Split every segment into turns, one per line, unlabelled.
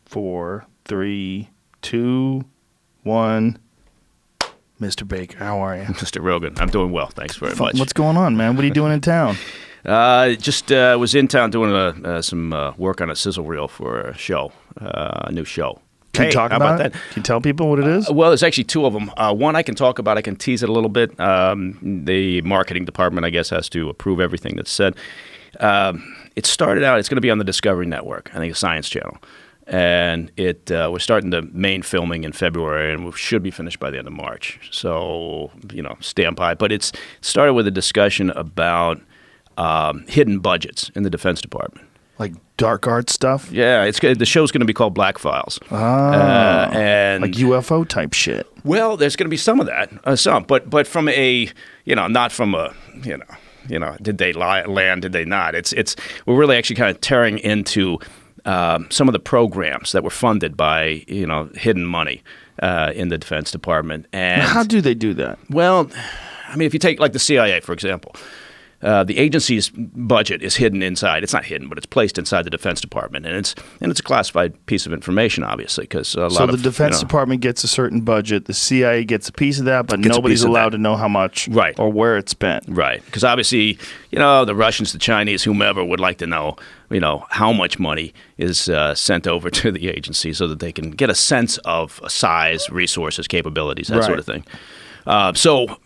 4, 3, 2, 1. Mr. Baker, how are you?
Mr. Rogan, I'm doing well. Thanks very much.
What's going on, man? What are you doing in town?
Just was in town doing some work on a sizzle reel for a show, a new show.
Can you talk
how
about
that?
Can you tell people what it is?
Well, there's actually two of them. One I can talk about. I can tease it a little bit. The marketing department, I guess, has to approve everything that's said. It started out, it's going to be on the Discovery Network, I think the Science Channel. And we're starting the main filming in February, and we should be finished by the end of March. So, stand by. But it started with a discussion about hidden budgets in the Defense Department.
Like dark art stuff?
Yeah, the show's going to be called Black Files.
And like UFO type shit.
Well, there's going to be some of that, but from a, not from a, did they land, did they not? We're really actually kind of tearing into some of the programs that were funded by, hidden money in the Defense Department. And
how do they do that?
Well, I mean, if you take like the CIA, for example, the agency's budget is hidden inside. It's not hidden, but it's placed inside the Defense Department, and it's a classified piece of information, obviously, because
the Defense Department gets a certain budget, the CIA gets a piece of that, but nobody's allowed to know how much,
right,
or where it's spent,
right? Because obviously, the Russians, the Chinese, whomever would like to know, how much money is sent over to the agency, so that they can get a sense of size, resources, capabilities, that sort of thing. So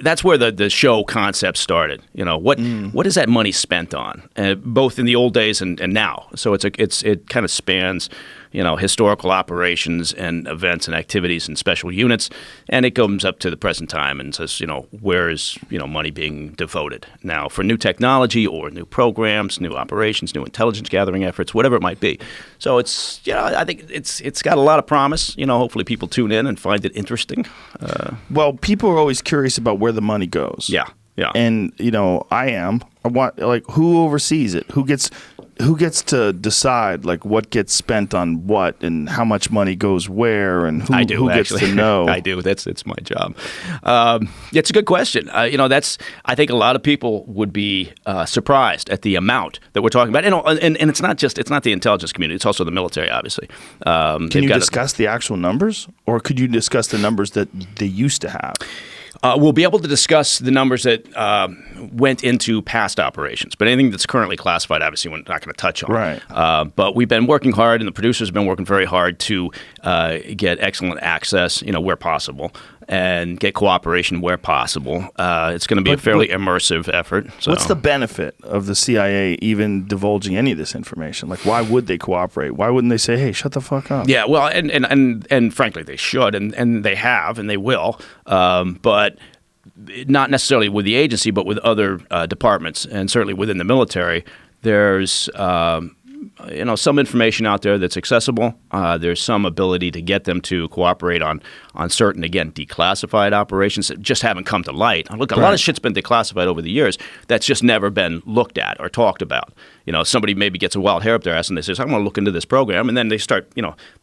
that's where the show concept started. What is that money spent on, both in the old days and now? So it kind of spans historical operations and events and activities and special units, and it comes up to the present time and says where is money being devoted now for new technology or new programs, new operations, new intelligence gathering efforts, whatever it might be. So it's I think it's got a lot of promise. Hopefully people tune in and find it interesting.
Well, people are always curious about where the money goes.
Yeah.
And I want, like, who oversees it? Who gets to decide, like, what gets spent on what and how much money goes where, and who gets to know?
I do. It's my job. It's a good question. I think a lot of people would be surprised at the amount that we're talking about. And it's not the intelligence community. It's also the military, obviously.
Can you discuss the actual numbers, or could you discuss the numbers that they used to have?
We'll be able to discuss the numbers that went into past operations, but anything that's currently classified, obviously, we're not going to touch on.
Right.
But we've been working hard, and the producers have been working very hard to get excellent access, where possible, and get cooperation where possible. It's going to be a fairly immersive effort. So.
What's the benefit of the CIA even divulging any of this information? Like, why would they cooperate? Why wouldn't they say, "Hey, shut the fuck up"?
Yeah, well, and frankly, they should, and they have, and they will, but not necessarily with the agency, but with other departments, and certainly within the military. There's some information out there that's accessible. There's some ability to get them to cooperate on certain, again, declassified operations that just haven't come to light. Look, a lot of shit's been declassified over the years that's just never been looked at or talked about. Somebody maybe gets a wild hair up their ass and they say, "I'm going to look into this program," and then they start,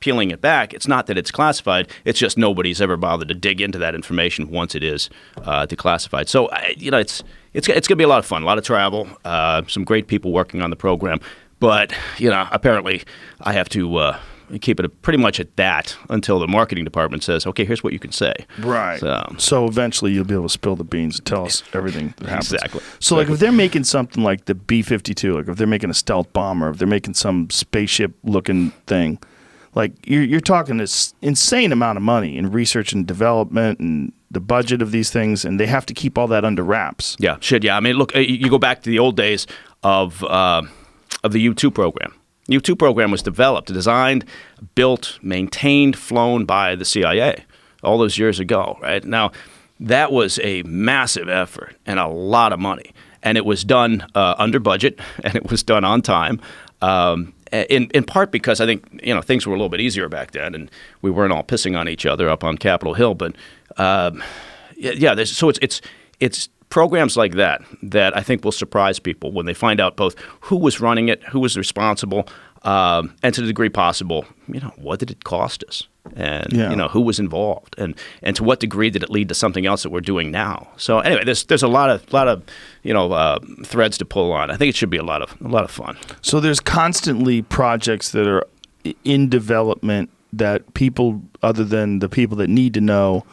peeling it back. It's not that it's classified. It's just nobody's ever bothered to dig into that information once it is declassified. So, it's going to be a lot of fun, a lot of travel, some great people working on the program. But, apparently I have to keep it pretty much at that until the marketing department says, "Okay, here's what you can say."
Right. So eventually you'll be able to spill the beans and tell us everything that happens.
Exactly.
So, like, if they're making something like the B-52, like if they're making a stealth bomber, if they're making some spaceship-looking thing, like you're talking this insane amount of money in research and development and the budget of these things, and they have to keep all that under wraps.
Yeah, shit, yeah. I mean, look, you go back to the old days of the U-2 program. The U-2 program was developed, designed, built, maintained, flown by the CIA all those years ago, right? Now, that was a massive effort and a lot of money. And it was done under budget, and it was done on time, in part because I think, things were a little bit easier back then, and we weren't all pissing on each other up on Capitol Hill. But, so it's programs like that I think will surprise people when they find out both who was running it, who was responsible, and to the degree possible, what did it cost us, and who was involved, and to what degree did it lead to something else that we're doing now. So anyway, there's a lot of threads to pull on. I think it should be a lot of fun.
So there's constantly projects that are in development that people other than the people that need to know,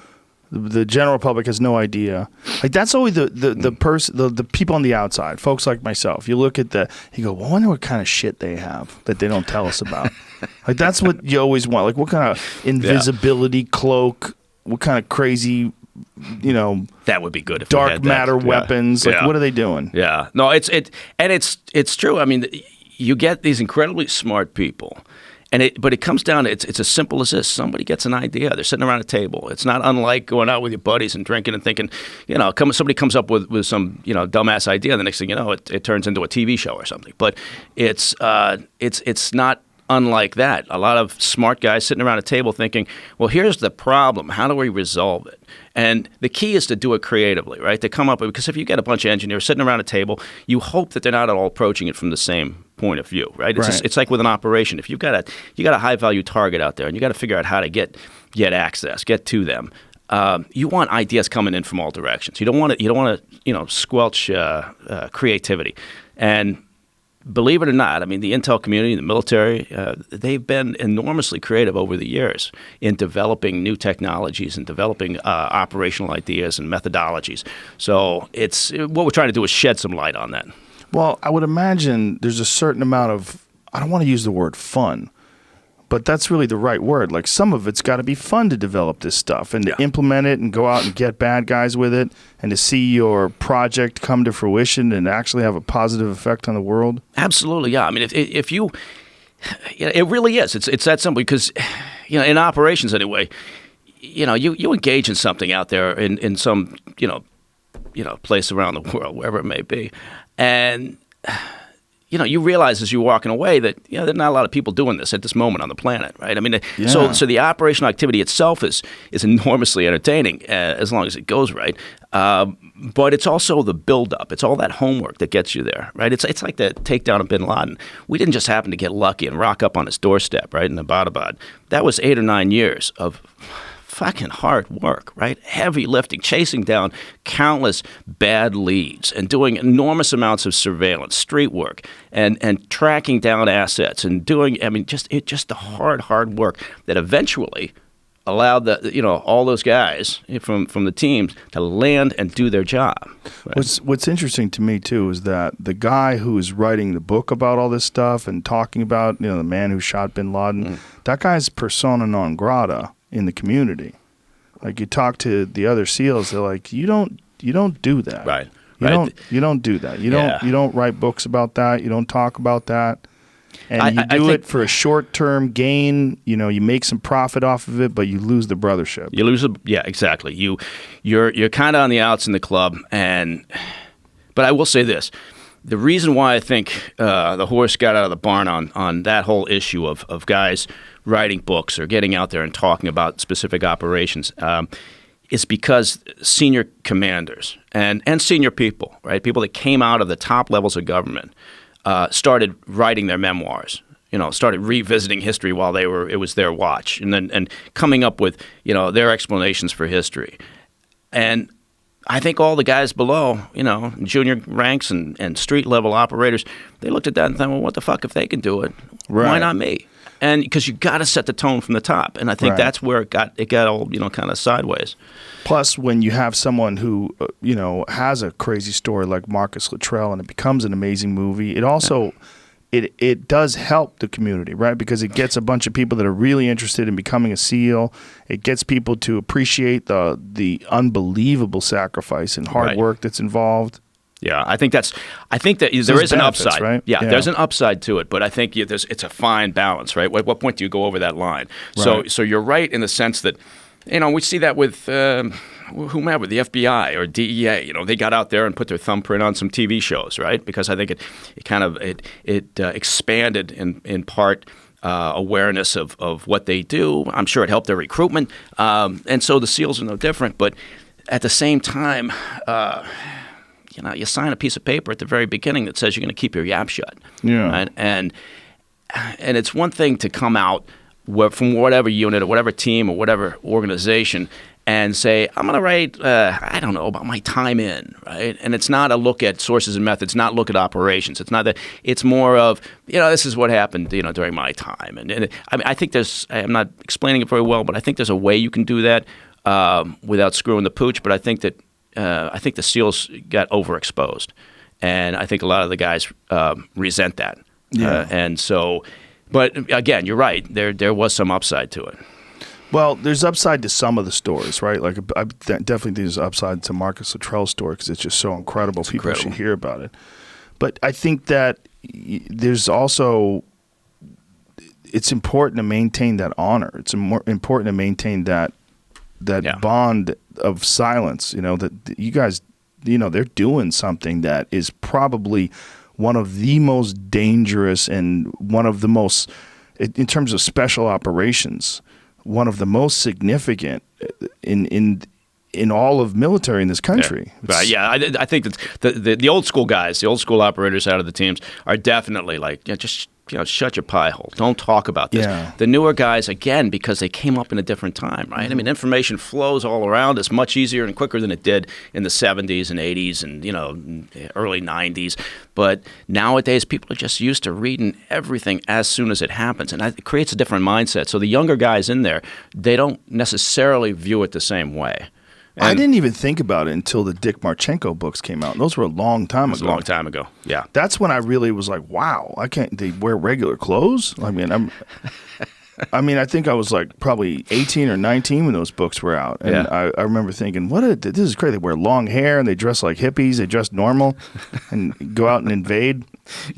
the general public has no idea. Like that's always the people on the outside, folks like myself. You look at you go, well, I wonder what kind of shit they have that they don't tell us about. Like that's what you always want. Like what kind of invisibility cloak, what kind of crazy,
that would be good if we
dark
had that.
matter weapons. Like what are they doing?
Yeah, no, it's true. I mean, you get these incredibly smart people. But it comes down to it's as simple as this. Somebody gets an idea. They're sitting around a table. It's not unlike going out with your buddies and drinking and thinking, somebody comes up with some, dumbass idea. The next thing you know, it turns into a TV show or something. But it's not unlike that. A lot of smart guys sitting around a table thinking, well, here's the problem. How do we resolve it? And the key is to do it creatively, right? To come up with, because if you get a bunch of engineers sitting around a table, you hope that they're not all approaching it from the same point of view, right? It's like with an operation. If you got a high value target out there, and you got to figure out how to get access, get to them. You want ideas coming in from all directions. You don't want to squelch creativity. And believe it or not, I mean, the intel community, the military, they've been enormously creative over the years in developing new technologies and developing operational ideas and methodologies. So what we're trying to do is shed some light on that.
Well, I would imagine there's a certain amount of, I don't want to use the word fun, but that's really the right word. Like some of it's got to be fun to develop this stuff and to implement it and go out and get bad guys with it and to see your project come to fruition and actually have a positive effect on the world.
Absolutely, yeah. I mean, if you, it really is. It's that simple because, in operations anyway, you engage in something out there in some, place around the world, wherever it may be, and you realize as you're walking away that there are not a lot of people doing this at this moment on the planet, right? I mean, so the operational activity itself is enormously entertaining as long as it goes right. But it's also the buildup. It's all that homework that gets you there, right? It's like the takedown of bin Laden. We didn't just happen to get lucky and rock up on his doorstep, right, in Abbottabad. That was 8 or 9 years of fucking hard work, right? Heavy lifting, chasing down countless bad leads and doing enormous amounts of surveillance, street work, and tracking down assets and doing, just the hard work that eventually allowed all those guys from the teams to land and do their job. Right?
What's interesting to me too is that the guy who is writing the book about all this stuff and talking about the man who shot bin Laden, that guy's persona non grata in the community. Like you talk to the other SEALs, they're like, you don't do that.
Right.
You don't do that. You don't write books about that. You don't talk about that. And you do it for a short-term gain. You make some profit off of it, but you lose the brothership.
You lose exactly. You're kind of on the outs in the club, but I will say this. The reason why I think the horse got out of the barn on that whole issue of guys writing books or getting out there and talking about specific operations is because senior commanders and senior people, right, people that came out of the top levels of government started writing their memoirs. Started revisiting history while it was their watch, and coming up with their explanations for history. And I think all the guys below, junior ranks and street level operators, they looked at that and thought, well, what the fuck if they can do it?
Right.
Why not me? And because you got to set the tone from the top, and I think that's where it got all kind of sideways.
Plus, when you have someone who has a crazy story like Marcus Luttrell, and it becomes an amazing movie, it also it does help the community, right? Because it gets a bunch of people that are really interested in becoming a SEAL. It gets people to appreciate the unbelievable sacrifice and hard work that's involved.
Yeah, I think that there is an upside.
Right?
Yeah, there's an upside to it, but I think it's a fine balance, right? At what point do you go over that line?
Right.
So you're right in the sense that, we see that with whomever, the FBI or DEA. They got out there and put their thumbprint on some TV shows, right? Because I think it expanded in part awareness of what they do. I'm sure it helped their recruitment, and so the SEALs are no different. But at the same time, you sign a piece of paper at the very beginning that says you're going to keep your yap shut.
Yeah.
Right? And it's one thing to come out from whatever unit or whatever team or whatever organization and say, I'm going to write, I don't know, about my time in, right? And it's not a look at sources and methods, not look at operations. It's not that. It's more of, this is what happened, during my time. And I mean, I think I'm not explaining it very well, but I think there's a way you can do that without screwing the pooch. But I think that the SEALs got overexposed, and I think a lot of the guys resent that.
Yeah.
And so, but again, you're right. There was some upside to it.
Well, there's upside to some of the stories, right? Like I definitely think there's upside to Marcus Luttrell's story because it's just so incredible. People should hear about it. But I think that there's also, it's important to maintain that honor. It's important to maintain that bond of silence. That you guys, they're doing something that is probably one of the most dangerous and one of the most, in terms of special operations, one of the most significant in all of military in this country.
Yeah. Right. Yeah, I think that the old school guys, the old school operators out of the teams are definitely like, just shut your pie hole. Don't talk about this.
Yeah.
The newer guys, again, because they came up in a different time, right?
Mm-hmm.
I mean, information flows all around us much easier and quicker than it did in the 70s and 80s and, early 90s. But nowadays, people are just used to reading everything as soon as it happens. And it creates a different mindset. So the younger guys in there, they don't necessarily view it the same way. And
I didn't even think about it until the Dick Marchenko books came out. And those were a long time ago.
It was a long time ago, yeah.
That's when I really was like, wow, they wear regular clothes? I mean, I think I was like probably 18 or 19 when those books were out. And I remember thinking, this is crazy. They wear long hair and they dress like hippies. They dress normal and go out and invade.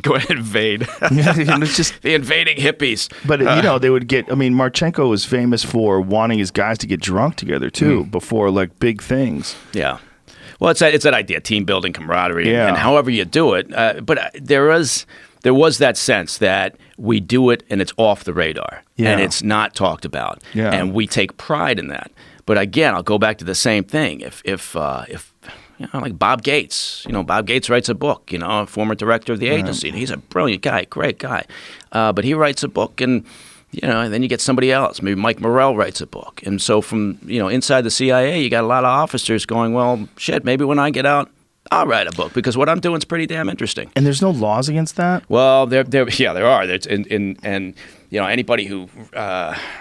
Go ahead and invade.
It's just
the invading hippies.
But, they would get, Marchenko was famous for wanting his guys to get drunk together, too, before, like, big things.
Yeah. Well, it's that idea, team building, camaraderie, and however you do it. But there was that sense that we do it and it's off the radar, and it's not talked about, and we take pride in that. But again, I'll go back to the same thing. If like Bob Gates, Bob Gates writes a book, a former director of the agency, and he's a brilliant guy, great guy, but he writes a book and. And then you get somebody else. Maybe Mike Morrell writes a book. And so from, inside the CIA, you got a lot of officers going, well, shit, maybe when I get out, I'll write a book because what I'm doing is pretty damn interesting.
And there's no laws against that?
Well, there are. And anybody who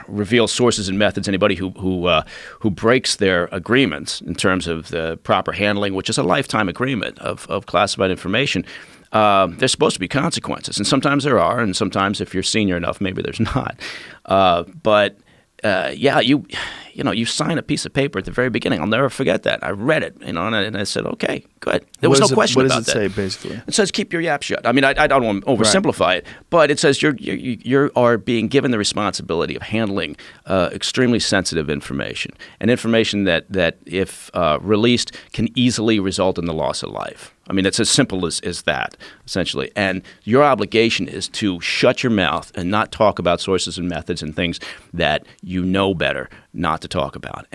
reveals sources and methods, anybody who breaks their agreements in terms of the proper handling, which is a lifetime agreement of classified information, there's supposed to be consequences, and sometimes there are, and sometimes if you're senior enough, maybe there's not. But you sign a piece of paper at the very beginning. I'll never forget that. I read it, and I said, okay, good. There was no question about that.
What does it say, basically?
It says keep your yap shut. I mean, I don't want to oversimplify it, but it says you are being given the responsibility of handling extremely sensitive information, and information that if released can easily result in the loss of life. I mean, it's as simple as that, essentially. And your obligation is to shut your mouth and not talk about sources and methods and things that you know better not to talk about.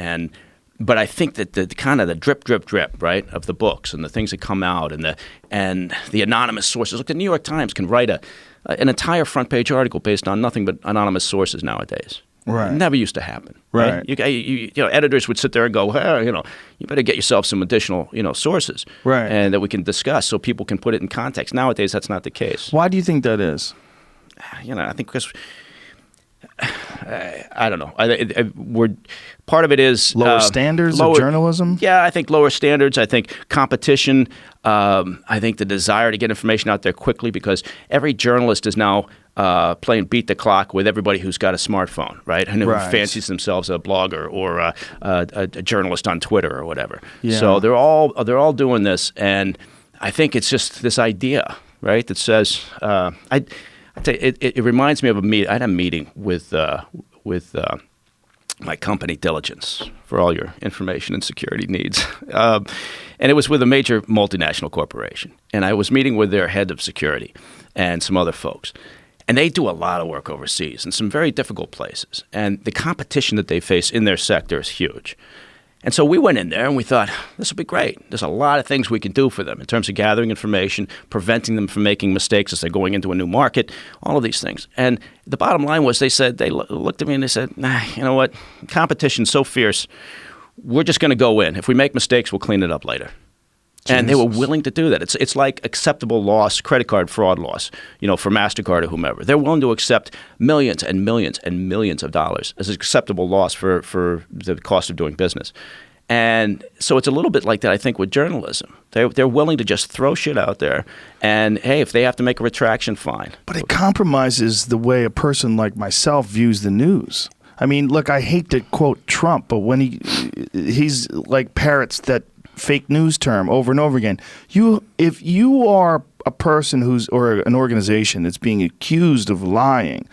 But I think that the kind of the drip, right, of the books and the things that come out and the anonymous sources. Look, the New York Times can write an entire front page article based on nothing but anonymous sources nowadays.
Right.
It never used to happen.
Right.
Editors would sit there and go, well, you better get yourself some additional, sources.
Right.
And that we can discuss so people can put it in context. Nowadays, that's not the case.
Why do you think that is?
I think because I don't know. Part of it is
lower standards of journalism.
Yeah, I think lower standards. I think competition. I think the desire to get information out there quickly because every journalist is now playing beat the clock with everybody who's got a smartphone, right? And who fancies themselves a blogger or a journalist on Twitter or whatever.
Yeah.
So they're all doing this, and I think it's just this idea, right, that says it reminds me of I had a meeting with my company, Diligence, for all your information and security needs. And it was with a major multinational corporation. And I was meeting with their head of security and some other folks. And they do a lot of work overseas in some very difficult places. And the competition that they face in their sector is huge. And so we went in there and we thought, this will be great. There's a lot of things we can do for them in terms of gathering information, preventing them from making mistakes as they're going into a new market, all of these things. And the bottom line was they looked at me and they said, you know what, competition's so fierce, we're just going to go in. If we make mistakes, we'll clean it up later. And they were willing to do that. It's like acceptable loss, credit card fraud loss, for MasterCard or whomever. They're willing to accept millions and millions and millions of dollars as an acceptable loss for the cost of doing business. And so it's a little bit like that, I think, with journalism. They're willing to just throw shit out there. And, hey, if they have to make a retraction, fine.
But it compromises the way a person like myself views the news. I mean, look, I hate to quote Trump, but when he's like parrots that fake news term over and over again. If you are a person or an organization that's being accused of lying,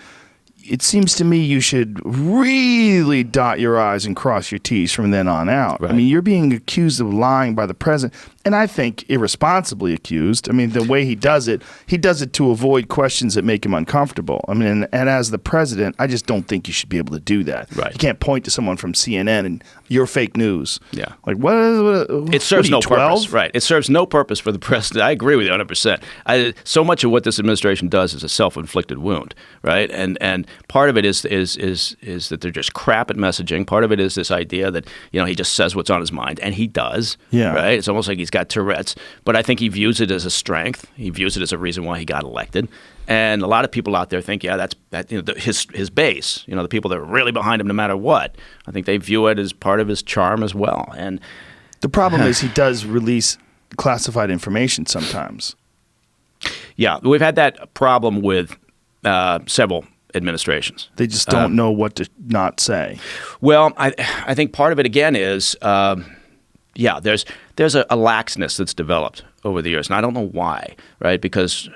it seems to me you should really dot your I's and cross your T's from then on out. Right. I mean, you're being accused of lying by the president, and I think irresponsibly accused. I mean, the way he does it to avoid questions that make him uncomfortable. I mean, and as the president, I just don't think you should be able to do that.
Right.
You can't point to someone from CNN and you're fake news.
Yeah.
Like,
it serves no
12?
purpose. Right. It serves no purpose for the president. I agree with you 100%. So much of what this administration does is a self-inflicted wound, right? And part of it is that they're just crap at messaging. Part of it is this idea that, he just says what's on his mind, and he does. Yeah. Right? It's almost like he's got Tourette's, but I think he views it as a strength. He views it as a reason why he got elected. And a lot of people out there think, his base, the people that are really behind him no matter what, I think they view it as part of his charm as well. And
the problem is he does release classified information sometimes.
Yeah, we've had that problem with several administrations.
They just don't know what to not say.
Well, I think part of it again is, there's a laxness that's developed over the years, and I don't know why, right? Because,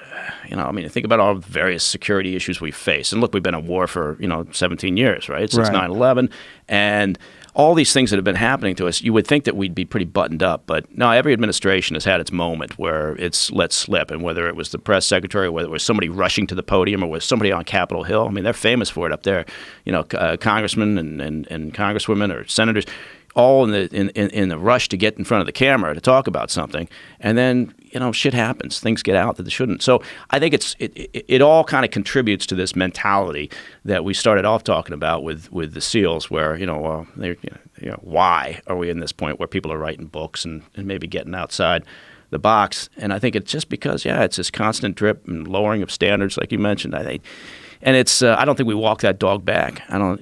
think about all the various security issues we face. And look, we've been at war for, 17 years, right? Since 9/11. And all these things that have been happening to us, you would think that we'd be pretty buttoned up. But no, every administration has had its moment where it's let slip. And whether it was the press secretary, or whether it was somebody rushing to the podium, or was somebody on Capitol Hill, I mean, they're famous for it up there. Congressmen and congresswomen or senators, all in the rush to get in front of the camera to talk about something, and then shit happens. Things get out that they shouldn't. So I think it all kind of contributes to this mentality that we started off talking about with the SEALs, where why are we in this point where people are writing books and maybe getting outside the box? And I think it's just because it's this constant drip and lowering of standards, like you mentioned. I think, and it's I don't think we walk that dog back. I don't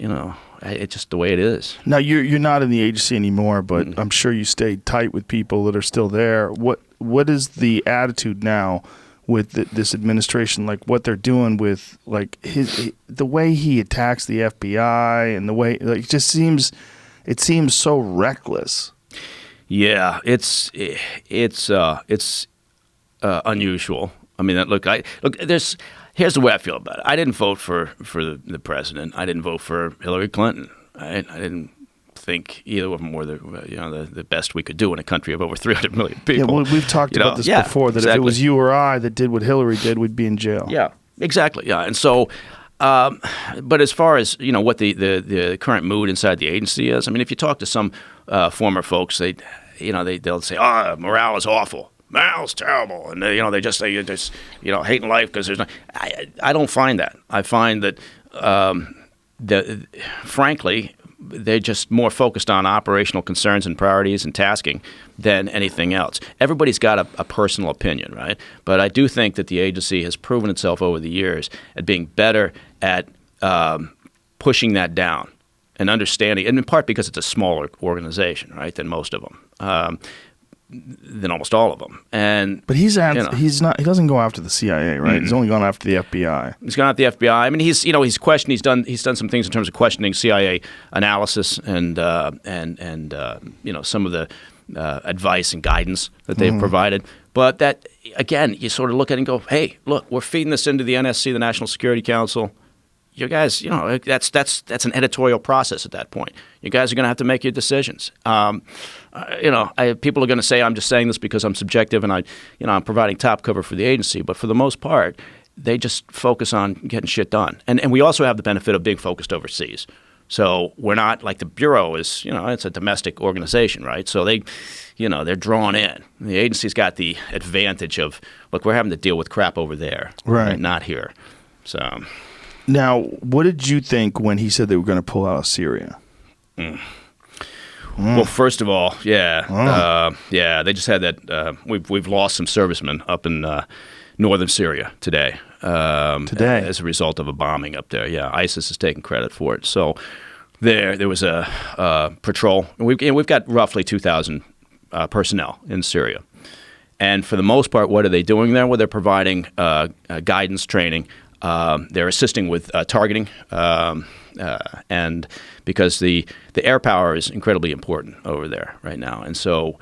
It's just the way it is.
Now, you're not in the agency anymore, but I'm sure you stay tight with people that are still there. What is the attitude now with this administration? Like what they're doing with like the way he attacks the FBI and the way it seems so reckless.
Yeah, it's unusual. I mean, here's the way I feel about it. I didn't vote for the president. I didn't vote for Hillary Clinton. I didn't think either of them were the best we could do in a country of over 300 million people.
Yeah, well, we've talked about this before, that exactly. If it was you or I that did what Hillary did, we'd be in jail.
Yeah, exactly. Yeah, and so, but as far as what the current mood inside the agency is, I mean, if you talk to some former folks, they'll say, morale is awful. Morale's terrible, and they just say hating life because there's no. I don't find that. I find that frankly, they're just more focused on operational concerns and priorities and tasking than anything else. Everybody's got a personal opinion, right? But I do think that the agency has proven itself over the years at being better at pushing that down and understanding, and in part because it's a smaller organization, right, than most of them. Than almost all of them, but he doesn't go after the CIA, right? Mm-hmm. He's only gone after the FBI. He's gone after the FBI. I mean, he's questioned. He's done some things in terms of questioning CIA analysis and some of the advice and guidance that they've provided. But that again, you sort of look at it and go, hey, look, we're feeding this into the NSC, the National Security Council. You guys, that's an editorial process at that point. You guys are going to have to make your decisions. People are going to say I'm just saying this because I'm subjective and I'm providing top cover for the agency. But for the most part, they just focus on getting shit done. And we also have the benefit of being focused overseas. So we're not like the Bureau is, it's a domestic organization, right? So they're drawn in. The agency's got the advantage of, look, we're having to deal with crap over there, right? Not here. So. Now, what did you think when he said they were going to pull out of Syria? Well, first of all, they just had that. We've lost some servicemen up in northern Syria today. As a result of a bombing up there. Yeah, ISIS is taking credit for it. So there was a patrol. We've got roughly 2,000 personnel in Syria. And for the most part, what are they doing there? Well, they're providing guidance, training. They're assisting with targeting, and because the air power is incredibly important over there right now. And so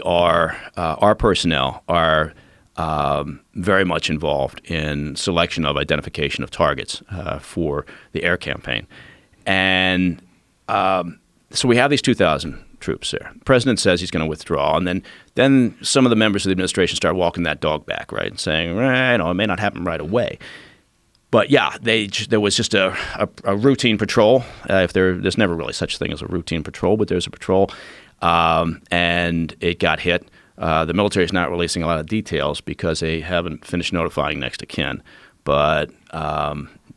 our personnel are very much involved in selection of identification of targets for the air campaign. And so we have these 2,000 troops there. The president says he's going to withdraw, and then some of the members of the administration start walking that dog back, right, and saying, it may not happen right away. But yeah, there was just a routine patrol. There's never really such a thing as a routine patrol, but there's a patrol, and it got hit. The military is not releasing a lot of details because they haven't finished notifying next of kin. But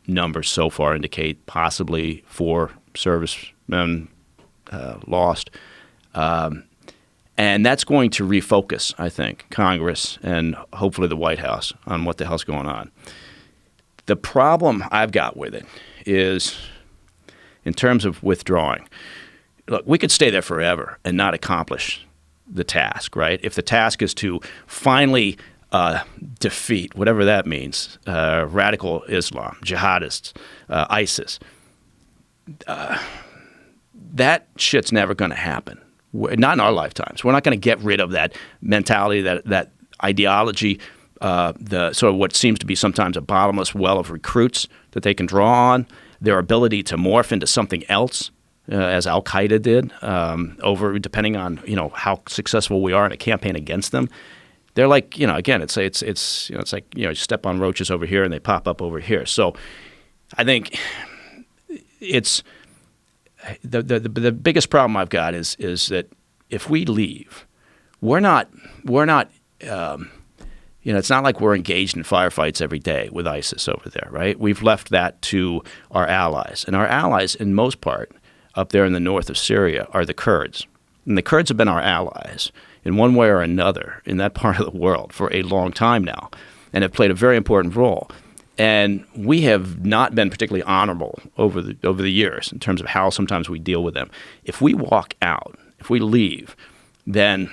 numbers so far indicate possibly 4 servicemen lost. And that's going to refocus, I think, Congress and hopefully the White House on what the hell's going on. The problem I've got with it is in terms of withdrawing. Look, we could stay there forever and not accomplish the task, right? If the task is to finally defeat, whatever that means, radical Islam, jihadists, ISIS, that shit's never going to happen. Not in our lifetimes. We're not going to get rid of that mentality, that ideology, the sort of what seems to be sometimes a bottomless well of recruits that they can draw on, their ability to morph into something else, as Al Qaeda did, depending on how successful we are in a campaign against them. They're like, again, it's like you step on roaches over here and they pop up over here. So I think it's the biggest problem I've got is that if we leave, we're not. It's not like we're engaged in firefights every day with ISIS over there, right? We've left that to our allies. And our allies, in most part, up there in the north of Syria, are the Kurds. And the Kurds have been our allies in one way or another in that part of the world for a long time now and have played a very important role. And we have not been particularly honorable over the years in terms of how sometimes we deal with them. If we walk out, if we leave, then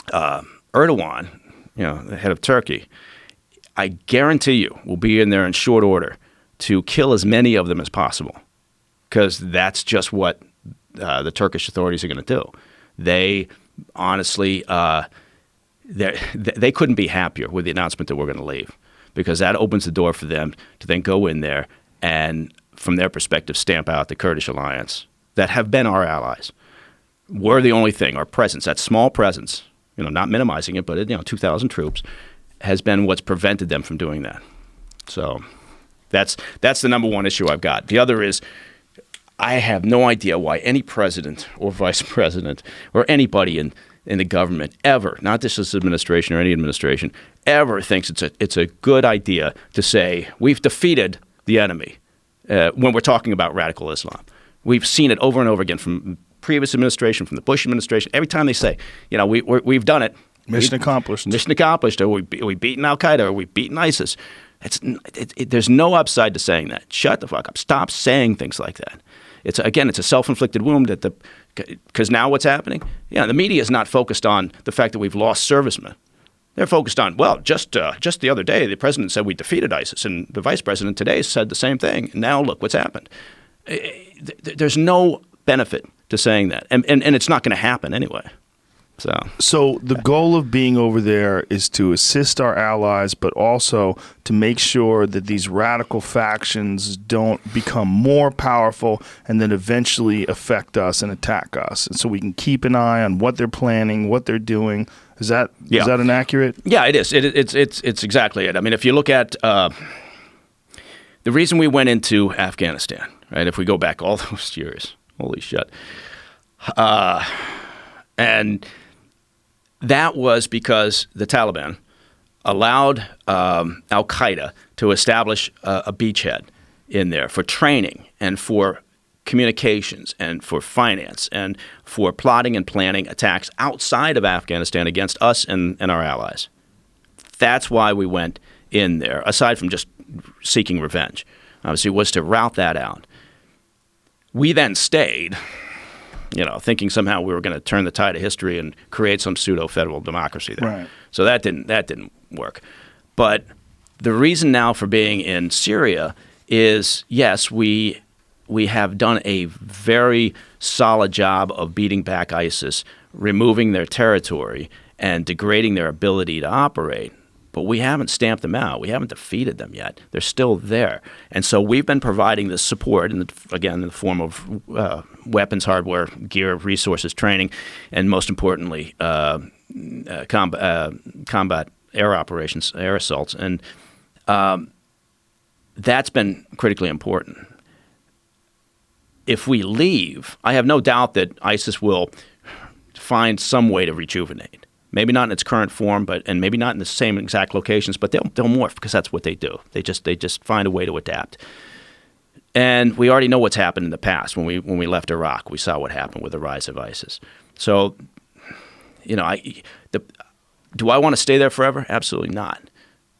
Erdogan, the head of Turkey, I guarantee you will be in there in short order to kill as many of them as possible, because that's just what the Turkish authorities are going to do. They honestly, they couldn't be happier with the announcement that we're going to leave, because that opens the door for them to then go in there and, from their perspective, stamp out the Kurdish alliance that have been our allies. We're the only thing. Our presence, that small presence, not minimizing it, but 2,000 troops, has been what's prevented them from doing that. So that's the number one issue I've got. The other is I have no idea why any president or vice president or anybody in the government ever, not just this administration or any administration, ever thinks it's a good idea to say we've defeated the enemy when we're talking about radical Islam. We've seen it over and over again from previous administration, from the Bush administration. Every time they say, we've done it.
Mission accomplished.
Mission accomplished. Or we've beaten Al Qaeda, or we've beaten ISIS. There's no upside to saying that. Shut the fuck up. Stop saying things like that. It's a self-inflicted wound because now what's happening? The media is not focused on the fact that we've lost servicemen. They're focused on, just the other day, the president said we defeated ISIS, and the vice president today said the same thing. And now look what's happened. There's no benefit to saying that, and it's not going to happen anyway. So
the goal of being over there is to assist our allies, but also to make sure that these radical factions don't become more powerful and then eventually affect us and attack us. And so we can keep an eye on what they're planning, what they're doing. Is that an accurate?
Yeah, it is. It's exactly it. I mean, if you look at the reason we went into Afghanistan, right? If we go back all those years, holy shit, and that was because the Taliban allowed Al-Qaeda to establish a beachhead in there for training and for communications and for finance and for plotting and planning attacks outside of Afghanistan against us and our allies. That's why we went in there, aside from just seeking revenge. Obviously, was to rout that out. We then stayed, thinking somehow we were going to turn the tide of history and create some pseudo-federal democracy there.
Right.
So that didn't work. But the reason now for being in Syria is, yes, we have done a very solid job of beating back ISIS, removing their territory, and degrading their ability to operate. But we haven't stamped them out. We haven't defeated them yet. They're still there. And so we've been providing this support, in the form of weapons, hardware, gear, resources, training, and most importantly, combat air operations, air assaults. And that's been critically important. If we leave, I have no doubt that ISIS will find some way to rejuvenate. Maybe not in its current form, and maybe not in the same exact locations, but they'll morph because that's what they do. They just find a way to adapt. And we already know what's happened in the past. When we left Iraq, we saw what happened with the rise of ISIS. So, do I want to stay there forever? Absolutely not.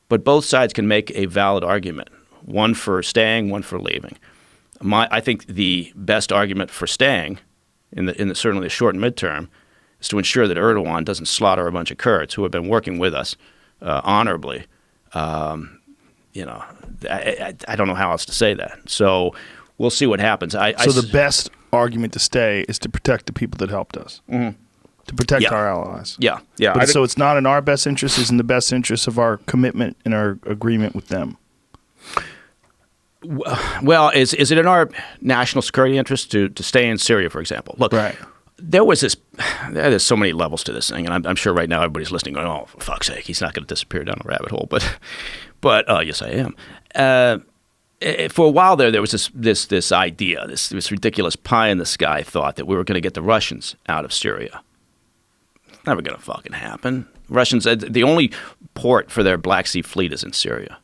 But both sides can make a valid argument, one for staying, one for leaving. I think the best argument for staying, in certainly the short and midterm, is to ensure that Erdogan doesn't slaughter a bunch of Kurds who have been working with us honorably. I don't know how else to say that. So we'll see what happens.
So the best argument to stay is to protect the people that helped us, to protect our allies.
Yeah.
But so it's not in our best interest, it's in the best interest of our commitment and our agreement with them.
Well, is it in our national security interest to stay in Syria, for example? Look,
right.
There's so many levels to this thing, and I'm sure right now everybody's listening going, oh, for fuck's sake, he's not going to disappear down a rabbit hole. But yes, I am. For a while there was this idea, this ridiculous pie-in-the-sky thought that we were going to get the Russians out of Syria. It's never going to fucking happen. Russians, the only port for their Black Sea fleet is in Syria.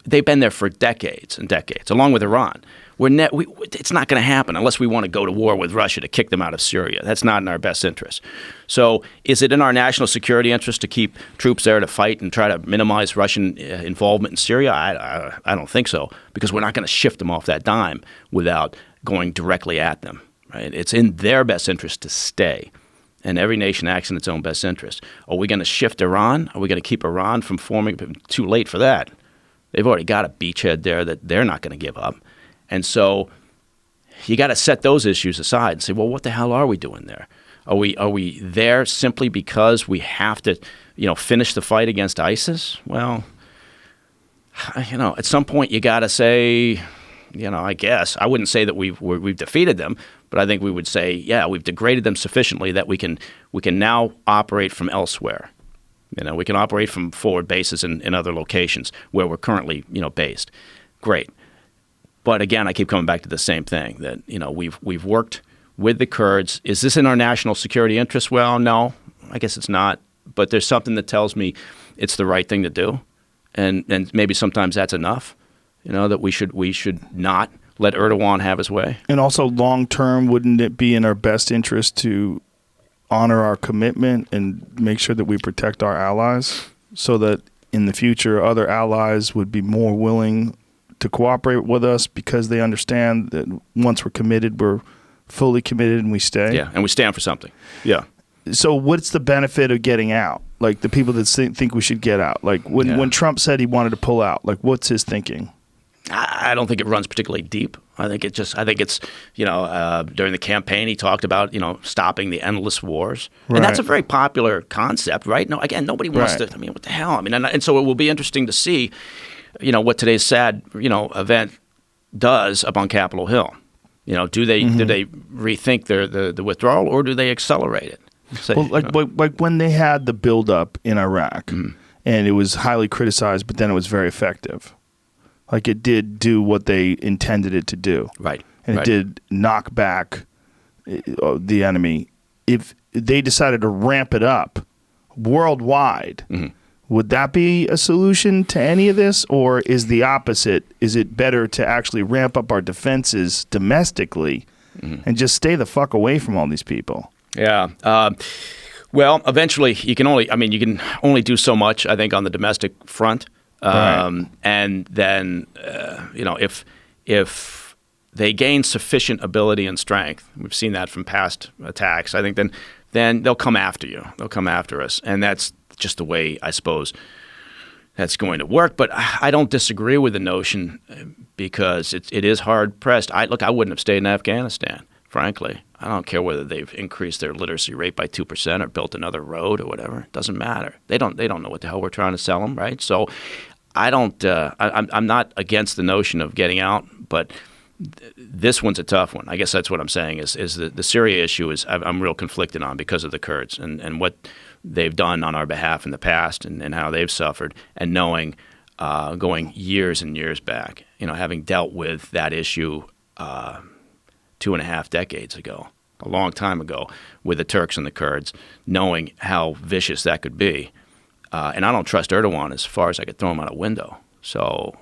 They've been there for decades and decades, along with Iran. It's not going to happen unless we want to go to war with Russia to kick them out of Syria. That's not in our best interest. So is it in our national security interest to keep troops there to fight and try to minimize Russian involvement in Syria? I don't think so, because we're not going to shift them off that dime without going directly at them. Right? It's in their best interest to stay, and every nation acts in its own best interest. Are we going to shift Iran? Are we going to keep Iran from forming? Too late for that. They've already got a beachhead there that they're not going to give up. And so you got to set those issues aside and say, well, what the hell are we doing there? Are we there simply because we have to, finish the fight against ISIS? Well, at some point you got to say, I guess I wouldn't say that we've defeated them, but I think we would say, yeah, we've degraded them sufficiently that we can now operate from elsewhere. We can operate from forward bases in other locations where we're currently, based. Great. But again, I keep coming back to the same thing, that we've worked with the Kurds. Is this in our national security interest? Well, no, I guess it's not. But there's something that tells me it's the right thing to do, and maybe sometimes that's enough. That we should not let Erdogan have his way.
And also, long term, wouldn't it be in our best interest to honor our commitment and make sure that we protect our allies, so that in the future other allies would be more willing to cooperate with us because they understand that once we're committed, we're fully committed and we stay?
Yeah, and we stand for something. Yeah.
So what's the benefit of getting out? Like the people that think we should get out. Like when Trump said he wanted to pull out, like what's his thinking?
I don't think it runs particularly deep. I think it's during the campaign he talked about, stopping the endless wars. Right. And that's a very popular concept, right? No, again, nobody wants to, what the hell? And so it will be interesting to see, what today's sad, event does up on Capitol Hill. Do they rethink the withdrawal, or do they accelerate it?
Like when they had the buildup in Iraq, and it was highly criticized, but then it was very effective. Like it did do what they intended it to do.
Right.
And it did knock back the enemy. If they decided to ramp it up worldwide, Would that be a solution to any of this, or is the opposite? Is it better to actually ramp up our defenses domestically and just stay the fuck away from all these people?
Yeah. Well, eventually you can only do so much, I think, on the domestic front.
Right.
And then, if they gain sufficient ability and strength, we've seen that from past attacks, I think then they'll come after you. They'll come after us. And that's just the way, I suppose, that's going to work. But I don't disagree with the notion because it is hard-pressed. I wouldn't have stayed in Afghanistan, frankly. I don't care whether they've increased their literacy rate by 2% or built another road or whatever. It doesn't matter. They don't know what the hell we're trying to sell them, right? So I don't. I'm not against the notion of getting out, but this one's a tough one. I guess that's what I'm saying is the Syria issue is I'm real conflicted on because of the Kurds and what they've done on our behalf in the past and how they've suffered, and knowing going years and years back, having dealt with that issue 2.5 decades ago, a long time ago, with the Turks and the Kurds, knowing how vicious that could be. And I don't trust Erdogan as far as I could throw him out a window. So,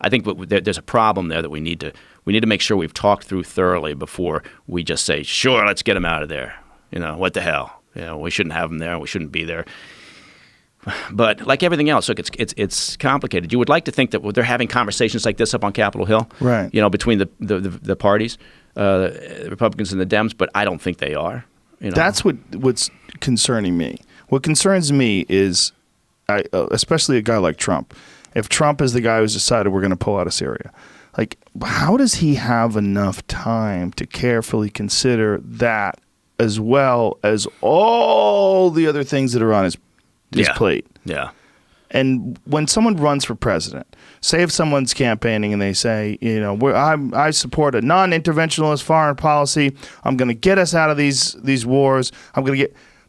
I think there's a problem there that we need to make sure we've talked through thoroughly before we just say, sure, let's get him out of there. What the hell? We shouldn't have him there. We shouldn't be there. But like everything else, look, it's complicated. You would like to think that they're having conversations like this up on Capitol Hill,
right?
Between the parties, the Republicans and the Dems, but I don't think they are.
That's what's concerning me. What concerns me is, especially a guy like Trump. If Trump is the guy who's decided we're going to pull out of Syria, like, how does he have enough time to carefully consider that as well as all the other things that are on his plate?
Yeah.
And when someone runs for president, say if someone's campaigning and they say, I support a non-interventionist foreign policy. I'm going to get us out of these wars.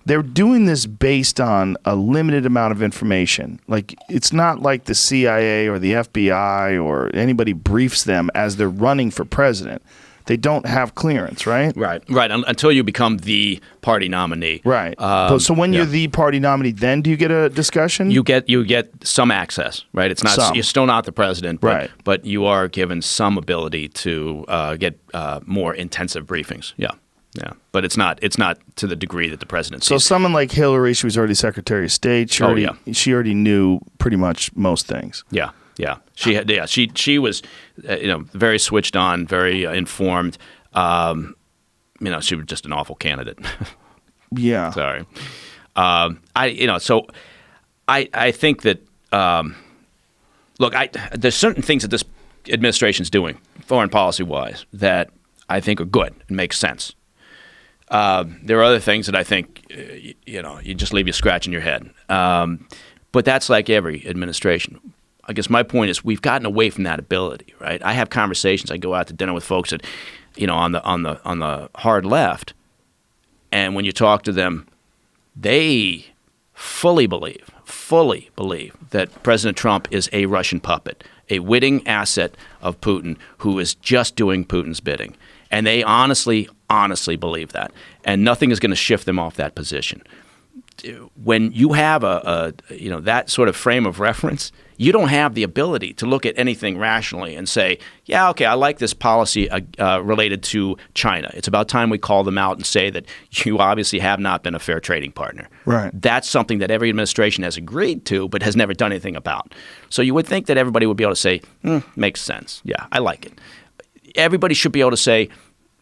They're doing this based on a limited amount of information. Like, it's not like the CIA or the FBI or anybody briefs them as they're running for president. They don't have clearance, right?
Right. Until you become the party nominee.
Right. So when you're the party nominee, then do you get a discussion?
You get some access, right? It's not you're still not the president,
right?
But you are given some ability to get more intensive briefings. Yeah. But it's not to the degree that the president.
So someone like Hillary, she was already Secretary of State. She already knew pretty much most things.
Yeah. She was, very switched on, very informed. She was just an awful candidate.
Yeah.
Sorry. So I think that look, there's certain things that this administration's doing, foreign policy wise, that I think are good and make sense. There are other things that I think, you just leave you scratching your head. But that's like every administration. I guess my point is we've gotten away from that ability, right? I have conversations. I go out to dinner with folks that, on the hard left, and when you talk to them, they fully believe that President Trump is a Russian puppet, a witting asset of Putin who is just doing Putin's bidding, and they honestly believe that, and nothing is going to shift them off that position. When you have that sort of frame of reference, you don't have the ability to look at anything rationally and say, yeah, okay, I like this policy related to China. It's about time we call them out and say that you obviously have not been a fair trading partner.
Right.
That's something that every administration has agreed to but has never done anything about. So you would think that everybody would be able to say, makes sense. Yeah, I like it. Everybody should be able to say,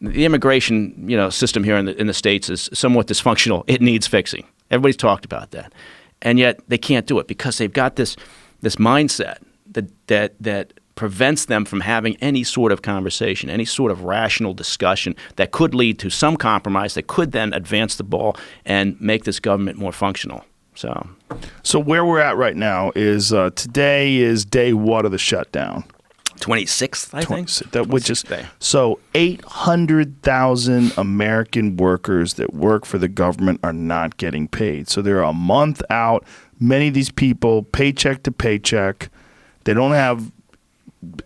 the immigration system here in the States is somewhat dysfunctional. It needs fixing. Everybody's talked about that. And yet they can't do it because they've got this mindset that prevents them from having any sort of conversation, any sort of rational discussion that could lead to some compromise that could then advance the ball and make this government more functional. So
where we're at right now is today is day what of the shutdown?
26th, I think.
Which is so 800,000 American workers that work for the government are not getting paid. So they're a month out. Many of these people, paycheck to paycheck, they don't have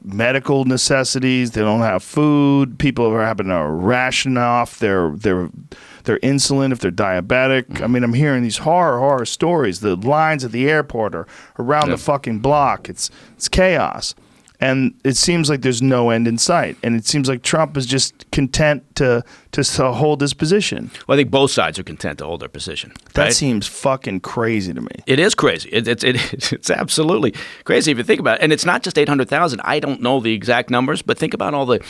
medical necessities. They don't have food. People are having to ration off their insulin if they're diabetic. I mean, I'm hearing these horror stories. The lines at the airport are around the fucking block. It's chaos. And it seems like there's no end in sight. And it seems like Trump is just content to hold his position.
Well, I think both sides are content to hold their position.
That
right?
seems fucking crazy to me.
It is crazy. It's absolutely crazy if you think about it. And it's not just 800,000. I don't know the exact numbers, but think about all the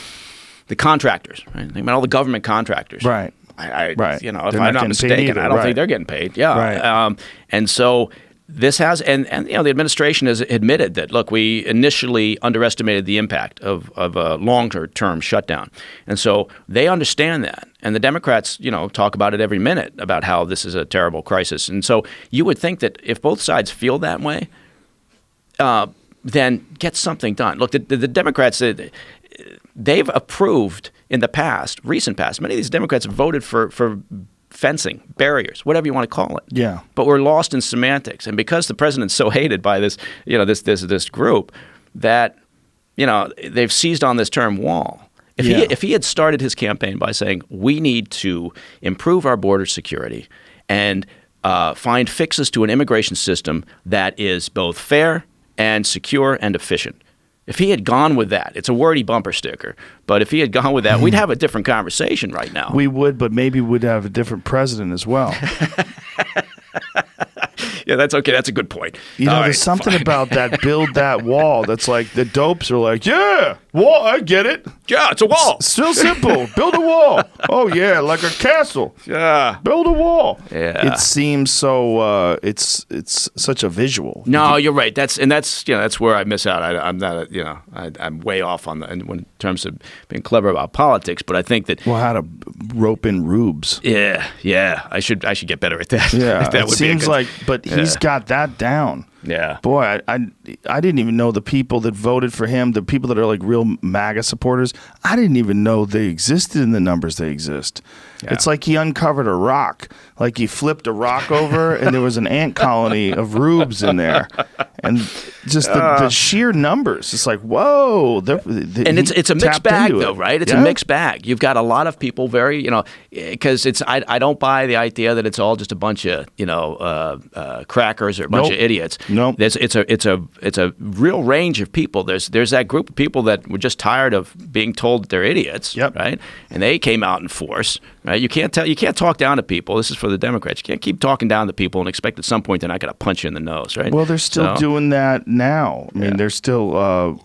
contractors. Right? Think about all the government contractors.
Right.
Right. You know, if
They're
I'm
not
not mistaken,
either.
I don't
Right.
think they're getting paid. Yeah.
Right.
And so this has, and you know, the administration has admitted that, look, we initially underestimated the impact of a longer-term shutdown. And so they understand that. And the Democrats, you know, talk about it every minute about how this is a terrible crisis. And so you would think that if both sides feel that way, then get something done. Look, the Democrats, they've approved in the past, recent past, many of these Democrats have voted for fencing, barriers, whatever you want to call it.
Yeah.
But we're lost in semantics. And because the president's so hated by this, you know, this group, that, you know, they've seized on this term wall. If he had started his campaign by saying, we need to improve our border security and find fixes to an immigration system that is both fair and secure and efficient. If he had gone with that, it's a wordy bumper sticker, but if he had gone with that, we'd have a different conversation right now.
We would, but maybe we'd have a different president as well.
Yeah, that's okay. That's a good point.
You know, there's something about that build that wall that's like the dopes are like, yeah, wall, I get it.
Yeah, it's a wall.
Still simple. Build a wall. Oh, yeah, like a castle.
Yeah.
Build a wall.
Yeah.
It seems so, it's such a visual.
No, you're right. That's where I miss out. I'm not, I'm way off on in terms of being clever about politics, but I think that.
Well, how to rope in rubes.
Yeah. I should get better at that.
Yeah,
that
it seems like, but he's got that down.
Yeah.
Boy, I didn't even know the people that voted for him, the people that are like real MAGA supporters, I didn't even know they existed in the numbers they exist. Yeah. It's like he uncovered a rock. Like he flipped a rock over and there was an ant colony of rubes in there. And just the sheer numbers. It's like, whoa.
And it's a mixed bag, though, right? It's a mixed bag. You've got a lot of people very, because I don't buy the idea that it's all just a bunch of, crackers or a bunch of idiots.
Nope.
It's a real range of people. There's that group of people that were just tired of being told that they're idiots, right? And they came out in force, right? You can't talk down to people. This is for the Democrats. You can't keep talking down to people and expect at some point they're not going to punch you in the nose, right?
Well, they're still doing that now. I mean, they're still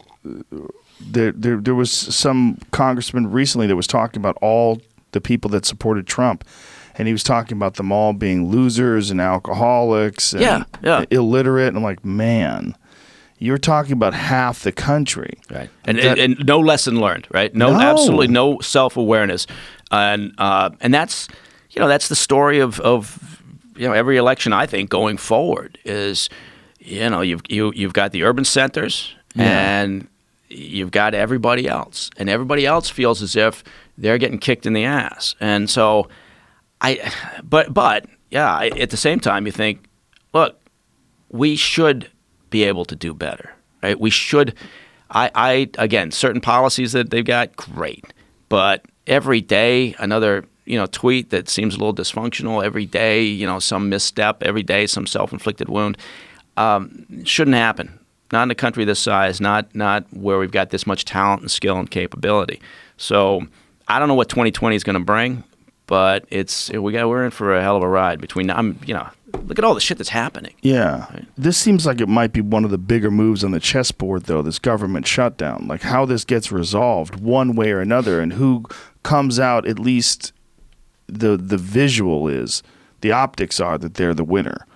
there was some congressman recently that was talking about all the people that supported Trump. And he was talking about them all being losers and alcoholics and illiterate. And I'm like, man, you're talking about half the country.
Right. And no lesson learned, right? No, absolutely no self-awareness. And that's, that's the story of every election, I think, going forward is, you've got the urban centers and you've got everybody else. And everybody else feels as if they're getting kicked in the ass. And so but at the same time, you think, look, we should be able to do better, right? We should. Again, certain policies that they've got, great, but every day another tweet that seems a little dysfunctional. Every day, some misstep. Every day, some self-inflicted wound. Shouldn't happen. Not in a country this size. Not where we've got this much talent and skill and capability. So I don't know what 2020 is going to bring. But we're in for a hell of a ride between look at all the shit that's happening.
Yeah. Right? This seems like it might be one of the bigger moves on the chessboard, though, this government shutdown. Like how this gets resolved one way or another and who comes out, at least the visual is, the optics are that they're the winner.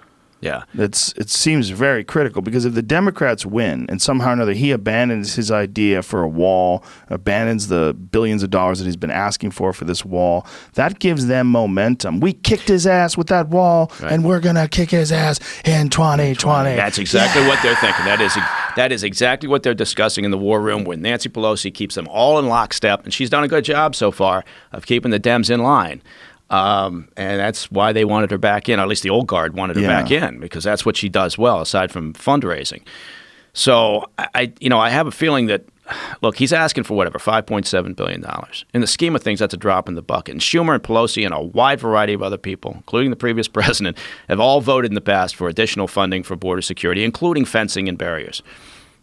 Yeah.
It seems very critical because if the Democrats win and somehow or another he abandons his idea for a wall, abandons the billions of dollars that he's been asking for this wall, that gives them momentum. We kicked his ass with that wall and we're going to kick his ass in 2020.
That's exactly what they're thinking. That is exactly what they're discussing in the war room when Nancy Pelosi keeps them all in lockstep, and she's done a good job so far of keeping the Dems in line. And that's why they wanted her back in, or at least the old guard wanted her back in, because that's what she does well, aside from fundraising. So I have a feeling that look, he's asking for whatever, $5.7 billion. In the scheme of things, that's a drop in the bucket. And Schumer and Pelosi and a wide variety of other people, including the previous president, have all voted in the past for additional funding for border security, including fencing and barriers.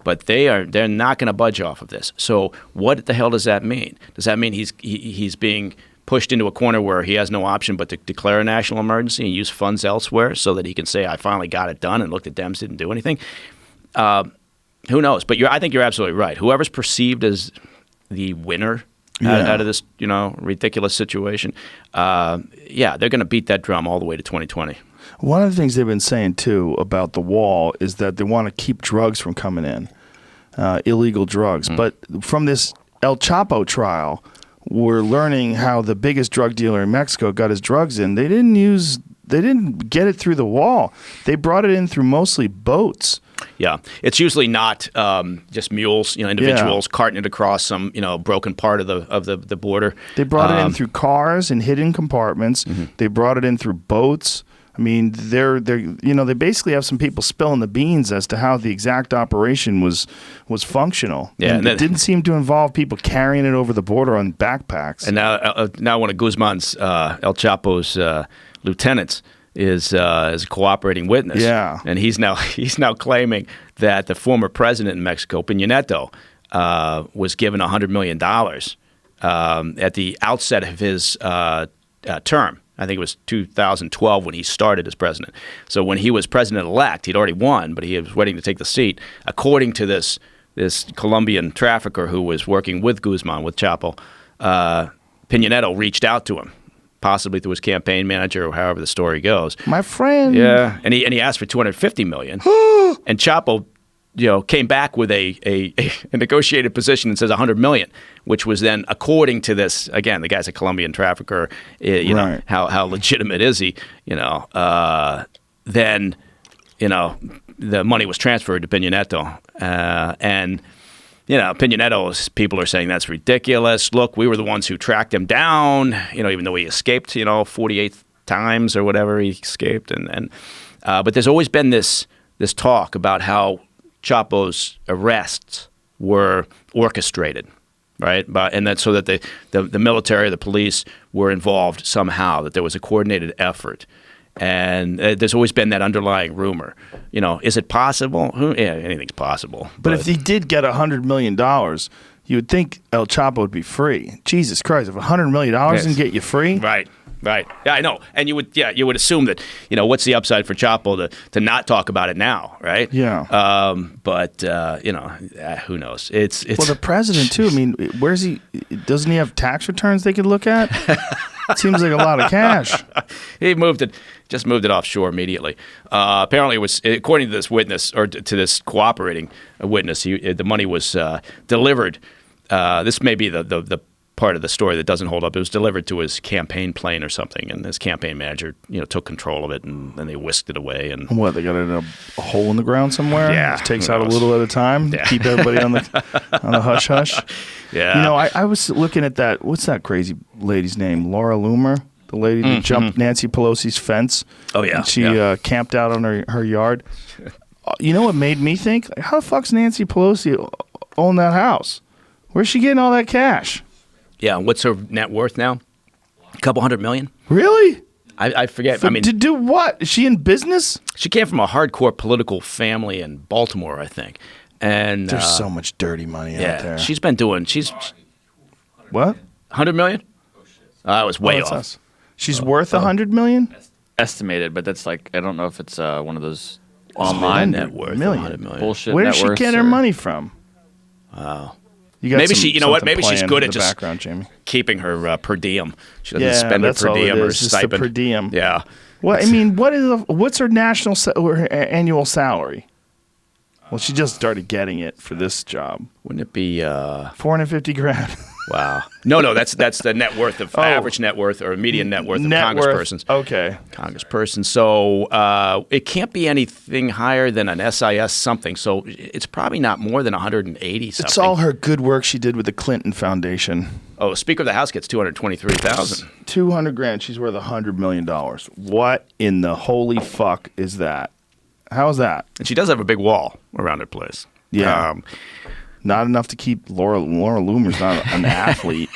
But they're not going to budge off of this. So what the hell does that mean? Does that mean he's being pushed into a corner where he has no option but to declare a national emergency and use funds elsewhere so that he can say, I finally got it done and look, the Dems didn't do anything? Who knows? But I think you're absolutely right. Whoever's perceived as the winner out of this, ridiculous situation, they're going to beat that drum all the way to 2020.
One of the things they've been saying, too, about the wall is that they want to keep drugs from coming in, illegal drugs. But from this El Chapo trial, we're learning how the biggest drug dealer in Mexico got his drugs in. They didn't get it through the wall. They brought it in through mostly boats.
Yeah, it's usually not just mules, individuals carting it across some, broken part of the border.
They brought it in through cars and hidden compartments. They brought it in through boats. I mean, they basically have some people spilling the beans as to how the exact operation was functional.
Yeah,
and it didn't seem to involve people carrying it over the border on backpacks.
And now one of Guzman's, El Chapo's lieutenants is a cooperating witness.
Yeah,
and he's now claiming that the former president in Mexico, Peña Nieto, was given $100 million at the outset of his term. I think it was 2012 when he started as president. So when he was president-elect, he'd already won, but he was waiting to take the seat. According to this Colombian trafficker who was working with Guzman, with Chapo, Peña Nieto reached out to him, possibly through his campaign manager or however the story goes.
My friend.
Yeah, and he asked for $250 million, and Chapo came back with a negotiated position and says $100 million, which was then, according to this, again, the guy's a Colombian trafficker, know, how legitimate is he, then, the money was transferred to Peña Nieto. And, Peña Nieto's people are saying that's ridiculous. Look, we were the ones who tracked him down, even though he escaped, 48 times or whatever he escaped. But there's always been this talk about how Chapo's arrests were orchestrated, right? And that so that the military, the police were involved somehow, that there was a coordinated effort. And there's always been that underlying rumor. Is it possible? Yeah, anything's possible.
But if he did get $100 million, you would think El Chapo would be free. Jesus Christ, if $100 million didn't get you free?
Right. Yeah, I know. And you would assume that, what's the upside for Chapo to not talk about it now, right?
Yeah.
But who knows? It's
well, the president too. I mean, where's he? Doesn't he have tax returns they could look at? Seems like a lot of cash.
He just moved it offshore immediately. Apparently, it was, according to this witness, or to this cooperating witness, the money was delivered. This may be the part of the story that doesn't hold up. It was delivered to his campaign plane or something, and his campaign manager, took control of it, and then they whisked it away. And
what, they got it in a hole in the ground somewhere?
Yeah,
it takes out a little at a time. Yeah. Keep everybody on the hush hush.
Yeah.
I was looking at that. What's that crazy lady's name? Laura Loomer, the lady that jumped Nancy Pelosi's fence.
Oh yeah.
And she camped out on her yard. You know what made me think? How the fuck's Nancy Pelosi own that house? Where's she getting all that cash?
Yeah, what's her net worth now? A couple $100 million.
Really?
I forget.
To do what? Is she in business?
She came from a hardcore political family in Baltimore, I think. And
there's so much dirty money out there.
She's been doing.
What?
$100 million? I was way off.
Us. She's worth $100 million.
Estimated, but that's like, I don't know if it's one of those online
net worth.
$100
million. Bullshit.
Where does she get her money from?
Wow.
Maybe
she's good at just
background, Jamie.
Keeping her per diem. She doesn't spend her per diem or stipend.
Just per diem.
Yeah.
Well, what's her her annual salary? Well, she just started getting it for this job.
Wouldn't it be
$450,000?
Wow. No, that's the net worth of average net worth or median net worth of congresspersons.
Okay.
Congressperson. So it can't be anything higher than an SIS something. So it's probably not more than 180 something.
It's all her good work she did with the Clinton Foundation.
Oh, Speaker of the House gets $223,000.
$200,000. She's worth $100 million. What in the holy fuck is that? How is that?
And she does have a big wall around her place.
Yeah. Not enough to keep Laura Loomer's not an athlete.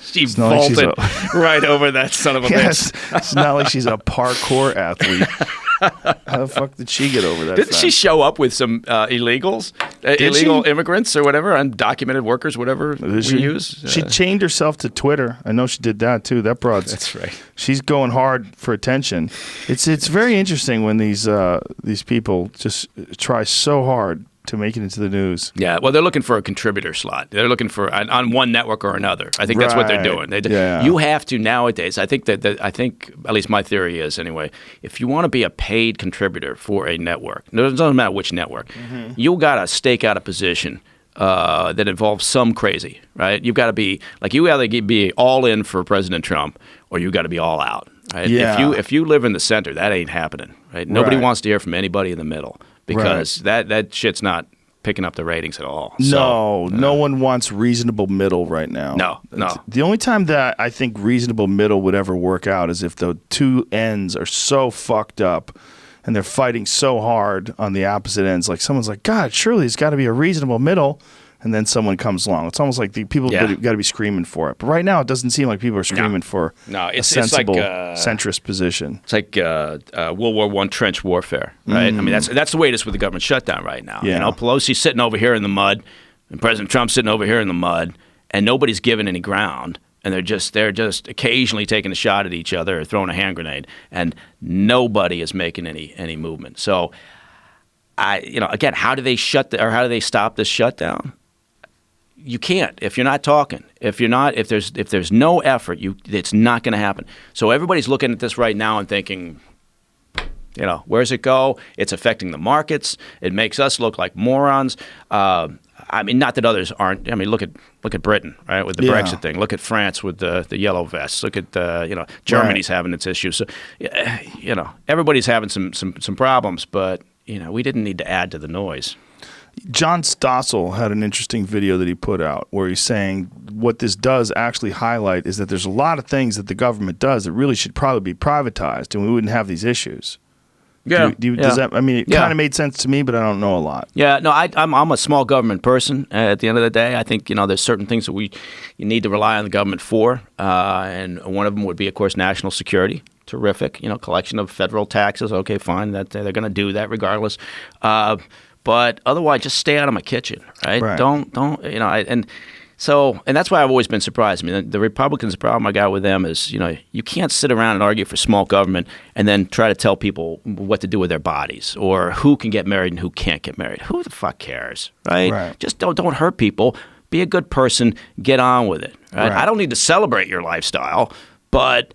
She vaulted right over that son of a bitch.
It's not like she's a parkour athlete. How the fuck did she get over that?
Didn't she show up with some illegals, illegal immigrants or whatever, undocumented workers, whatever we use?
She chained herself to Twitter. I know she did that too. That broad's.
That's right.
She's going hard for attention. It's very interesting when these people just try so hard to make it into the news.
Yeah, well, they're looking for a contributor slot. They're looking for on one network or another. I think that's what they're doing. You have to nowadays. I think I think at least my theory is anyway. If you want to be a paid contributor for a network, it doesn't matter which network, you got to stake out a position that involves some crazy, right? You've got to be like you either be all in for President Trump or you got to be all out. Right?
Yeah.
If you live in the center, that ain't happening. Right? Nobody wants to hear from anybody in the middle. Because that shit's not picking up the ratings at all.
No one wants reasonable middle right now.
No.
The only time that I think reasonable middle would ever work out is if the two ends are so fucked up and they're fighting so hard on the opposite ends. Like someone's like, God, surely there's got to be a reasonable middle. And then someone comes along. It's almost like the people got to be screaming for it. But right now, it doesn't seem like people are screaming for a sensible centrist position.
It's like World War I trench warfare, right? I mean, that's the way it is with the government shutdown right now.
Yeah.
You know, Pelosi's sitting over here in the mud, and President Trump's sitting over here in the mud, and nobody's giving any ground. And they're just occasionally taking a shot at each other or throwing a hand grenade, and nobody is making any movement. So, again, how do they stop this shutdown? You can't if you're not talking. If there's no effort, it's not going to happen. So everybody's looking at this right now and thinking, where's it go? It's affecting the markets. It makes us look like morons. I mean, not that others aren't. I mean, look at Britain, right, with the Brexit thing. Look at France with the yellow vests. Look at Germany's having its issues. So everybody's having some problems, but we didn't need to add to the noise.
John Stossel had an interesting video that he put out where he's saying what this does actually highlight is that there's a lot of things that the government does that really should probably be privatized, and we wouldn't have these issues.
Yeah.
Does that? I mean, it kind of made sense to me, but I don't know a lot.
Yeah, no, I'm a small government person. At the end of the day, I think there's certain things that you need to rely on the government for, and one of them would be, of course, national security. Terrific, collection of federal taxes. Okay, fine, that they're going to do that regardless. But otherwise, just stay out of my kitchen, right? Don't and that's why I've always been surprised. I mean, the Republicans, the problem I got with them is, you can't sit around and argue for small government and then try to tell people what to do with their bodies or who can get married and who can't get married. Who the fuck cares, right? Just don't hurt people. Be a good person. Get on with it. Right? I don't need to celebrate your lifestyle, but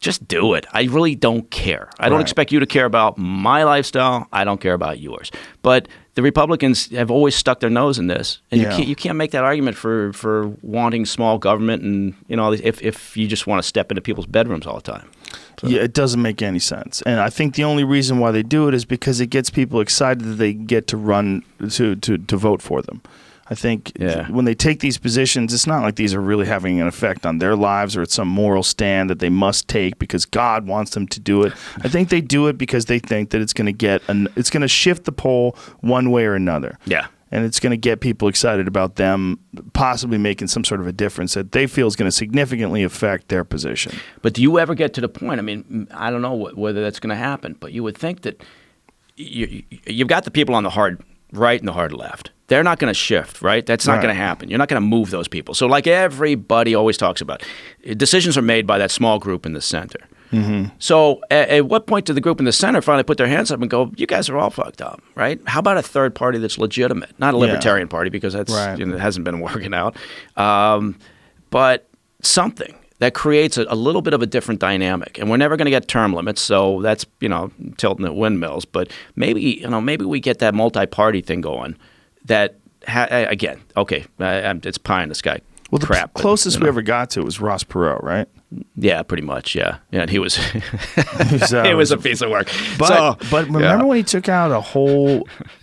just do it. I really don't care. I don't expect you to care about my lifestyle. I don't care about yours. But the Republicans have always stuck their nose in this, and you can't make that argument for wanting small government and if you just want to step into people's bedrooms all the time. So.
Yeah, it doesn't make any sense. And I think the only reason why they do it is because it gets people excited that they get to run to vote for them. I think when they take these positions, it's not like these are really having an effect on their lives or it's some moral stand that they must take because God wants them to do it. I think they do it because they think that it's going to shift the poll one way or another.
Yeah.
And it's going to get people excited about them possibly making some sort of a difference that they feel is going to significantly affect their position.
But do you ever get to the point, I mean, I don't know whether that's going to happen, but you would think that you've got the people on the hard right and the hard left. They're not going to shift, right? That's not going to happen. You're not going to move those people. So like everybody always talks about, decisions are made by that small group in the center. Mm-hmm. So at what point did the group in the center finally put their hands up and go, you guys are all fucked up, right? How about a third party that's legitimate? Not a libertarian party because that's it hasn't been working out. But something that creates a little bit of a different dynamic. And we're never going to get term limits, so that's, tilting at windmills. But maybe we get that multi-party thing going. That again, okay, it's pie in the sky.
Well, the
crap.
Closest we ever got to was Ross Perot, right?
Yeah, pretty much. Yeah, and he was it was a piece of work.
But remember when he took out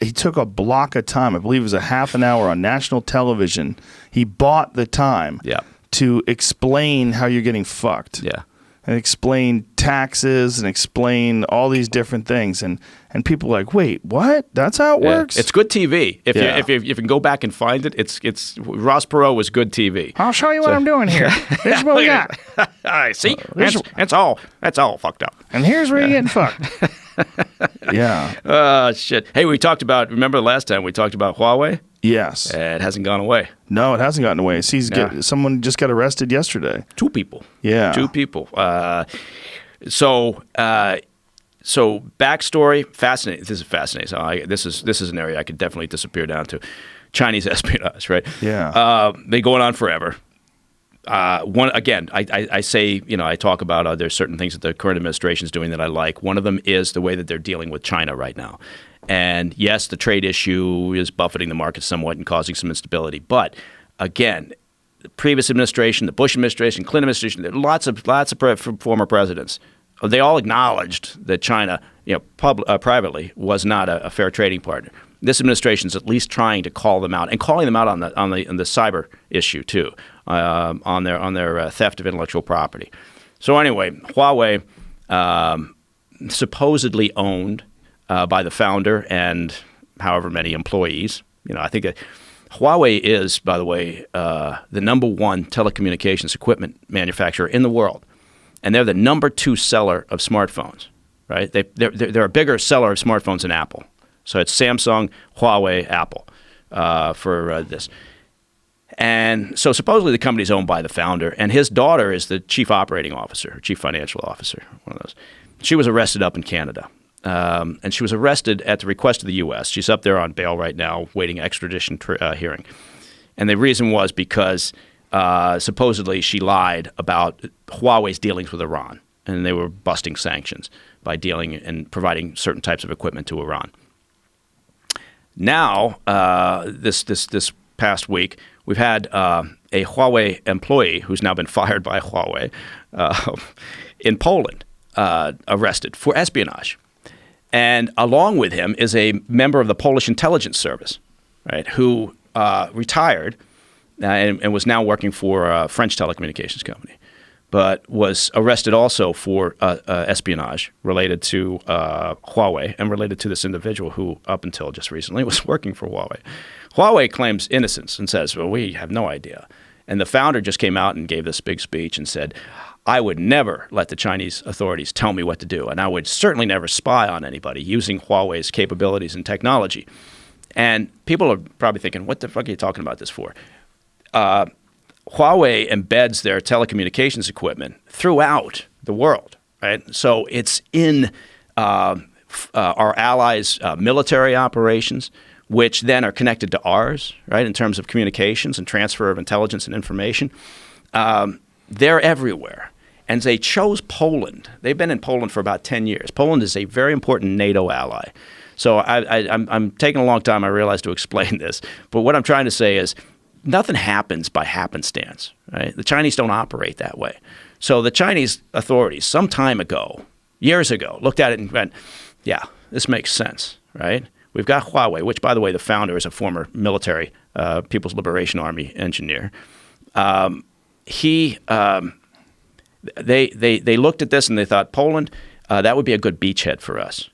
he took a block of time. I believe it was a half an hour on national television. He bought the time to explain how you're getting fucked.
Yeah.
and explain taxes and explain all these different things. And people are like, wait, what? That's how it works?
It's good TV. If you can go back and find it, it's Ross Perot was good TV.
I'll show you what I'm doing here. Here's what we got.
All right, see? That's all fucked up.
And here's where you're getting fucked. Yeah.
Shit. Hey, remember the last time we talked about Huawei?
Yes.
It hasn't gone away.
No, it hasn't gotten away. Someone just got arrested yesterday.
2 people.
Yeah.
2 people. So backstory, fascinating. This is fascinating. So this is an area I could definitely disappear down to. Chinese espionage, right?
Yeah.
They going on forever. I say, I talk about there's certain things that the current administration is doing that I like. One of them is the way that they're dealing with China right now. And yes, the trade issue is buffeting the market somewhat and causing some instability. But again, the previous administration, the Bush administration, Clinton administration, lots of former presidents, they all acknowledged that China, privately, was not a fair trading partner. This administration is at least trying to call them out and calling them out on the cyber issue too, on their theft of intellectual property. So anyway, Huawei, supposedly owned by the founder and however many employees. I think that Huawei is, by the way, the number 1 telecommunications equipment manufacturer in the world, and they're the number 2 seller of smartphones. Right? They're a bigger seller of smartphones than Apple. So it's Samsung, Huawei, Apple for this. And so supposedly the company's owned by the founder, and his daughter is the chief operating officer, chief financial officer, one of those. She was arrested up in Canada. And she was arrested at the request of the U.S. She's up there on bail right now, waiting extradition hearing. And the reason was because supposedly she lied about Huawei's dealings with Iran, and they were busting sanctions by dealing and providing certain types of equipment to Iran. Now, this past week, we've had a Huawei employee who's now been fired by Huawei in Poland arrested for espionage. And along with him is a member of the Polish intelligence service, right, who retired and was now working for a French telecommunications company, but was arrested also for espionage related to Huawei and related to this individual who, up until just recently, was working for Huawei. Huawei claims innocence and says, well, we have no idea. And the founder just came out and gave this big speech and said, I would never let the Chinese authorities tell me what to do, and I would certainly never spy on anybody using Huawei's capabilities and technology. And people are probably thinking, what the fuck are you talking about this for? Huawei embeds their telecommunications equipment throughout the world, right? So it's in our allies' military operations, which then are connected to ours, right, in terms of communications and transfer of intelligence and information. They're everywhere. And they chose Poland. They've been in Poland for about 10 years. Poland is a very important NATO ally. So I'm taking a long time, I realize, to explain this. But what I'm trying to say is nothing happens by happenstance, right? The Chinese don't operate that way. So the Chinese authorities some time ago, years ago, looked at it and went, yeah, this makes sense, right? We've got Huawei, which, by the way, the founder is a former military People's Liberation Army engineer. They looked at this and they thought, Poland, that would be a good beachhead for us,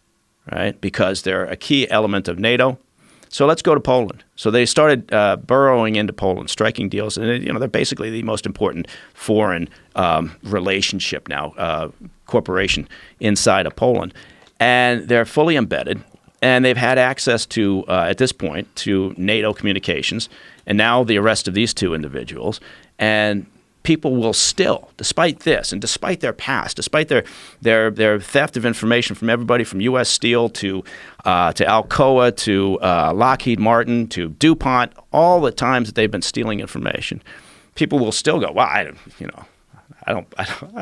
right? Because they're a key element of NATO. So let's go to Poland. So they started burrowing into Poland, striking deals, and they're basically the most important foreign relationship now, corporation inside of Poland, and they're fully embedded, and they've had access to, at this point, to NATO communications, and now the arrest of these 2 individuals, and people will still, despite this, and despite their past, despite their theft of information from everybody from U.S. Steel to Alcoa to Lockheed Martin to DuPont, all the times that they've been stealing information, people will still go, well, I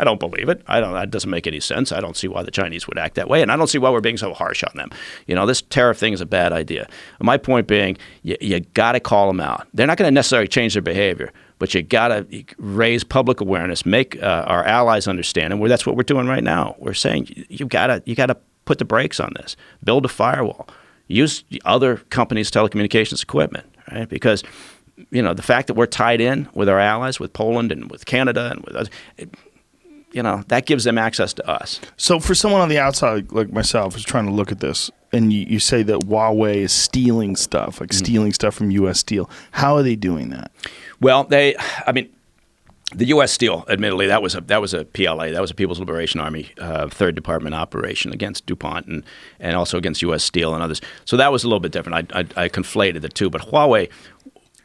don't believe it. That doesn't make any sense. I don't see why the Chinese would act that way, and I don't see why we're being so harsh on them. This tariff thing is a bad idea. My point being, you got to call them out. They're not going to necessarily change their behavior, but you got to raise public awareness, make our allies understand, and that's what we're doing right now. We're saying you got to put the brakes on this, build a firewall, use other companies' telecommunications equipment, right? Because the fact that we're tied in with our allies, with Poland and with Canada and with us, that gives them access to us.
So for someone on the outside like myself who's trying to look at this, and you say that Huawei is stealing stuff, like stealing stuff from U.S. Steel, how are they doing that?
Well, the U.S. Steel, admittedly, that was a PLA, that was a People's Liberation Army Third Department operation against DuPont and also against U.S. Steel and others. So that was a little bit different. I conflated the two. But Huawei,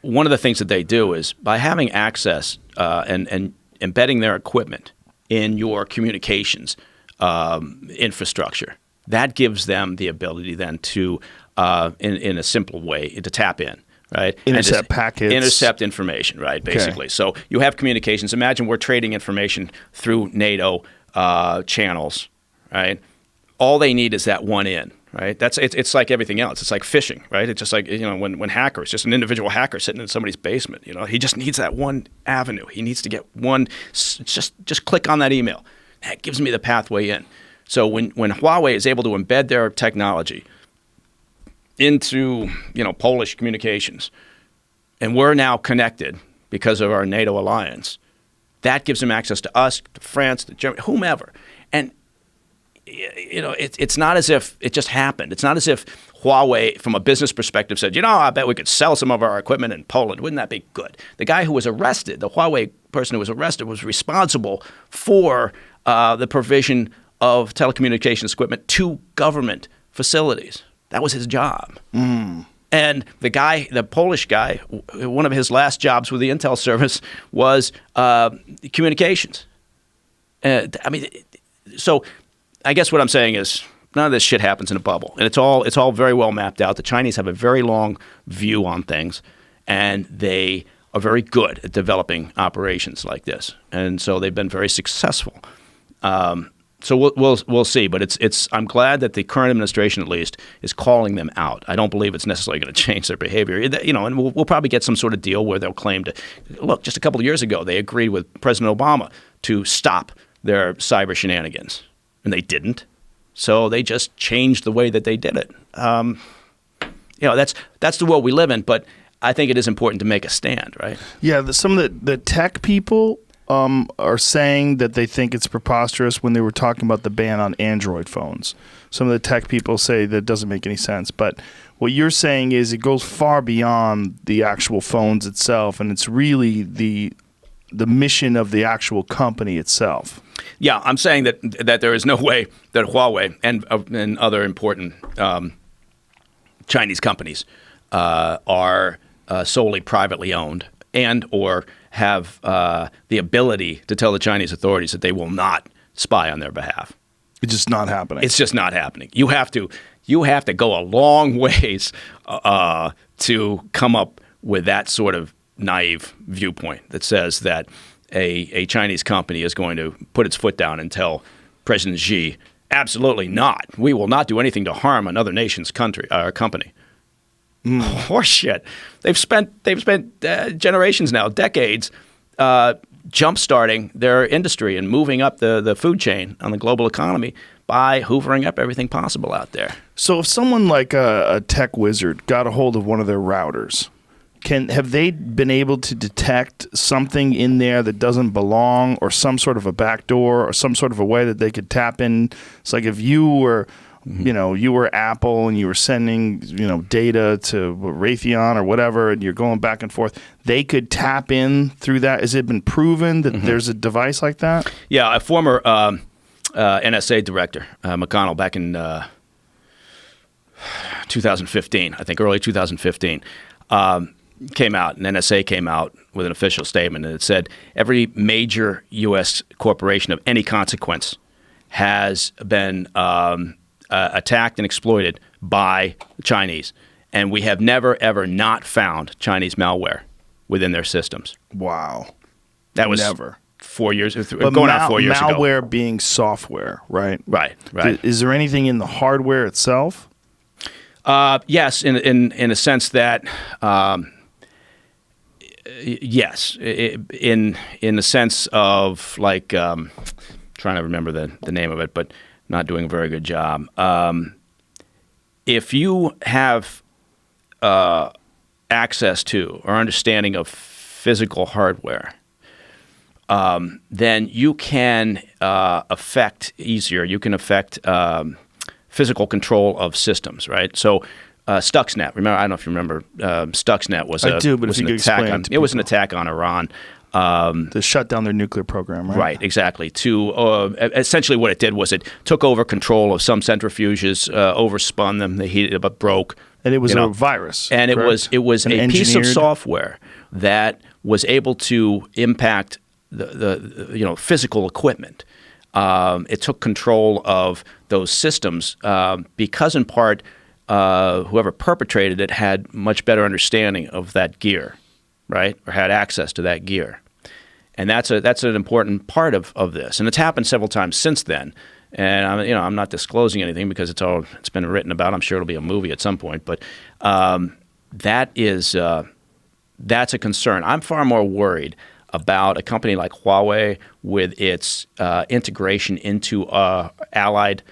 one of the things that they do is by having access and embedding their equipment in your communications infrastructure, that gives them the ability then to, in a simple way, to tap in. Right,
intercept packets,
intercept information. Right, basically. Okay. So you have communications. Imagine we're trading information through NATO channels. Right, all they need is that one in. Right, it's like everything else. It's like phishing. Right, it's just like when hackers, just an individual hacker sitting in somebody's basement. He just needs that one avenue. He needs to get one. Just click on that email. That gives me the pathway in. So when Huawei is able to embed their technology into Polish communications, and we're now connected because of our NATO alliance, that gives them access to us, to France, to Germany, whomever. And it's not as if it just happened. It's not as if Huawei, from a business perspective, said, I bet we could sell some of our equipment in Poland. Wouldn't that be good? The guy who was arrested, the Huawei person who was arrested, was responsible for the provision of telecommunications equipment to government facilities. That was his job. Mm. And the Polish guy, one of his last jobs with the Intel service was communications. So I guess what I'm saying is none of this shit happens in a bubble. And it's all very well mapped out. The Chinese have a very long view on things, and they are very good at developing operations like this. And so they've been very successful. So we'll see, but I'm glad that the current administration, at least, is calling them out. I don't believe it's necessarily going to change their behavior, and we'll probably get some sort of deal where they'll claim to look. Just a couple of years ago, they agreed with President Obama to stop their cyber shenanigans, and they didn't. So they just changed the way that they did it. That's the world we live in, but I think it is important to make a stand, right?
Yeah, some of the tech people are saying that they think it's preposterous when they were talking about the ban on Android phones. Some of the tech people say that doesn't make any sense. But what you're saying is it goes far beyond the actual phones itself, and it's really the mission of the actual company itself.
Yeah, I'm saying that there is no way that Huawei and other important Chinese companies are solely privately owned and or have the ability to tell the Chinese authorities that they will not spy on their behalf.
It's just not happening.
It's just not happening. You have to go a long ways to come up with that sort of naive viewpoint that says that a Chinese company is going to put its foot down and tell President Xi, absolutely not. We will not do anything to harm another nation's company. Horseshit. They've spent generations now, decades, jump-starting their industry and moving up the food chain on the global economy by hoovering up everything possible out there.
So if someone like a tech wizard got a hold of one of their routers, have they been able to detect something in there that doesn't belong, or some sort of a backdoor, or some sort of a way that they could tap in? It's like if you were you were Apple and you were sending, data to Raytheon or whatever, and you're going back and forth, they could tap in through that. Has it been proven that there's a device like that?
Yeah, a former NSA director, McConnell, back in 2015, I think early 2015, came out, and NSA came out with an official statement, and it said every major U.S. corporation of any consequence has been attacked and exploited by the Chinese, and we have never, ever not found Chinese malware within their systems.
Wow.
That was
never.
4 years, going on 4 years ago.
Malware being software, right?
Right.
Is there anything in the hardware itself?
Yes, in a sense that, yes, in the sense of like, trying to remember the name of it, but not doing a very good job. If you have access to or understanding of physical hardware, then you can affect easier. You can affect physical control of systems, right? So Stuxnet. Remember, I don't know if you remember. Stuxnet was
I do, but if you could explain it to
it was an
people.
attack on Iran.
To shut down their nuclear program, right?
Right, exactly. To essentially, what it did was it took over control of some centrifuges, overspun them, they heated up, broke.
And it was a virus,
and
correct?
it was
An
a piece of
engineered-
software that was able to impact the physical equipment. It took control of those systems because, in part, whoever perpetrated it had much better understanding of that gear, right, or had access to that gear. And that's an important part of this, and it's happened several times since then. And I'm not disclosing anything because it's been written about. I'm sure it'll be a movie at some point. But that's a concern. I'm far more worried about a company like Huawei with its integration into our allies,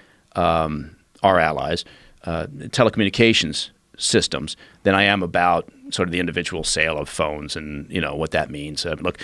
telecommunications systems than I am about sort of the individual sale of phones and what that means. Look,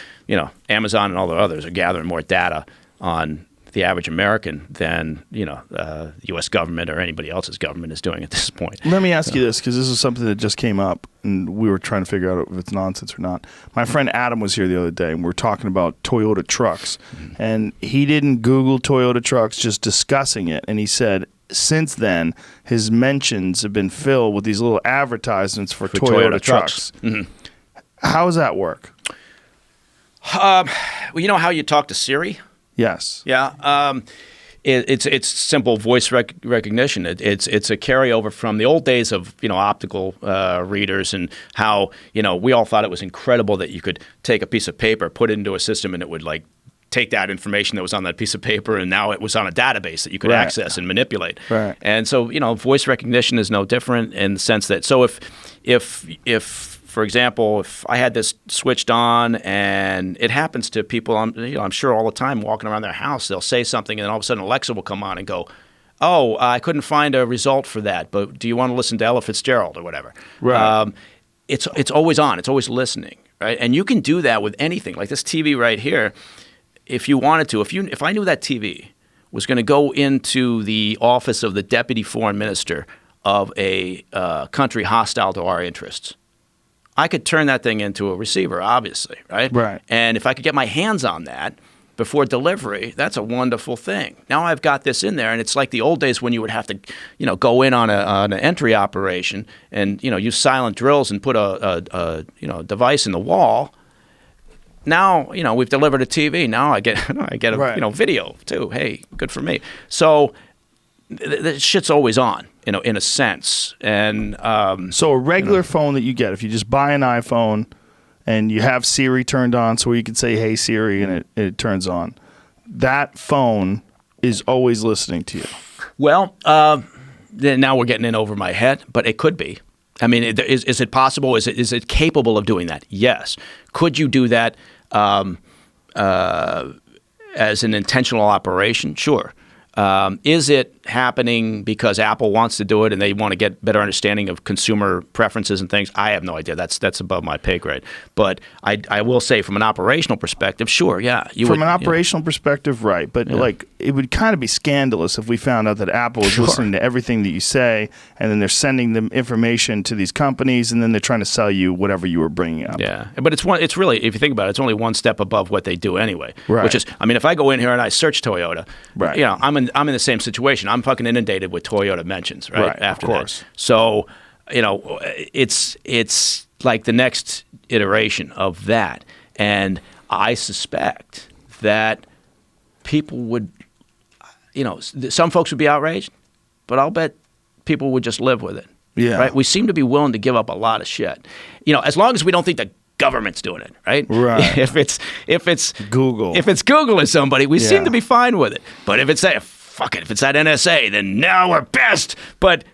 Amazon and all the others are gathering more data on the average American than the U.S. government or anybody else's government is doing at this point.
Let me ask you this, because this is something that just came up, and we were trying to figure out if it's nonsense or not. My friend Adam was here the other day, and we were talking about Toyota trucks, and he didn't Google Toyota trucks, just discussing it, and he said since then his mentions have been filled with these little advertisements for Toyota trucks.
Mm-hmm.
How does that work?
Well, you know how you talk to Siri?
Yes.
Yeah. It's simple voice recognition. It's a carryover from the old days of optical readers and how we all thought it was incredible that you could take a piece of paper, put it into a system, and it would take that information that was on that piece of paper, and now it was on a database that you could
Right.
access and manipulate.
Right.
And so voice recognition is no different in the sense that if for example, if I had this switched on, and it happens to people, I'm sure all the time walking around their house, they'll say something, and then all of a sudden Alexa will come on and go, "Oh, I couldn't find a result for that, but do you want to listen to Ella Fitzgerald or whatever?"
Right.
It's always on. It's always listening, right? And you can do that with anything, like this TV right here. If you wanted to, if I knew that TV was going to go into the office of the deputy foreign minister of a country hostile to our interests, I could turn that thing into a receiver, obviously, right?
Right.
And if I could get my hands on that before delivery, that's a wonderful thing. Now I've got this in there, and it's like the old days when you would have to, go in on an entry operation and use silent drills and put a device in the wall. Now we've delivered a TV. Now I get a
Right.
video too. Hey, good for me. So the shit's always on, in a sense. And
So a regular phone that you get, if you just buy an iPhone and you have Siri turned on so you can say, "Hey Siri," and it turns on, that phone is always listening to you.
well, then now we're getting in over my head, but it could be. I mean, is it possible? Is it capable of doing that? Yes. Could you do that as an intentional operation? Sure. Is it happening because Apple wants to do it and they want to get better understanding of consumer preferences and things? I have no idea. That's above my pay grade. But I will say from an operational perspective, sure, yeah.
From an operational perspective, right. But it would kind of be scandalous if we found out that Apple is listening to everything that you say, and then they're sending them information to these companies, and then they're trying to sell you whatever you were bringing up.
Yeah, but it's really, if you think about it, it's only one step above what they do anyway.
Right.
Which is, if I go in here and I search Toyota,
Right.
I'm in the same situation. I'm fucking inundated with Toyota mentions, right?
Right, of
After
course.
that. So, it's like the next iteration of that. And I suspect that people would, some folks would be outraged, but I'll bet people would just live with it.
Yeah.
Right? We seem to be willing to give up a lot of shit. As long as we don't think the government's doing it, right?
Right.
If it's
Google.
If it's Google or somebody, we seem
Yeah.
to be fine with it. But if it's that, fuck it, if it's that NSA, then now we're pissed. But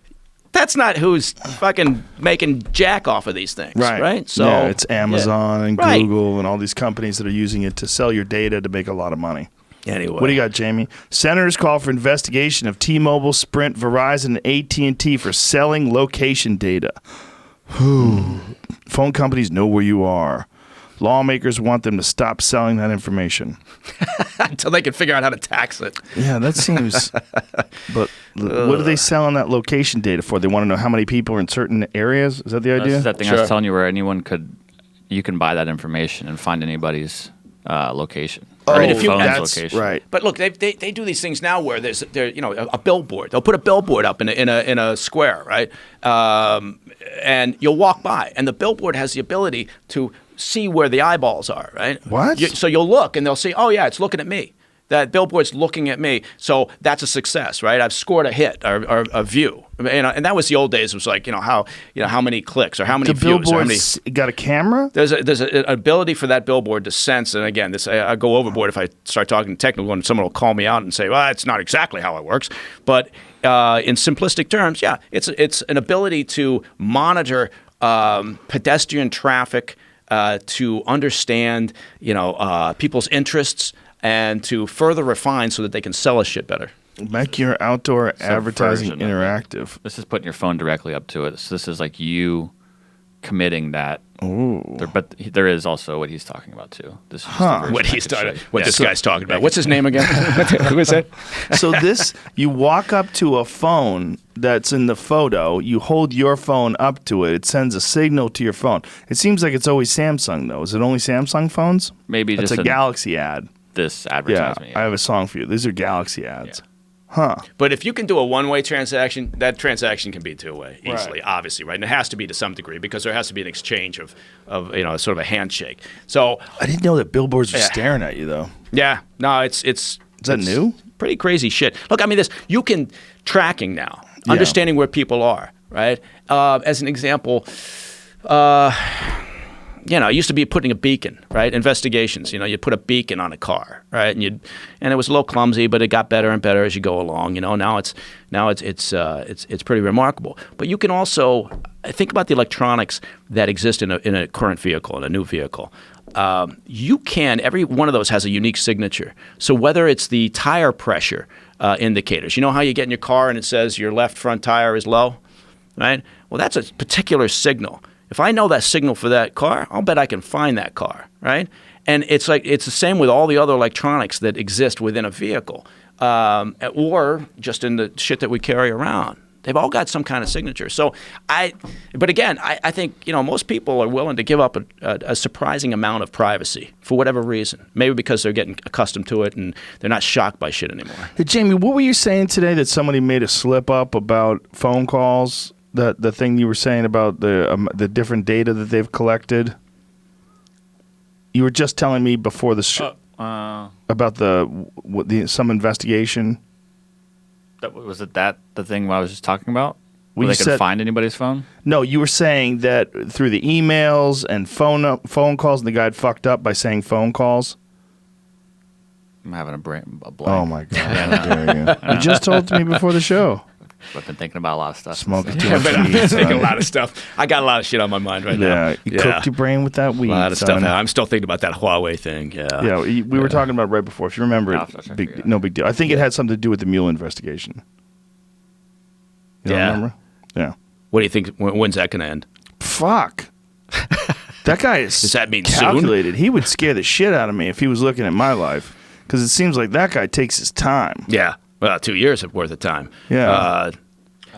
that's not who's fucking making jack off of these things, right?
So yeah, it's Amazon and
Right.
Google and all these companies that are using it to sell your data to make a lot of money.
Anyway,
What do you got, Jamie? Senators call for investigation of T-Mobile, Sprint, Verizon, and AT&T for selling location data. Phone companies know where you are. Lawmakers want them to stop selling that information.
Until they can figure out how to tax it.
Yeah, that seems. But what are they selling that location data for? They want to know how many people are in certain areas? Is that the idea?
That's that thing I was telling you, where you can buy that information and find anybody's location.
Oh,
if you-
that's
location.
right.
But look, they do these things now where there's a billboard. They'll put a billboard up in a square, right? And you'll walk by, and the billboard has the ability to see where the eyeballs are, right?
What?
So you'll look, and they'll say, "Oh yeah, it's looking at me. That billboard's looking at me." So that's a success, right? I've scored a hit or a view. And that was the old days. It was like how many clicks or how many
The
views. Or how many,
billboard's got a camera?
there's an ability for that billboard to sense, and again, I go overboard if I start talking technical, and someone will call me out and say, "Well, it's not exactly how it works," but in simplistic terms, yeah, it's an ability to monitor pedestrian traffic, to understand people's interests, and to further refine so that they can sell us shit better.
Make your outdoor advertising
Subversion of it.
interactive.
This is putting your phone directly up to it. So this is like you committing that.
Ooh.
But there is also what he's talking about too. This is just a version
What
I
he's
could show
talking,
you.
what
Yeah.
this guy's talking about. What's his name again? Who is that?
So you walk up to a phone that's in the photo, you hold your phone up to it, it sends a signal to your phone. It seems like it's always Samsung though. Is it only Samsung phones?
Maybe
That's
just
a Galaxy ad.
this
Yeah,
advertisement.
I have a song for you. These are Galaxy ads.
Yeah.
Huh.
But if you can do a one-way transaction, that transaction can be two-way easily,
Right.
obviously, right? And it has to be to some degree because there has to be an exchange of sort of a handshake. So
I didn't know that billboards were
Yeah.
staring at you though.
yeah, no, it's
Is that new?
pretty crazy shit. Look, I mean, you can tracking now,
Yeah.
understanding where people are, right? As an example, it used to be putting a beacon, right? Investigations, you put a beacon on a car, right? And it was a little clumsy, but it got better and better as you go along. Now it's pretty remarkable. But you can also think about the electronics that exist in a current vehicle, in a new vehicle. Every one of those has a unique signature. So whether it's the tire pressure indicators, you know how you get in your car and it says your left front tire is low, right? Well, that's a particular signal. If I know that signal for that car, I'll bet I can find that car, right? And it's the same with all the other electronics that exist within a vehicle, or just in the shit that we carry around. They've all got some kind of signature. So but again, I think most people are willing to give up a surprising amount of privacy for whatever reason. Maybe because they're getting accustomed to it and they're not shocked by shit anymore.
Hey, Jamie, what were you saying today that somebody made a slip up about phone calls? The thing you were saying about the different data that they've collected. You were just telling me before the show about some investigation.
Was it the thing I was just talking about?
Well,
Where
you
they could
said-
find anybody's phone?
No, you were saying that through the emails and phone calls, and the guy had fucked up by saying phone calls.
I'm having a blank.
Oh my god! How dare you? You just told it to me before the show.
I've been thinking about a lot of stuff.
Smoking too
Yeah,
much
but I'm
weed,
thinking
son.
a lot of stuff. I got a lot of shit on my mind right now.
Yeah, you cooked your brain with that weed.
A lot of
son.
stuff. I'm still thinking about that Huawei thing. Yeah.
Yeah, we were talking about it right before. If you remember,
No, I was trying to figure it out.
no big deal. I think it had something to do with the mule investigation. You don't
Yeah.
remember? Yeah.
What do you think? When's that going to end?
Fuck. That guy is
Does that mean soon?
calculated. He would scare the shit out of me if he was looking at my life, because it seems like that guy takes his time.
Yeah. Well, 2 years worth of time.
Yeah.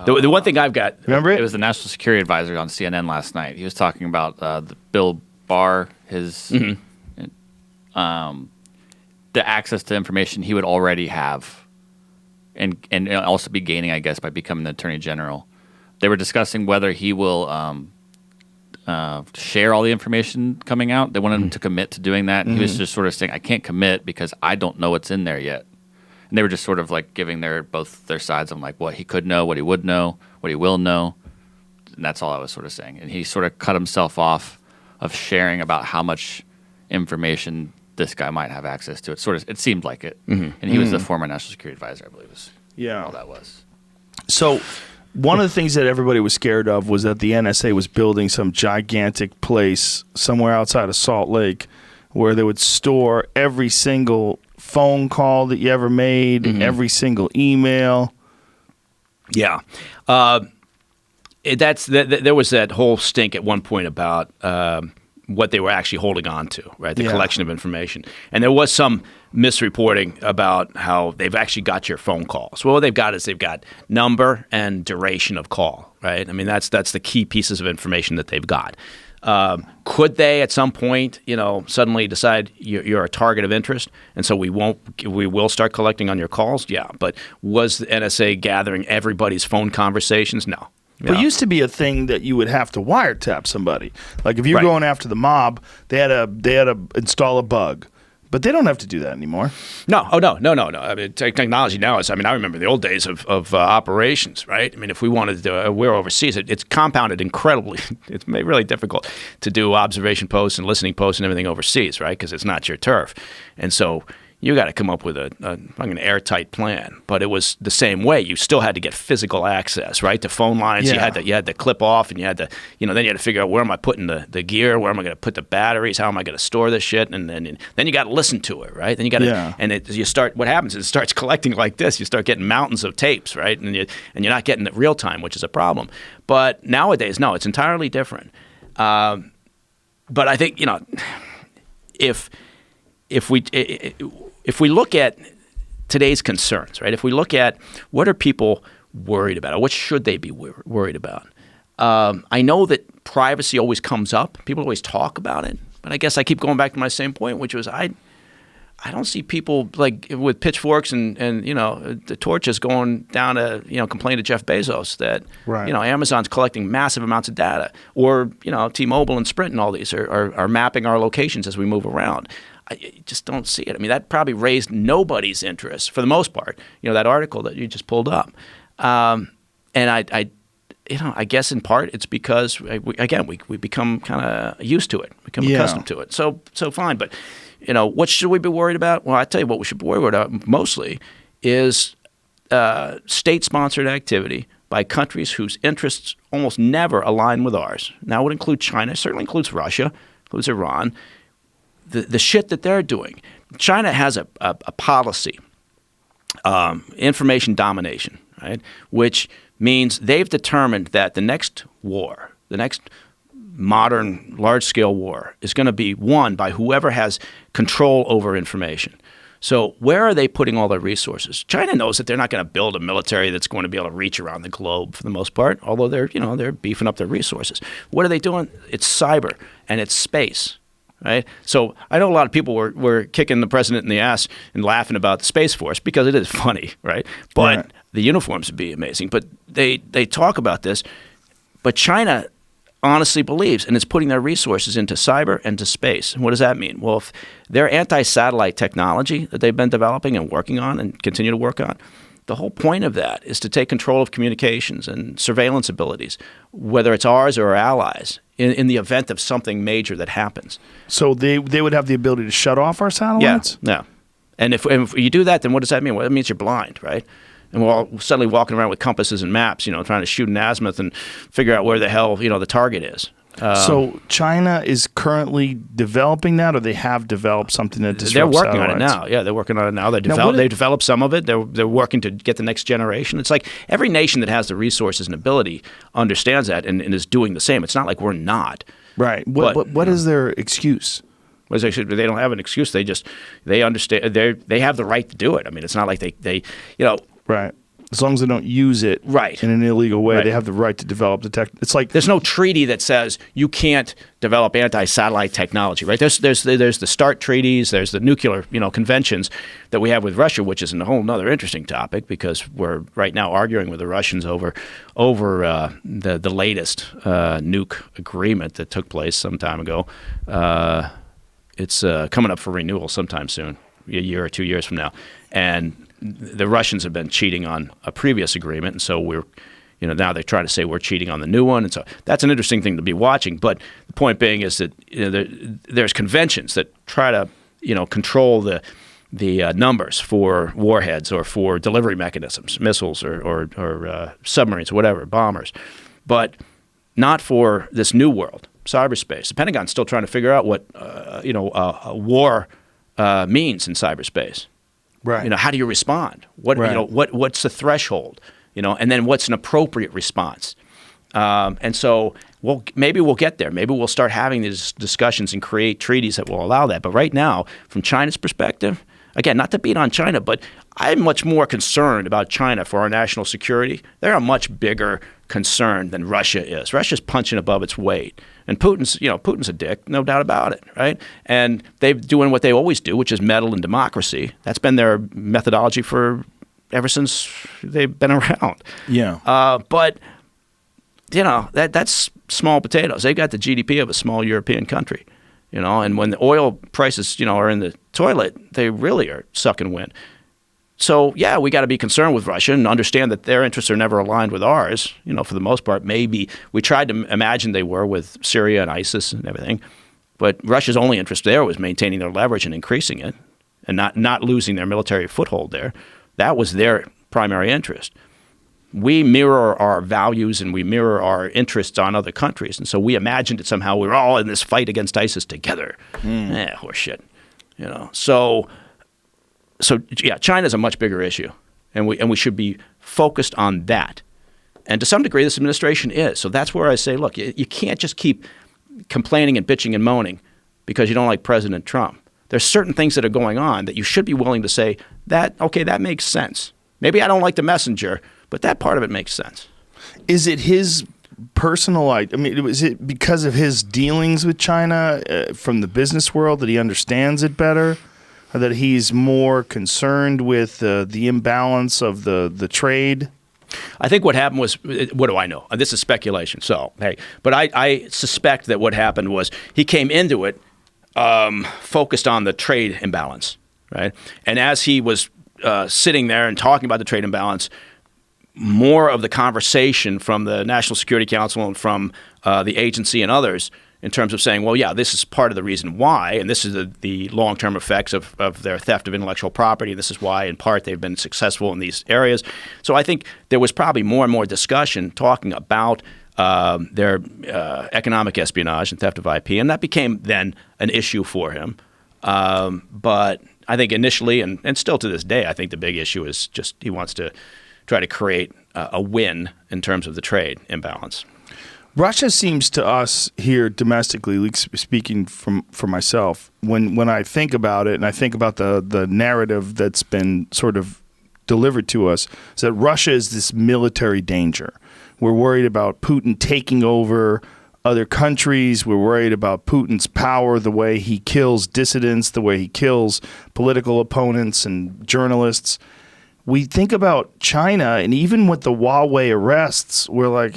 The one thing I've got.
Remember it?
It was the National Security Advisor on CNN last night. He was talking about the Bill Barr, his the access to information he would already have, and also be gaining, I guess, by becoming the Attorney General. They were discussing whether he will share all the information coming out. They wanted him to commit to doing that. And he was just sort of saying, "I can't commit because I don't know what's in there yet." And they were just sort of like giving both their sides on like what he could know, what he would know, what he will know. And that's all I was sort of saying. And he sort of cut himself off of sharing about how much information this guy might have access to. It seemed like it. And he was the former National Security Advisor, I believe, was
Yeah.
all that was.
So one of the things that everybody was scared of was that the NSA was building some gigantic place somewhere outside of Salt Lake where they would store every single phone call that you ever made, every single email.
Yeah. There was that whole stink at one point about what they were actually holding on to, right? The
Yeah.
collection of information. And there was some misreporting about how they've actually got your phone calls. Well, what they've got number and duration of call, right? I mean, that's the key pieces of information that they've got. Could they at some point, suddenly decide you're a target of interest, and so we will start collecting on your calls? Yeah, but was the NSA gathering everybody's phone conversations? No.
But it used to be a thing that you would have to wiretap somebody. Like if you're
Right.
going after the mob, they had to install a bug. But they don't have to do that anymore.
No. Oh, no. I mean, technology now is, I remember the old days of operations, right? I mean, if we wanted to, we're overseas, it's compounded incredibly. It's made really difficult to do observation posts and listening posts and everything overseas, right? Because it's not your turf. And so you got to come up with an airtight plan. But it was the same way. You still had to get physical access, right? To phone lines,
Yeah.
you had to clip off, and you had to, then you had to figure out where am I putting the gear, where am I going to put the batteries, how am I going to store this shit, and then you got to listen to it, right? Then you got to,
Yeah.
and what happens is it starts collecting like this. You start getting mountains of tapes, right? And you're not getting it real time, which is a problem. But nowadays, no, it's entirely different. But I think if we look at today's concerns, right? If we look at what are people worried about, or what should they be worried about? I know that privacy always comes up. People always talk about it, but I guess I keep going back to my same point, which was I don't see people like with pitchforks and the torches going down to complain to Jeff Bezos that
Right.
Amazon's collecting massive amounts of data, or T-Mobile and Sprint and all these are mapping our locations as we move around. I just don't see it. I mean, that probably raised nobody's interest for the most part. That article that you just pulled up, and I guess in part it's because we become kind of used to it, become accustomed to it. So fine, but what should we be worried about? Well, I tell you what we should be worried about mostly is state-sponsored activity by countries whose interests almost never align with ours. Now, it would include China, certainly includes Russia, includes Iran. The shit that they're doing. China has a policy, information domination, right? Which means they've determined that the next war, the next modern large-scale war, is going to be won by whoever has control over information. So where are they putting all their resources? China knows that they're not going to build a military that's going to be able to reach around the globe for the most part, although they're beefing up their resources. What are they doing? It's cyber and it's space. Right, so I know a lot of people were kicking the president in the ass and laughing about the Space Force because it is funny, right? But
Right.
the uniforms would be amazing. But they talk about this, but China honestly believes and is putting their resources into cyber and to space. And what does that mean? Well, if their anti-satellite technology that they've been developing and working on and continue to work on, the whole point of that is to take control of communications and surveillance abilities, whether it's ours or our allies, in the event of something major that happens.
So they would have the ability to shut off our satellites?
Yeah. And if you do that, then what does that mean? Well, it means you're blind, right? And we're all suddenly walking around with compasses and maps, trying to shoot an azimuth and figure out where the hell, the target is.
So China is currently developing that, or they have developed something that disrupts
They're working
satellites?
on it now. Yeah, they're working on it now. They developed some of it. They're working to get the next generation. It's like every nation that has the resources and ability understands that and is doing the same. It's not like we're not.
Right. What is their excuse?
They don't have an excuse. They understand. They have the right to do it. I mean, it's not like they
Right. As long as they don't use it
Right.
in an illegal way,
Right.
they have the right to develop the tech. It's like
There's no treaty that says you can't develop anti-satellite technology, right? There's the START treaties, there's the nuclear, conventions that we have with Russia, which is a whole other interesting topic because we're right now arguing with the Russians over the latest nuke agreement that took place some time ago. It's coming up for renewal sometime soon, a year or 2 years from now, and the Russians have been cheating on a previous agreement, and so we're, now they try to say we're cheating on the new one, and so that's an interesting thing to be watching. But the point being is that there's conventions that try to, control the numbers for warheads or for delivery mechanisms, missiles or submarines or whatever, bombers, but not for this new world, cyberspace. The Pentagon's still trying to figure out what a war means in cyberspace.
right.
How do you respond? What's the threshold? And then what's an appropriate response? And so Well, maybe we'll get there. Maybe we'll start having these discussions and create treaties that will allow that. But right now, from China's perspective, again, not to beat on China, but I'm much more concerned about China for our national security. They're a much bigger concern than Russia is. Russia's punching above its weight. And Putin's a dick, no doubt about it, right? And they're doing what they always do, which is meddle in democracy. That's been their methodology ever since they've been around.
Yeah.
But that's small potatoes. They got the GDP of a small European country, and when the oil prices, are in the toilet, they really are sucking wind. So, yeah, we got to be concerned with Russia and understand that their interests are never aligned with ours, for the most part. Maybe we tried to imagine they were with Syria and ISIS and everything, but Russia's only interest there was maintaining their leverage and increasing it and not losing their military foothold there. That was their primary interest. We mirror our values and we mirror our interests on other countries. And so we imagined that somehow we're all in this fight against ISIS together. Horseshit. So yeah, China's a much bigger issue. And we should be focused on that. And to some degree, this administration is. So that's where I say, look, you can't just keep complaining and bitching and moaning because you don't like President Trump. There's certain things that are going on that you should be willing to say, that makes sense. Maybe I don't like the messenger, but that part of it makes sense.
Is it his personal, is it because of his dealings with China from the business world that he understands it better? Or that he's more concerned with the imbalance of the trade?
I think what happened was, what do I know? This is speculation, so, hey. But I suspect that what happened was he came into it focused on the trade imbalance, right? And as he was sitting there and talking about the trade imbalance, more of the conversation from the National Security Council and from the agency and others in terms of saying, well, yeah, this is part of the reason why, and this is the long-term effects of their theft of intellectual property. This is why, in part, they've been successful in these areas. So I think there was probably more and more discussion talking about their economic espionage and theft of IP, and that became then an issue for him. But I think initially, and still to this day, I think the big issue is just he wants to try to create a win in terms of the trade imbalance.
Russia seems to us here domestically, at least speaking for myself, when I think about it and I think about the narrative that's been sort of delivered to us, is that Russia is this military danger. We're worried about Putin taking over other countries. We're worried about Putin's power, the way he kills dissidents, the way he kills political opponents and journalists. We think about China, and even with the Huawei arrests, we're like,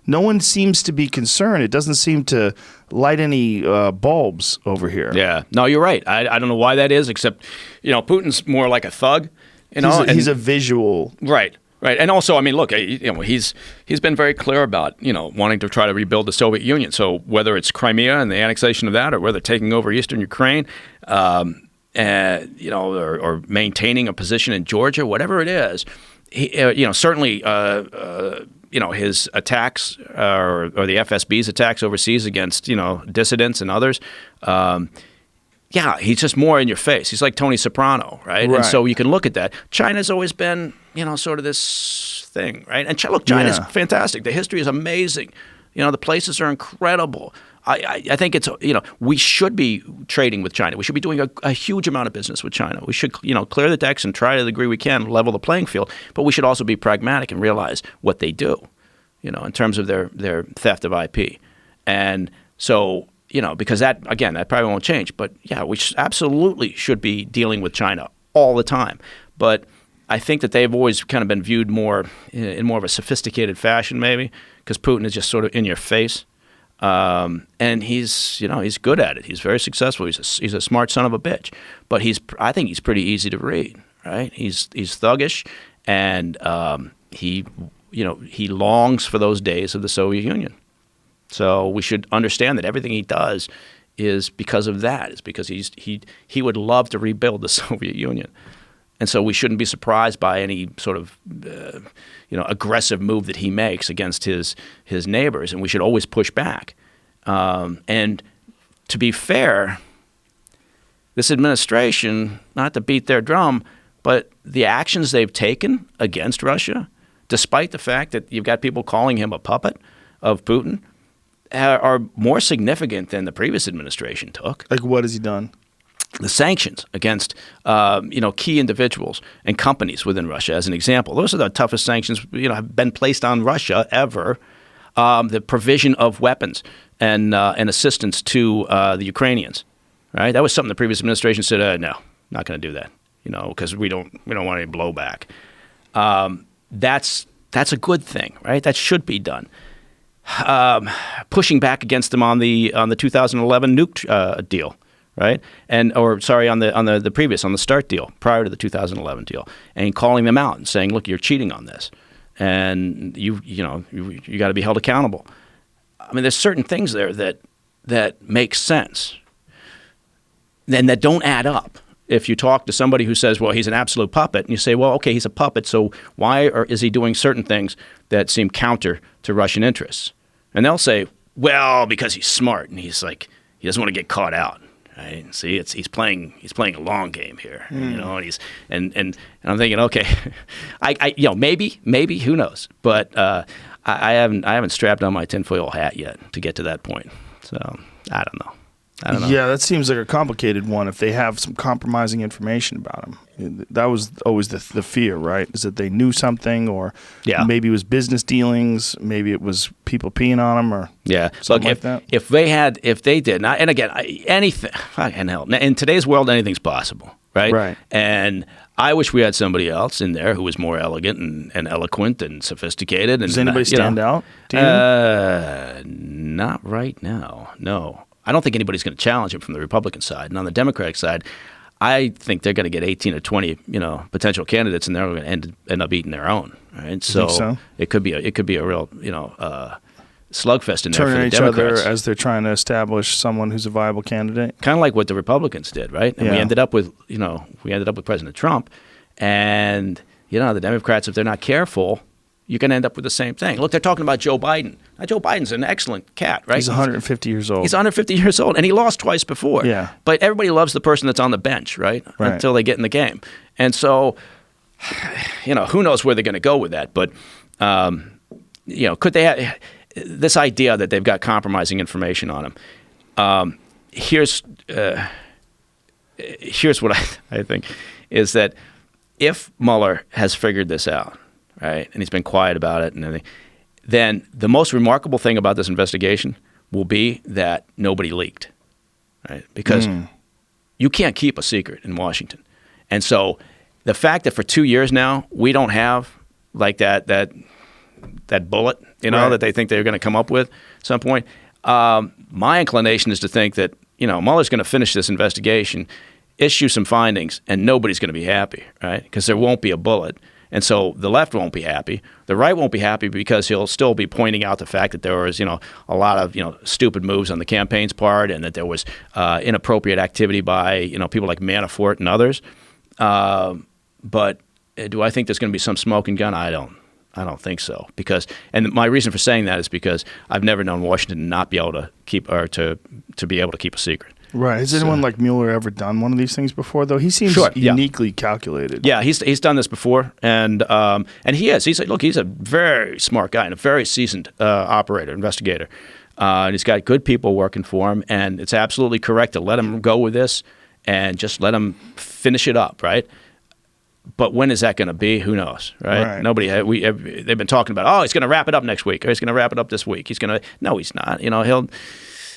no one seems to be concerned. It doesn't seem to light any bulbs over here.
Yeah. No, you're right. I don't know why that is, except, Putin's more like a thug.
He's a visual.
Right. Right. And also, I mean, look, he's been very clear about, wanting to try to rebuild the Soviet Union. So whether it's Crimea and the annexation of that, or whether taking over eastern Ukraine, or maintaining a position in Georgia, whatever it is, he, certainly, his attacks or the FSB's attacks overseas against, dissidents and others. He's just more in your face. He's like Tony Soprano, right? And so you can look at that. China's always been, sort of this thing, right? And look, China's fantastic. The history is amazing. The places are incredible. I think it's, we should be trading with China. We should be doing a huge amount of business with China. We should, clear the decks and try to the degree we can level the playing field. But we should also be pragmatic and realize what they do, in terms of their theft of IP. And so, because that probably won't change. But yeah, we absolutely should be dealing with China all the time. But I think that they've always kind of been viewed more in more of a sophisticated fashion, maybe, because Putin is just sort of in your face. And he's good at it. He's very successful. He's a smart son of a bitch. But I think he's pretty easy to read, right? He's thuggish, and he longs for those days of the Soviet Union. So we should understand that everything he does is because of that. It's because he would love to rebuild the Soviet Union. And so we shouldn't be surprised by any sort of aggressive move that he makes against his neighbors, and we should always push back. And to be fair, this administration, not to beat their drum, but the actions they've taken against Russia, despite the fact that you've got people calling him a puppet of Putin, are more significant than the previous administration took.
Like, what has he done?
The sanctions against key individuals and companies within Russia, as an example. Those are the toughest sanctions have been placed on Russia ever. The provision of weapons and assistance to the Ukrainians, right? That was something the previous administration said, no, not going to do that, because we don't want any blowback. That's a good thing, right? That should be done. Pushing back against them on the 2011 nuke deal, right? On the START deal prior to the 2011 deal, and calling them out and saying, look, you're cheating on this, and you got to be held accountable. I mean, there's certain things there that make sense, and that don't add up. If you talk to somebody who says, well, he's an absolute puppet, and you say, well, okay, he's a puppet, so why is he doing certain things that seem counter to Russian interests? And they'll say, well, because he's smart, and he's like, he doesn't want to get caught out. Right? See, he's playing a long game here, and I'm thinking, okay, maybe who knows, but I haven't strapped on my tinfoil hat yet to get to that point, so I don't know.
Yeah, that seems like a complicated one. If they have some compromising information about him, that was always the fear, right? Is that they knew something, or maybe it was business dealings, maybe it was people peeing on him, or something like that. If
they did, and again, anything, fucking hell, in today's world, anything's possible, right? Right. And I wish we had somebody else in there who was more elegant and eloquent and sophisticated.
Does anybody stand out to you?
Not right now, no. I don't think anybody's going to challenge him from the Republican side. And on the Democratic side, I think they're going to get 18 or 20, potential candidates, and they're going to end up eating their own. Right? So it could be a real, slugfest in there for the Democrats.
Turning each other as they're trying to establish someone who's a viable candidate.
Kind of like what the Republicans did, right? And we ended up with President Trump, and the Democrats, if they're not careful, you're going to end up with the same thing. Look, they're talking about Joe Biden. Now, Joe Biden's an excellent cat, right?
He's 150 years old.
He's 150 years old, and he lost twice before. Yeah. But everybody loves the person that's on the bench, right? Until they get in the game. And so, who knows where they're going to go with that. But, could they have this idea that they've got compromising information on him? Here's what I think, is that if Mueller has figured this out, right, and he's been quiet about it and everything, then the most remarkable thing about this investigation will be that nobody leaked, right? Because you can't keep a secret in Washington. And so the fact that for 2 years now we don't have like that bullet, that they think they're going to come up with at some point, my inclination is to think that, Mueller's going to finish this investigation, issue some findings, and nobody's going to be happy, right? Because there won't be a bullet. And so the left won't be happy. The right won't be happy because he'll still be pointing out the fact that there was, a lot of, stupid moves on the campaign's part, and that there was inappropriate activity by, people like Manafort and others. But do I think there's going to be some smoking gun? I don't think so. And my reason for saying that is because I've never known Washington not be able to keep, or to be able to keep a secret.
Right. Has anyone like Mueller ever done one of these things before, though? He seems uniquely calculated.
Yeah, he's done this before, and he is. He's a very smart guy and a very seasoned operator, investigator. And he's got good people working for him, and it's absolutely correct to let him go with this and just let him finish it up, right? But when is that going to be? Who knows, right? They've been talking about, he's going to wrap it up next week, or he's going to wrap it up this week. No, he's not. He'll.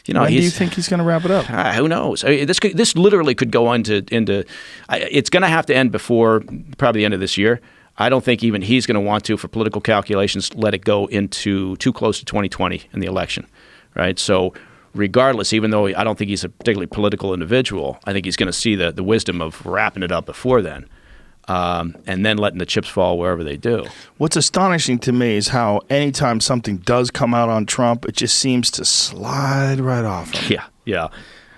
When do you think he's going to wrap it up?
Who knows? This literally could go into. It's going to have to end before probably the end of this year. I don't think even he's going to want to, for political calculations, let it go into too close to 2020 in the election, right? So regardless, even though I don't think he's a particularly political individual, I think he's going to see the wisdom of wrapping it up before then. And then letting the chips fall wherever they do.
What's astonishing to me is how anytime something does come out on Trump, it just seems to slide right off him.
Yeah.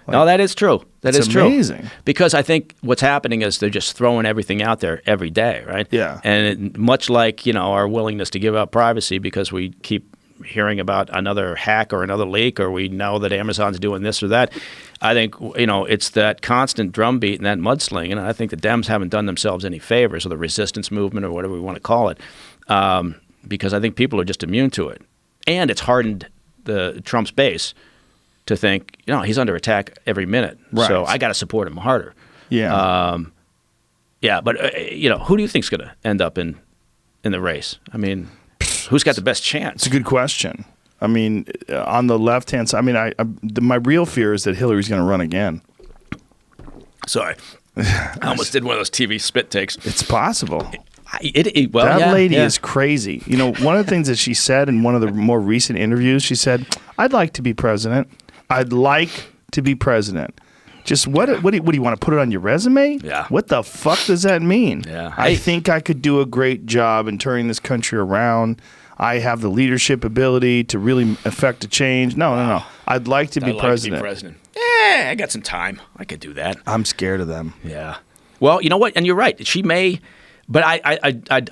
No, that is true. That's
amazing.
Because I think what's happening is they're just throwing everything out there every day, right?
Yeah.
And much like, our willingness to give up privacy because we keep hearing about another hack or another leak, or we know that Amazon's doing this or that. I think, it's that constant drumbeat and that mudslinging, and I think the Dems haven't done themselves any favors, or the resistance movement, or whatever we want to call it, because I think people are just immune to it. And it's hardened the Trump's base to think, he's under attack every minute,
Right.
so I got to support him harder.
Yeah.
Yeah, but who do you think's going to end up in the race? I mean, who's got the best chance?
It's a good question. I mean, on the left-hand side, I mean, my real fear is that Hillary's going to run again.
Sorry. I almost did one of those TV spit takes.
It's possible.
That
lady is crazy. One of the things that she said in one of the more recent interviews, she said, "I'd like to be president. I'd like to be president." Just what do you want to put it on your resume?
Yeah.
What the fuck does that mean?
Yeah.
I think I could do a great job in turning this country around. I have the leadership ability to really affect a change. No. I'd like to be president.
I got some time. I could do that.
I'm scared of them.
Yeah. Well, you know what? And you're right. She may, but I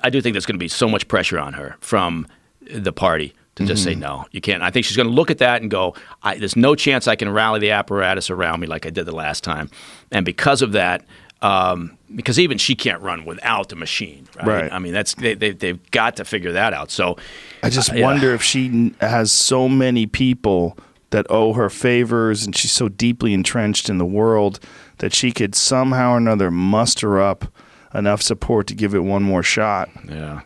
do think there's going to be so much pressure on her from the party to just say, no, you can't. I think she's going to look at that and go, there's no chance I can rally the apparatus around me like I did the last time. And because of that, because even she can't run without the machine, right? I mean, they've got to figure that out. So
I just wonder if she has so many people that owe her favors and she's so deeply entrenched in the world that she could somehow or another muster up enough support to give it one more shot.
Yeah.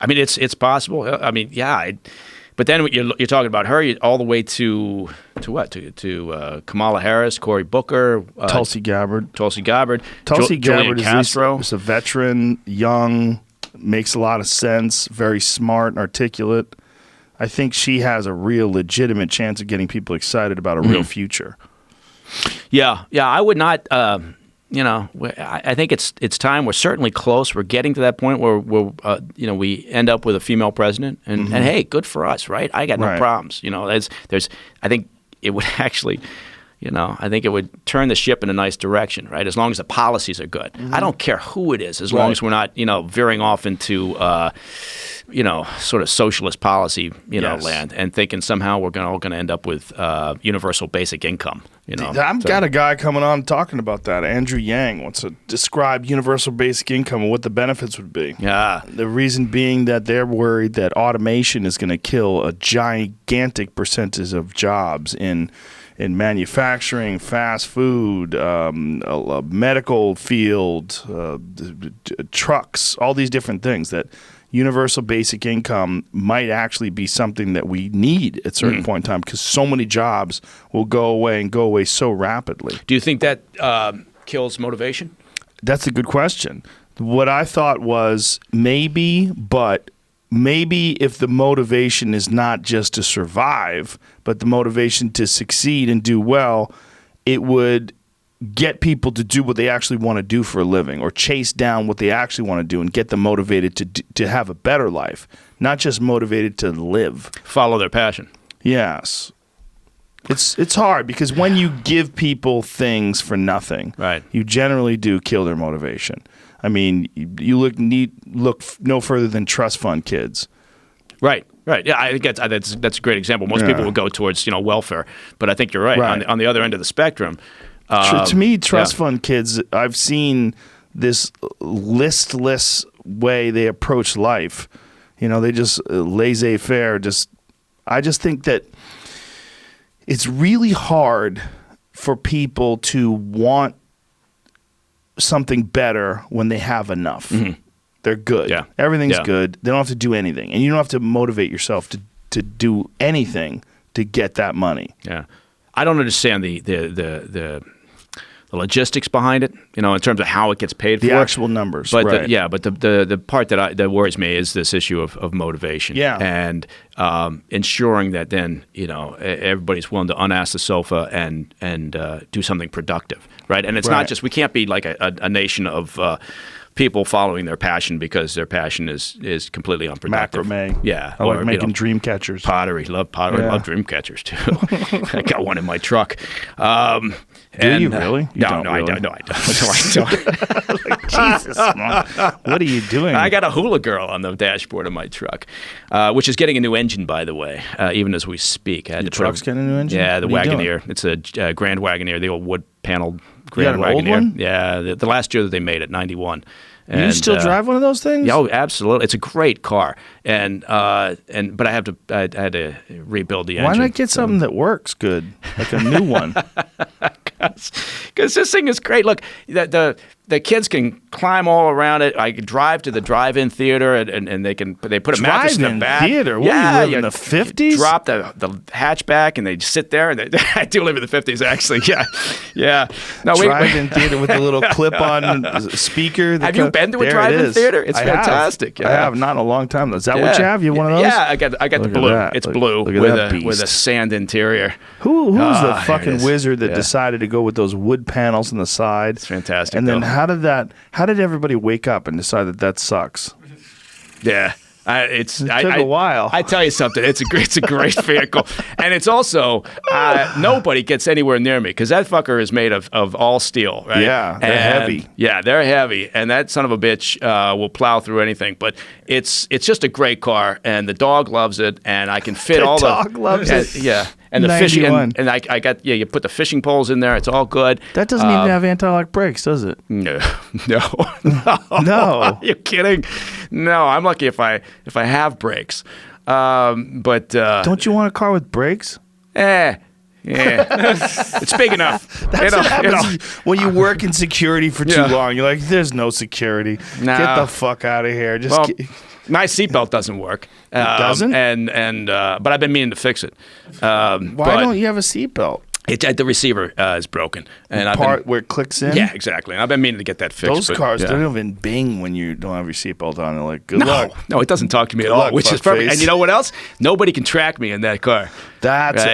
I mean, it's possible. I mean, yeah. But then you're talking about her all the way to what? To Kamala Harris, Cory Booker,
Tulsi Gabbard.
Tulsi Gabbard
Gabbard
Castro.
is a veteran, young, makes a lot of sense, very smart and articulate. I think she has a real legitimate chance of getting people excited about a real future.
Yeah. I would not. I think it's time. We're certainly close. We're getting to that point where we end up with a female president, and hey, good for us, right? I got no problems. There's. I think it would actually. I think it would turn the ship in a nice direction, right? As long as the policies are good. I don't care who it is, as long as we're not, veering off into, sort of socialist policy, land, and thinking somehow we're all going to end up with universal basic income.
I've got a guy coming on talking about that. Andrew Yang wants to describe universal basic income and what the benefits would be.
Yeah.
The reason being that they're worried that automation is going to kill a gigantic percentage of jobs in manufacturing, fast food, medical field, trucks, all these different things, that universal basic income might actually be something that we need at a certain point in time because so many jobs will go away so rapidly.
Do you think that kills motivation?
That's a good question. What I thought was maybe, but maybe if the motivation is not just to survive, but the motivation to succeed and do well, it would get people to do what they actually want to do for a living, or chase down what they actually want to do and get them motivated to have a better life, not just motivated to live.
Follow their passion.
Yes. It's hard because when you give people things for nothing,
right,
you generally do kill their motivation. I mean, you look no further than trust fund kids.
Right. Yeah, I think that's a great example. Most people will go towards welfare, but I think you're right. On the other end of the spectrum.
To me, trust fund kids, I've seen this listless way they approach life. They just laissez-faire. I just think that it's really hard for people to want something better when they have enough. They're good.
Yeah.
Everything's good. They don't have to do anything. And you don't have to motivate yourself to do anything to get that money.
Yeah. I don't understand the logistics behind it, in terms of how it gets paid for.
The actual numbers,
but
right.
the part that worries me is this issue of motivation.
Yeah.
And ensuring that then, everybody's willing to unass the sofa and do something productive, right? And it's not just, we can't be like a nation of people following their passion because their passion is completely unproductive.
Macrame.
Yeah.
I like making dream catchers.
Pottery. Love pottery.
Yeah.
Love dream catchers too. I got one in my truck.
Do you really?
No, I don't. No, I don't.
Like, Jesus, Mom. What are you doing?
I got a hula girl on the dashboard of my truck, which is getting a new engine, by the way, even as we speak.
Your truck's getting a new engine?
Yeah, the
What are you
Wagoneer.
doing?
It's a Grand Wagoneer, the old wood-paneled
You got
Grand
an
Wagoneer.
old one?
Yeah, the last year that they made it, 91. And,
you still drive one of those things?
Yeah, oh, absolutely. It's a great car, but I had to rebuild the engine.
Why not get something that works good, like a new one?
Because this thing is great. Look, the kids can climb all around it. I can drive to the drive-in theater, and they put a mattress in the back.
Drive-in theater? What, you live in the 50s?
Drop the hatchback, and they sit there. And I do live in the 50s, actually. Yeah. No,
drive-in theater with a little clip-on speaker.
Have you been to a drive-in theater? It's fantastic.
I have, not in a long time. Is that what you have? You have one of those?
Yeah, I got the blue. It's blue with a sand interior.
Who's the fucking wizard that decided to go with those wood panels on the side?
It's fantastic.
And then how did everybody wake up and decide that sucks?
Yeah. It
took a while.
I tell you something. It's a great vehicle, and it's also nobody gets anywhere near me because that fucker is made of all steel, right?
Yeah, they're heavy.
Yeah, they're heavy, and that son of a bitch will plow through anything. But it's just a great car, and the dog loves it, and I can fit all the
dog loves it.
Yeah. And the fishing, and I got you put the fishing poles in there. It's all good.
That doesn't even have anti-lock brakes, does it?
No.
No.
Are you kidding? No, I'm lucky if I have brakes. But
don't you want a car with brakes?
Yeah. It's big enough.
That's what happens when you work in security for too long. You're like, there's no security.
No.
Get the fuck out of here.
My seatbelt doesn't work.
It doesn't?
But I've been meaning to fix it.
Why don't you have a seatbelt?
The receiver is broken, and
where it clicks in.
Yeah, exactly. And I've been meaning to get that fixed.
Those cars don't even bing when you don't have your seatbelt on. They're like, good luck.
No, it doesn't talk to me at all, which is perfect. And you know what else? Nobody can track me in that car.
That's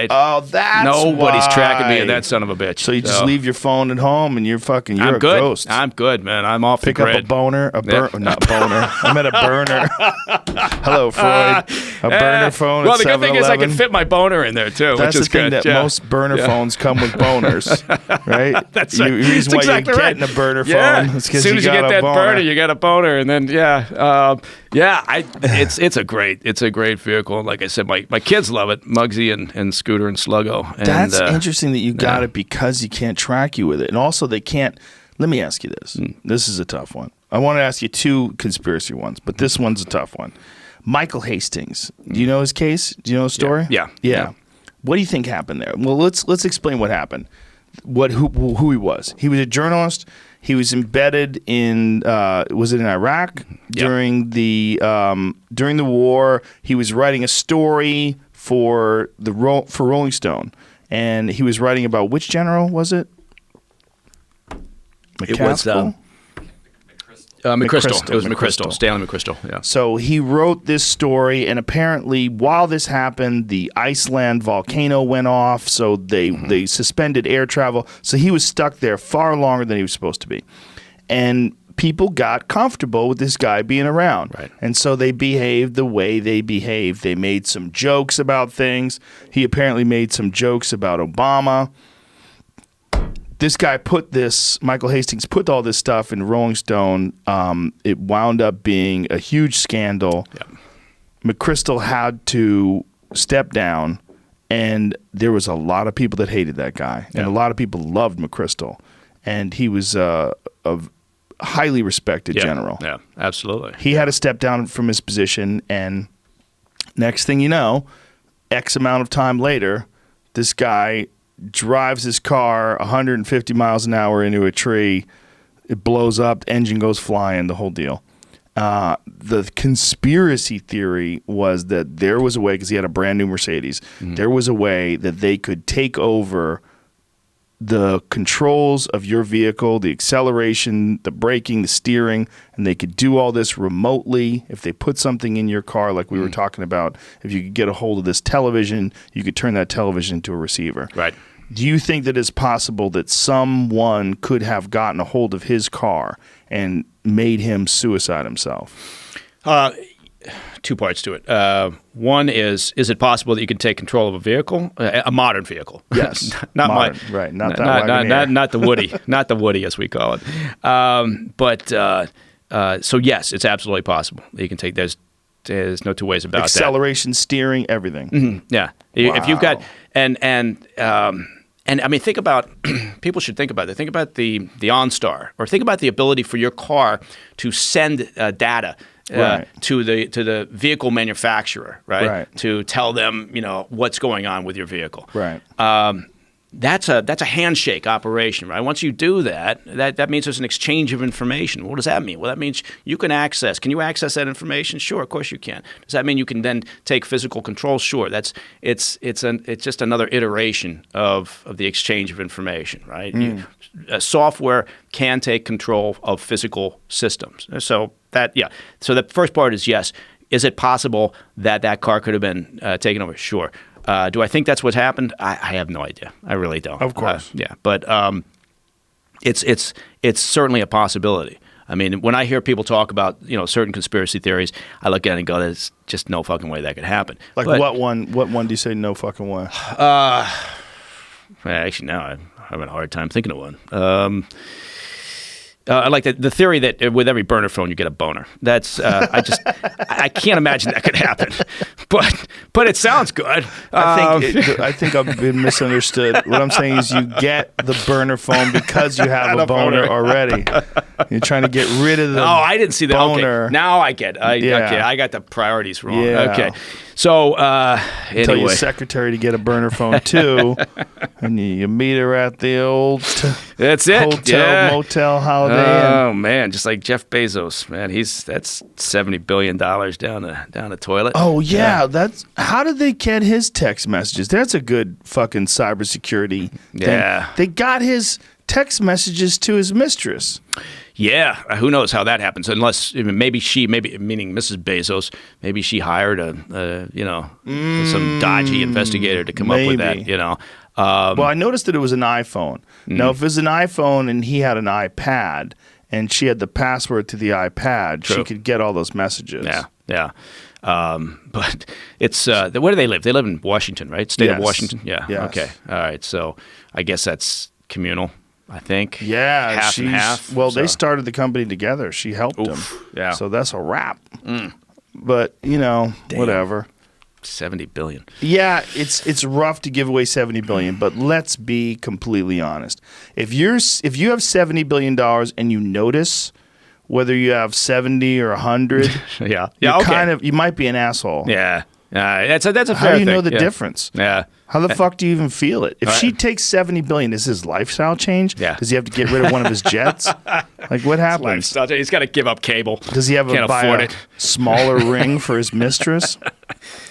nobody's
why.
tracking me in that son of a bitch.
So you just leave your phone at home and you're a
good.
ghost.
I'm good, man. I'm off
Pick
the grid.
up a boner, not boner. I meant a burner. Hello, Freud. A burner phone.
Well, the good thing is I can fit my boner in there too,
That's
which is good.
That's the thing that most burner phones come with boners, right?
That's
the reason why
exactly
you're getting a burner phone is
as
because
soon
you
as you
got
get
a
that
boner.
burner, you got a boner, and then it's a great vehicle. Like I said, my kids love it, Muggsy and Scooter and Sluggo. And,
that's interesting that you got it because you can't track you with it, and also they can't. Let me ask you this. This is a tough one. I want to ask you two conspiracy ones, but this one's a tough one. Michael Hastings. Do you know his case? Do you know his story?
Yeah.
What do you think happened there? Well, let's explain what happened. Who he was. He was a journalist. He was embedded in was it in Iraq during the war? He was writing a story for Rolling Stone, and he was writing about which general was it? McCaskill?
McChrystal. It was McChrystal. Stanley McChrystal. Yeah.
So he wrote this story, and apparently, while this happened, the Iceland volcano went off. So they suspended air travel. So he was stuck there far longer than he was supposed to be, and people got comfortable with this guy being around.
Right.
And so they behaved the way they behaved. They made some jokes about things. He apparently made some jokes about Obama. This guy Michael Hastings put all this stuff in Rolling Stone. It wound up being a huge scandal.
Yeah.
McChrystal had to step down, and there was a lot of people that hated that guy. And a lot of people loved McChrystal. And he was a highly respected general.
Yeah, absolutely.
He had to step down from his position, and next thing you know, X amount of time later, this guy drives his car 150 miles an hour into a tree. It blows up, the engine goes flying, the whole deal. The conspiracy theory was that there was a way, because he had a brand new Mercedes, there was a way that they could take over the controls of your vehicle, the acceleration, the braking, the steering, and they could do all this remotely. If they put something in your car, like we were talking about, if you could get a hold of this television, you could turn that television into a receiver.
Right.
Do you think that it's possible that someone could have gotten a hold of his car and made him suicide himself?
Two parts to it. One is it possible that you can take control of a vehicle, a modern vehicle?
Yes,
not
modern, right? Not that
not the Woody, not the Woody as we call it. So yes, it's absolutely possible that you can take. There's no two ways about
acceleration, steering, everything.
Mm-hmm. Yeah,
Wow.
if you've got And I mean, think about people should think about it. Think about the OnStar, or think about the ability for your car to send data
Right.
to the vehicle manufacturer, right?
Right.
To tell them, what's going on with your vehicle.
Right.
That's a handshake operation, right? Once you do that means there's an exchange of information. What does that mean? Well, that means you can access. Can you access that information? Sure, of course you can. Does that mean you can then take physical control? Sure. It's just another iteration of the exchange of information, right? Software can take control of physical systems. So So the first part is yes. Is it possible that car could have been taken over? Sure. Do I think that's what's happened? I have no idea. I really don't.
Of course.
But it's certainly a possibility. I mean, when I hear people talk about certain conspiracy theories, I look at it and go, "There's just no fucking way that could happen."
Like what one? What one do you say no fucking way?
Actually, now I'm having a hard time thinking of one. I like the theory that with every burner phone you get a boner. That's I can't imagine that could happen, but it sounds good.
I think I've been misunderstood. What I'm saying is you get the burner phone because you have a boner already. You're trying to get rid of the.
Oh, I didn't see that.
Boner.
Okay, now I get. Okay, I got the priorities wrong.
Yeah.
Okay, so
Tell your secretary to get a burner phone too, and you meet her at the old
that's it.
hotel, motel, Holiday
Oh
Inn.
man, just like Jeff Bezos, man, that's $70 billion down the toilet.
Oh yeah, that's how did they get his text messages? That's a good fucking cybersecurity thing.
Yeah.
They got his text messages to his mistress.
Yeah, who knows how that happens? Unless maybe meaning Mrs. Bezos, maybe she hired some dodgy investigator to come up with that.
Maybe. Well, I noticed that it was an iPhone. Now, if it was an iPhone and he had an iPad and she had the password to the iPad,
True.
she could get all those messages.
Yeah. But it's where do they live? They live in Washington, right? State of
Yes.
Washington. Yeah.
Yes.
Okay. All right. So I guess that's communal. I think.
Yeah,
half and half.
Well, they
so.
started the company together. She helped him.
Yeah.
So that's a wrap. But whatever.
70 billion.
Yeah, it's rough to give away $70 billion, but let's be completely honest. If you have $70 billion and you notice whether you have 70 or 100,
Yeah.
you're you might be an asshole.
Yeah. That's a fair thing.
How do you know the
Yeah.
difference?
Yeah.
How the fuck do you even feel it? If
Right.
she takes $70 billion, does his lifestyle change?
Yeah.
Does he have to get rid of one of his jets? Like what happens?
He's got to give up cable.
Does he have
Can't
to buy
afford
a
it.
smaller ring for his mistress?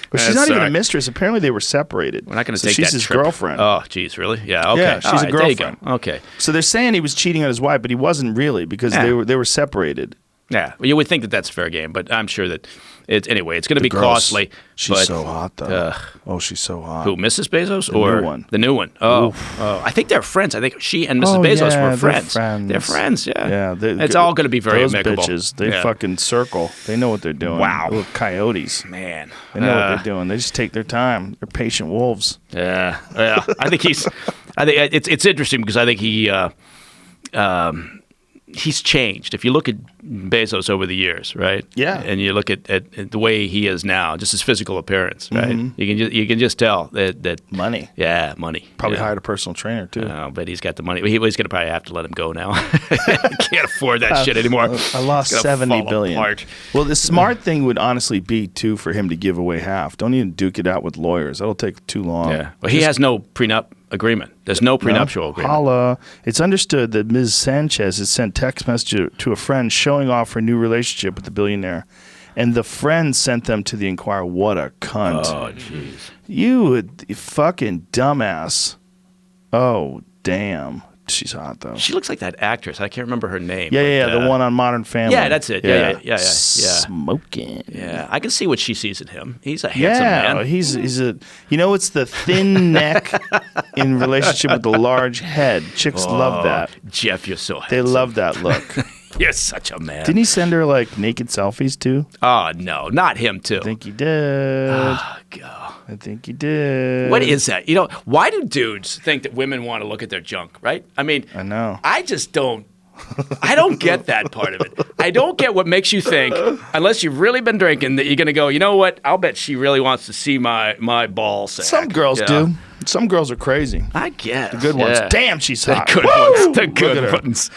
But she's not even a mistress. Apparently, they were separated.
We're not going to
so
take
she's
that
his
trip.
girlfriend.
Oh, geez, really? Yeah. Okay.
Yeah, she's
All
a
right, there you
girlfriend.
go. Okay.
So they're saying he was cheating on his wife, but he wasn't really because
Yeah.
they were separated.
Yeah. Well, you would think that that's fair game, but I'm sure that it's going to be
Gross.
costly.
She's
but,
so hot though. Oh, she's so hot.
Who, Mrs. Bezos
The
or
new one.
the new one? Oh, I think they're friends. I think she and Mrs. Bezos were friends. They're friends. Yeah.
Yeah,
It's all going to be very
those
amicable.
bitches. They
Yeah.
fucking circle. They know what they're doing.
Wow.
Little coyotes.
Man.
They know what they're doing. They just take their time. They're patient wolves.
Yeah. I think it's interesting because I think he's changed. If you look at Bezos over the years, right?
Yeah.
And you look at the way he is now, just his physical appearance, right?
Mm-hmm.
You can just tell that
Money.
yeah, money.
Probably
yeah.
hired a personal trainer too.
But he's got the money. He's going to probably have to let him go now. He can't afford that shit anymore.
I lost
It's gonna
$70
fall
billion.
apart.
Well, the smart thing would honestly be too for him to give away half. Don't even duke it out with lawyers. That'll take too long.
Yeah. Well, he has no prenup agreement. There's no prenuptial agreement.
Holla. It's understood that Ms. Sanchez has sent text messages to a friend showing off her new relationship with the billionaire. And the friend sent them to the Inquirer. What a cunt.
Oh, jeez.
You fucking dumbass. Oh, damn. She's hot, though.
She looks like that actress. I can't remember her name.
Yeah,
but,
the one on Modern Family.
Yeah, that's it. Yeah.
Smoking.
Yeah, I can see what she sees in him. He's a handsome man.
he's a it's the thin neck in relationship with the large head. Chicks love that.
Jeff, you're so handsome.
They love that look.
You're such a man.
Didn't he send her like naked selfies too?
Oh, no, not him too.
I think he did.
Oh, God.
I think he did.
What is that? Why do dudes think that women want to look at their junk, right? I mean,
I know.
I just don't. I don't get that part of it. I don't get what makes you think, unless you've really been drinking, that you're going to go, you know what? I'll bet she really wants to see my ball sack.
Some girls
You
do.
know?
Some girls are crazy.
I guess.
The good ones.
Yeah.
Damn, she's hot.
Good
Woo!
ones. The
Look
good
at her.
ones.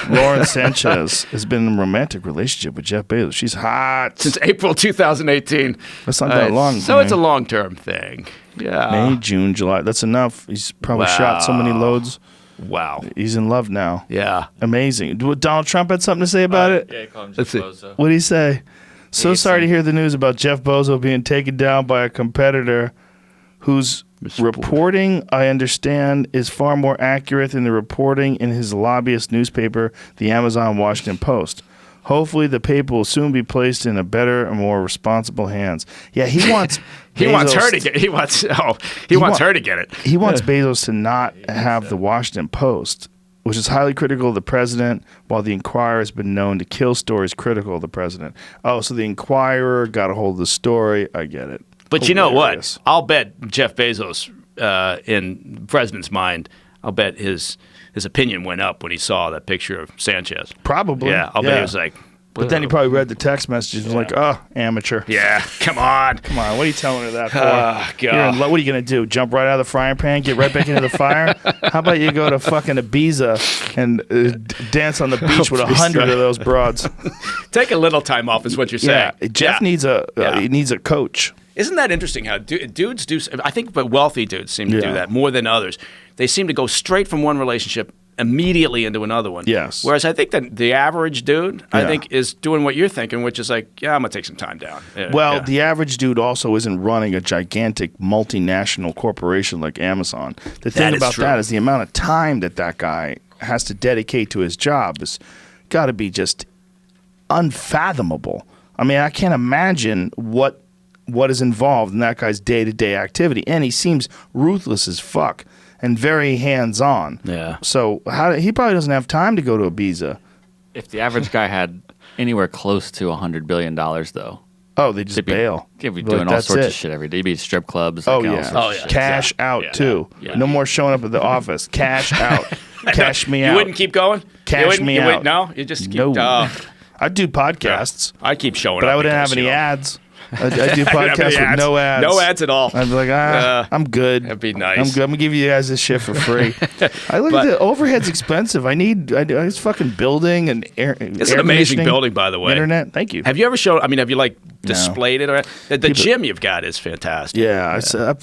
Lauren Sanchez has been in a romantic relationship with Jeff Bezos. She's hot.
Since April 2018.
That's not that long.
So
man.
it's a long-term thing. Yeah.
May, June, July. That's enough. He's probably shot so many loads.
Wow.
He's in love now.
Yeah.
Amazing. Donald Trump had something to say about it?
Yeah, call him
Let's
Jeff
see.
Bozo.
What did he say? So sorry to hear the news about Jeff Bozo being taken down by a competitor whose reporting, I understand, is far more accurate than the reporting in his lobbyist newspaper, the Amazon Washington Post. Hopefully, the paper will soon be placed in a better and more responsible hands. Yeah, he wants
He wants her
Bezos
to get. He wants her to get it.
He wants Bezos to not have the Washington Post, which is highly critical of the president, while the Inquirer has been known to kill stories critical of the president. Oh, so the Inquirer got a hold of the story. I get it.
But you know
Hilarious.
what? I'll bet Jeff Bezos, in the president's mind, I'll bet his opinion went up when he saw that picture of Sanchez.
Probably.
Yeah, I'll bet he was like.
But then he probably read the text messages and was like, oh, amateur.
Yeah, come on.
Come on, what are you telling her that for?
Oh,
You're
God.
in what are you going to do? Jump right out of the frying pan, get right back into the fire? How about you go to fucking Ibiza and dance on the beach with 100 of those broads?
Take a little time off is what you're saying.
Yeah, Jeff needs he needs a coach.
Isn't that interesting how dudes do, I think, but wealthy dudes seem to do
Yeah.
that more than others. They seem to go straight from one relationship immediately into another one.
Yes.
Whereas I think that the average dude, I
Yeah.
think, is doing what you're thinking, which is like, yeah, I'm going to take some time down. Yeah,
Well,
yeah.
the average dude also isn't running a gigantic multinational corporation like Amazon. The thing
is
about
true.
that is the amount of time that guy has to dedicate to his job has got to be just unfathomable. I mean, I can't imagine what is involved in that guy's day-to-day activity. And he seems ruthless as fuck and very hands-on.
Yeah.
So he probably doesn't have time to go to Ibiza.
If the average guy had anywhere close to $100 billion, though,
Oh, they just
they'd be,
bail.
they'd be
Like,
doing all
that's
sorts
it.
of shit every day. They'd be at strip clubs.
Oh,
like, all
yeah.
sorts of shit.
Cash out,
Yeah.
too.
Yeah.
No more showing up at the office. Cash out. Cash me out.
You wouldn't keep going?
Cash me out.
No? You just keep...
No. I'd do podcasts,
I'd keep showing
but
up.
I wouldn't have
because,
any
you know,
ads. I'd do
I didn't have
podcasts
any
with no ads.
No ads at all.
I'd be like, I'm good.
That'd be nice.
I'm good. I'm gonna give you guys this shit for free. I look at the overhead's expensive. I it's fucking building and air.
It's an amazing building, by the way.
Internet. Thank you.
Have you ever shown? I mean, have you like displayed it? Or the gym you've got is fantastic.
Yeah, I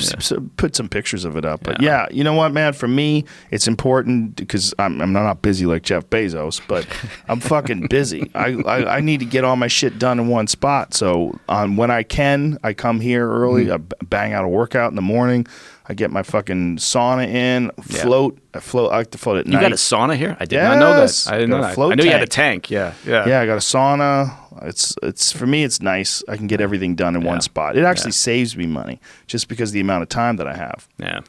put some pictures of it up. But yeah, you know what, man? For me, it's important because I'm not busy like Jeff Bezos, but I'm fucking busy. I need to get all my shit done in one spot. So when I can, I come here early. I bang out a workout in the morning. I get my fucking sauna in, float. I like to float at night.
You got a sauna here? I did not know
Yes.
that. I didn't
Got
know
a
that.
float
I knew you had a
tank.
tank. Yeah.
Yeah, I got a sauna. It's for me. It's nice. I can get everything done in one spot. It actually saves me money just because of the amount of time that I have.
Yeah.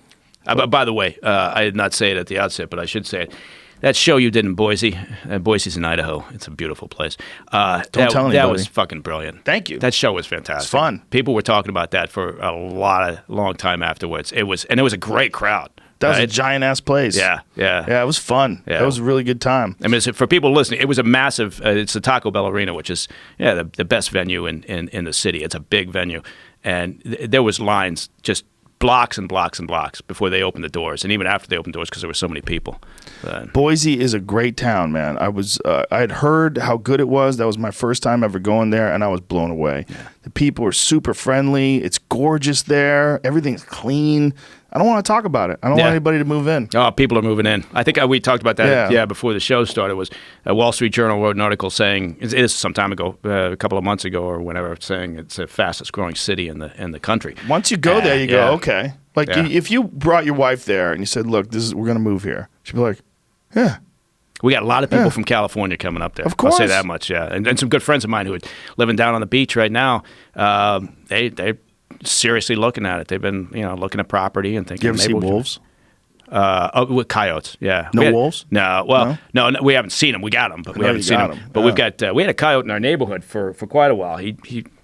By the way, I did not say it at the outset, but I should say it. That show you did in Boise, Boise's in Idaho. It's a beautiful place.
Don't tell anybody.
That was fucking brilliant.
Thank you.
That show was fantastic.
It's fun.
People were talking about that for a long time afterwards. It was a great crowd.
That was a
right?
giant ass place.
Yeah.
It was fun.
Yeah.
That was a really good time.
I mean, for people listening, it was a massive. It's the Taco Bell Arena, which is the best venue in the city. It's a big venue, and there was lines just blocks and blocks and blocks before they opened the doors, and even after they opened doors because there were so many people.
Boise is a great town, man. I had heard how good it was. That was my first time ever going there, and I was blown away. Yeah. The people are super friendly. It's gorgeous there. Everything's clean. I don't want to talk about it. I don't want anybody to move in.
Oh, people are moving in. I think we talked about that. Before the show started. Was a Wall Street Journal wrote an article saying it is some time ago, a couple of months ago or whenever, saying it's the fastest growing city in the country.
Once you go there, you go, okay. Like
Yeah.
if you brought your wife there and you said, "Look, we're going to move here," she'd be like, "Yeah."
We got a lot of people from California coming up there.
Of course.
I'll say that much. Yeah, and some good friends of mine who are living down on the beach right now. They seriously looking at it. They've been looking at property and thinking.
You ever see
maybe
wolves?
With coyotes, yeah.
No wolves?
No, well, no, we haven't seen them. We got them, but we
know
haven't
you
seen
got
them.
'em.
But we've got we had a coyote in our neighborhood for quite a while. He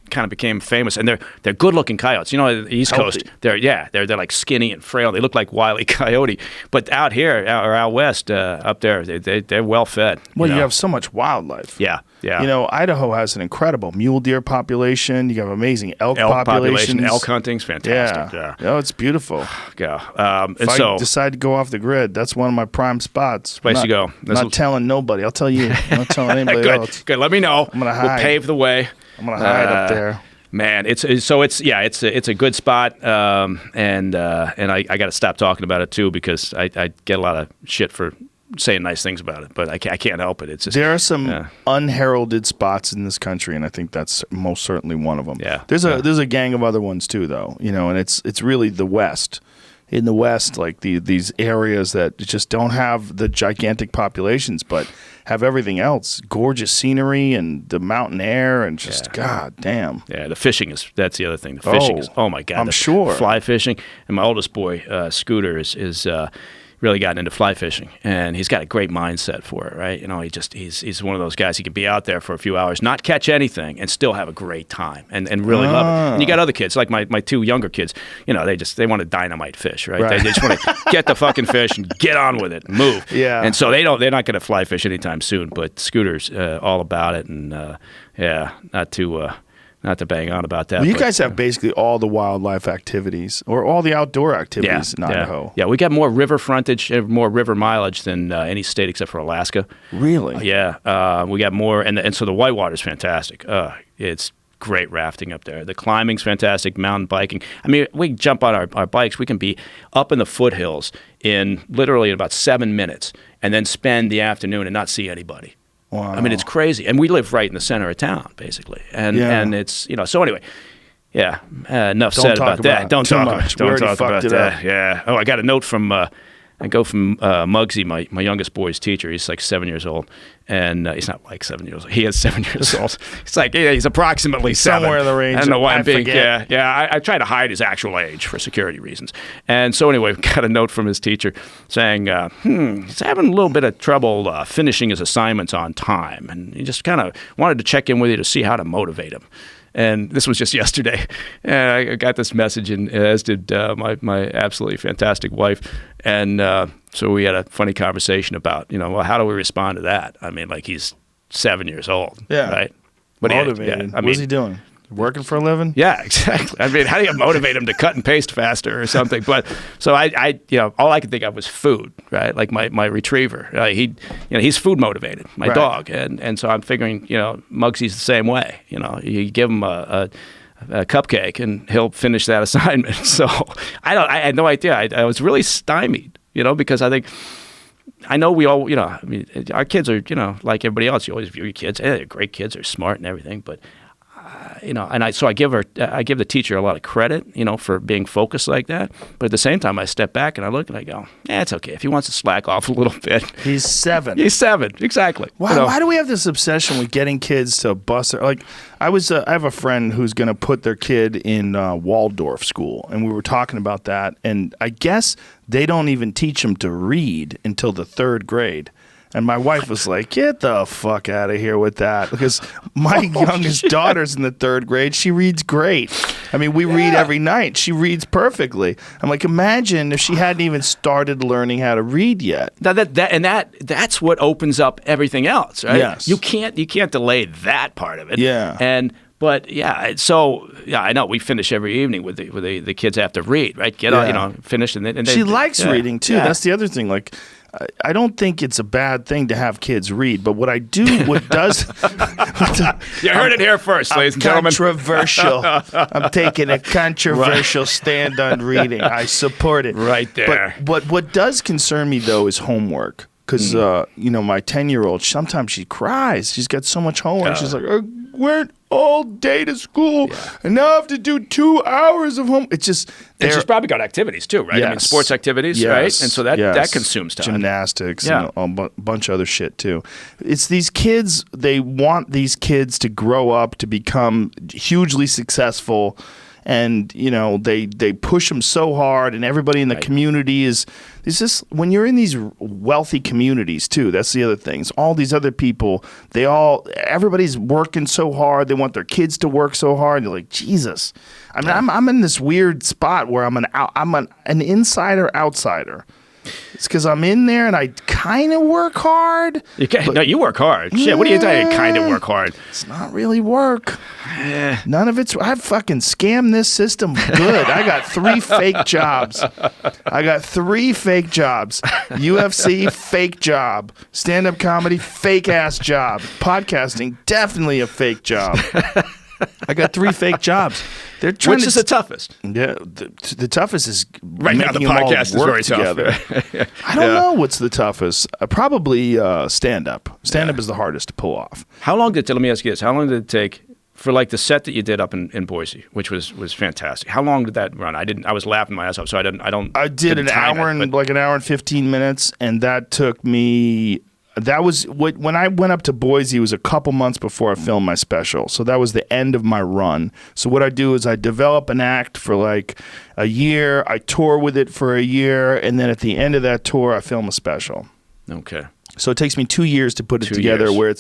kind of became famous, and they're good-looking coyotes. You know, the East
Healthy.
Coast, they're like skinny and frail. They look like Wile E. Coyote, but out here or out west, up there, they're well fed.
Well, you
know?
have so much wildlife.
Yeah.
You know, Idaho has an incredible mule deer population. You have amazing elk populations.
Elk hunting's fantastic. Yeah.
Oh, it's beautiful.
Yeah. And
If I
so
decide to go off the grid, that's one of my prime spots.
place to go.
Not telling nobody. I'll tell you. I'm not telling anybody
good.
else.
Good. Let me know.
I'm gonna
We'll
hide.
pave the way.
I'm gonna hide up there.
Man, it's a good spot, and I got to stop talking about it too because I get a lot of shit for saying nice things about it, but I can't help it. It's just,
There are some unheralded spots in this country, and I think that's most certainly one of them.
Yeah.
There's a gang of other ones too, though. You know, and it's really the West. In the West, like these areas that just don't have the gigantic populations, but have everything else, gorgeous scenery and the mountain air, and just god damn.
Yeah, the fishing that's the other thing. The fishing is, oh my God.
I'm sure.
Fly fishing. And my oldest boy, Scooter, is really gotten into fly fishing, and he's got a great mindset for it, right? You know, he's one of those guys, he can be out there for a few hours, not catch anything, and still have a great time and really love it. And you got other kids, like my two younger kids, you know, they want to dynamite fish, right? They just want to get the fucking fish and get on with it and move.
Yeah.
And so they're not going to fly fish anytime soon, but Scooter's all about it, and not to bang on about that.
Well, you
but,
guys have basically all the wildlife activities or all the outdoor activities in Idaho.
Yeah, we got more river frontage, more river mileage than any state except for Alaska.
Really?
We got more, and so the whitewater's fantastic. It's great rafting up there. The climbing's fantastic, mountain biking. I mean, we jump on our bikes. We can be up in the foothills in literally about 7 minutes and then spend the afternoon and not see anybody.
Wow.
I mean, it's crazy. And we live right in the center of town, basically. And it's, you know, so anyway, enough said about that. Don't talk about that. Yeah. Oh, I got a note from, Muggsy, my youngest boy's teacher. He's like 7 years old. And he's not like 7 years old. He is 7 years old. It's like, he's approximately 7.
Somewhere in the range.
I don't know why I'm being,
forget.
I try to hide his actual age for security reasons. And so anyway, we got a note from his teacher saying, he's having a little bit of trouble finishing his assignments on time. And he just kind of wanted to check in with you to see how to motivate him. And this was just yesterday. And I got this message, and as did my absolutely fantastic wife. And so we had a funny conversation about, you know, well, how do we respond to that? I mean, like, he's 7 years old, right? But
motivated. What's he doing? Working for a living?
Yeah, exactly. I mean, how do you motivate him to cut and paste faster or something? But so I you know, all I could think of was food, right? Like my retriever, he's food motivated, my dog, and so I'm figuring, you know, Muggsy's the same way. You know, you give him a cupcake and he'll finish that assignment. So I had no idea. I was really stymied, you know, because I know we all, you know, I mean, our kids are, you know, like everybody else. You always view your kids, they're great kids, they're smart and everything, but you know, and I give the teacher a lot of credit, you know, for being focused like that. But at the same time, I step back and I look and I go, it's okay. If he wants to slack off a little bit.
He's 7.
He's 7, exactly.
Why,
you know?
why do we have this obsession with getting kids to bust their, like, I have a friend who's going to put their kid in Waldorf school, and we were talking about that, and I guess they don't even teach them to read until the 3rd grade. And my wife was like, get the fuck out of here with that. Because my youngest daughter's in the 3rd grade. She reads great. I mean, we read every night. She reads perfectly. I'm like, imagine if she hadn't even started learning how to read yet.
That's what opens up everything else, right?
Yes.
You can't delay that part of it.
Yeah.
But I know we finish every evening with the kids have to read, right? Get on, you know, finish, and then
she likes reading too.
Yeah.
That's the other thing. Like, I don't think it's a bad thing to have kids read, but what does
you heard it here first, ladies and gentlemen.
Controversial. I'm taking a controversial stand on reading. I support it.
Right there.
But what does concern me though is homework. Because, you know, my 10-year-old, sometimes she cries. She's got so much homework. She's like, I went all day to school, and now I have to do 2 hours of homework. It's just...
And she's probably got activities, too, right?
Yes.
I mean, sports activities, right? And so that consumes time.
Gymnastics and a bunch of other shit, too. It's these kids, they want these kids to grow up to become hugely successful, and they push them so hard, and everybody in the community is just when you're in these wealthy communities too. That's the other thing. It's all these other people. Everybody's working so hard. They want their kids to work so hard. And you're like, Jesus. I mean, I'm in this weird spot where I'm an insider outsider. It's because I'm in there and I kind of work hard.
No, you work hard. Shit, what are you doing? Kind of work hard.
It's not really work. None of it's. I fucking scammed this system good. I got 3 fake jobs. UFC, fake job. Stand-up comedy, fake ass job. Podcasting, definitely a fake job. I got 3 fake jobs. They're trying
Which is the toughest?
Yeah, the toughest is
right now. The podcast is very together.
Tough. I don't know what's the toughest. Probably stand-up. Stand-up is the hardest to pull off.
How long did? Let me ask you this: how long did it take for like the set that you did up in Boise, which was fantastic? How long did that run? I was laughing my ass off, so I did
an hour and 15 minutes, and that took me. That was when I went up to Boise. It was a couple months before I filmed my special, so that was the end of my run. So what I do is I develop an act for like a year. I tour with it for a year, and then at the end of that tour, I film a special.
Okay.
So it takes me 2 years to put it together. Where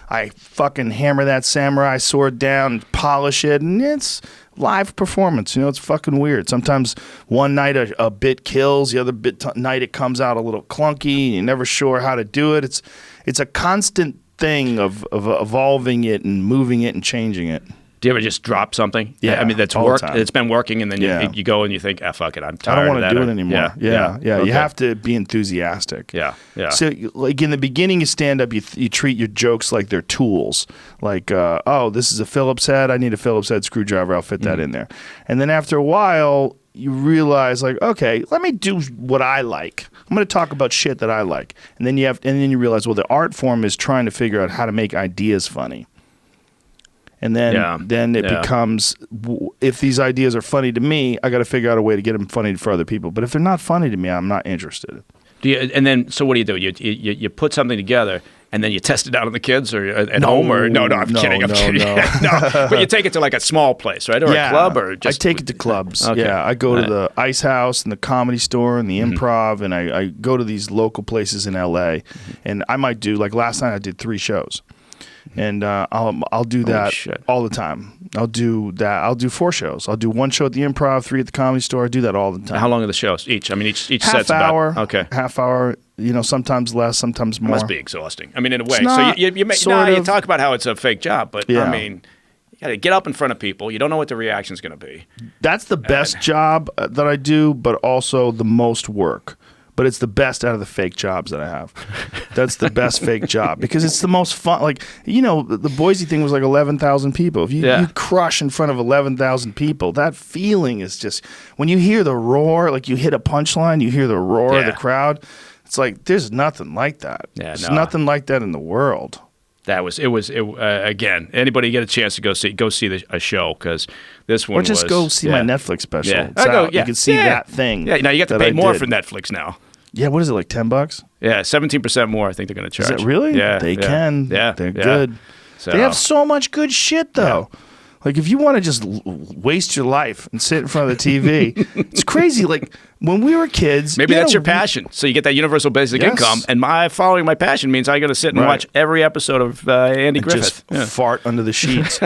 I fucking hammer that samurai sword down, polish it, and it's live performance. It's fucking weird. Sometimes one night a bit kills, the other night it comes out a little clunky. You're never sure how to do it. It's a constant thing of evolving it and moving it and changing it.
Do you ever just drop something?
Yeah,
I mean, that's worked. It's been working, and then you go and you think, fuck it, I'm tired.
I don't
want
to do it anymore. Yeah.
Okay.
You have to be enthusiastic.
Yeah.
So, like in the beginning of stand-up, you treat your jokes like they're tools. Like, this is a Phillips head. I need a Phillips head screwdriver. I'll fit that in there. And then after a while, you realize, like, okay, let me do what I like. I'm going to talk about shit that I like. And then you realize, well, the art form is trying to figure out how to make ideas funny. And then it becomes, if these ideas are funny to me, I got to figure out a way to get them funny for other people. But if they're not funny to me, I'm not interested.
So what do you do? You put something together and then you test it out on the kids or at home? Or no, I'm kidding. I'm kidding. No, but you take it to like a small place, right? Or a club, or just
I take it to clubs.
Okay.
Yeah, I go to the Ice House and the Comedy Store and the Improv, and I go to these local places in LA, and I might do, like last night I did 3 shows. And I'll do that all the time. I'll do that. I'll do 4 shows. I'll do 1 show at the Improv, 3 at the Comedy Store. I do that all the time.
How long are the shows each? I mean, each
half
set's
hour.
About okay.
Half hour. Sometimes less, sometimes more.
It must be exhausting. I mean, in a way.
Not,
so you talk about how it's a fake job, but I mean, you got to get up in front of people. You don't know what the reaction's going to be.
That's the best job that I do, but also the most work. But it's the best out of the fake jobs that I have. That's the best fake job because it's the most fun. Like, the Boise thing was like 11,000 people. If you crush in front of 11,000 people, that feeling is just, when you hear the roar, like you hit a punchline, you hear the roar of the crowd. It's like, there's nothing like that. There's nothing like that in the world.
Again, anybody get a chance to go see a show, because this one
or just go see my Netflix special.
Yeah.
It's out. You can see that thing.
Yeah, now you get to pay more for Netflix now.
Yeah, what is it, like $10?
Yeah, 17% more. I think they're going to charge.
Is that really?
Yeah,
they can.
Yeah,
they're good.
So,
they have so much good shit though. Yeah. Like, if you want to just waste your life and sit in front of the TV, it's crazy. Like, when we were kids...
Maybe that's your passion. So you get that universal basic income, and following my passion means I got to sit and watch every episode of Andy Griffith.
Just fart under the sheets.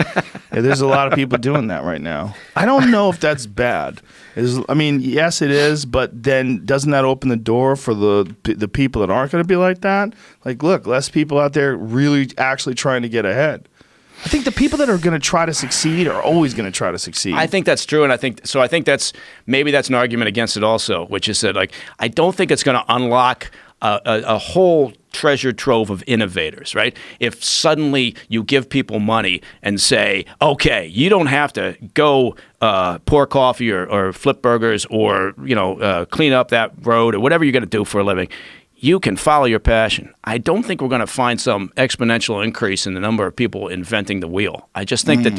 There's a lot of people doing that right now. I don't know if that's bad. Yes, it is, but then doesn't that open the door for the people that aren't going to be like that? Like, look, less people out there really actually trying to get ahead. I think the people that are going to try to succeed are always going to try to succeed. I
think that's true, and I think that's an argument against it also, which is that, like, I don't think it's going to unlock a whole treasure trove of innovators, right? If suddenly you give people money and say, okay, you don't have to go pour coffee or flip burgers or clean up that road or whatever you're going to do for a living. You can follow your passion. I don't think we're going to find some exponential increase in the number of people inventing the wheel. I just think that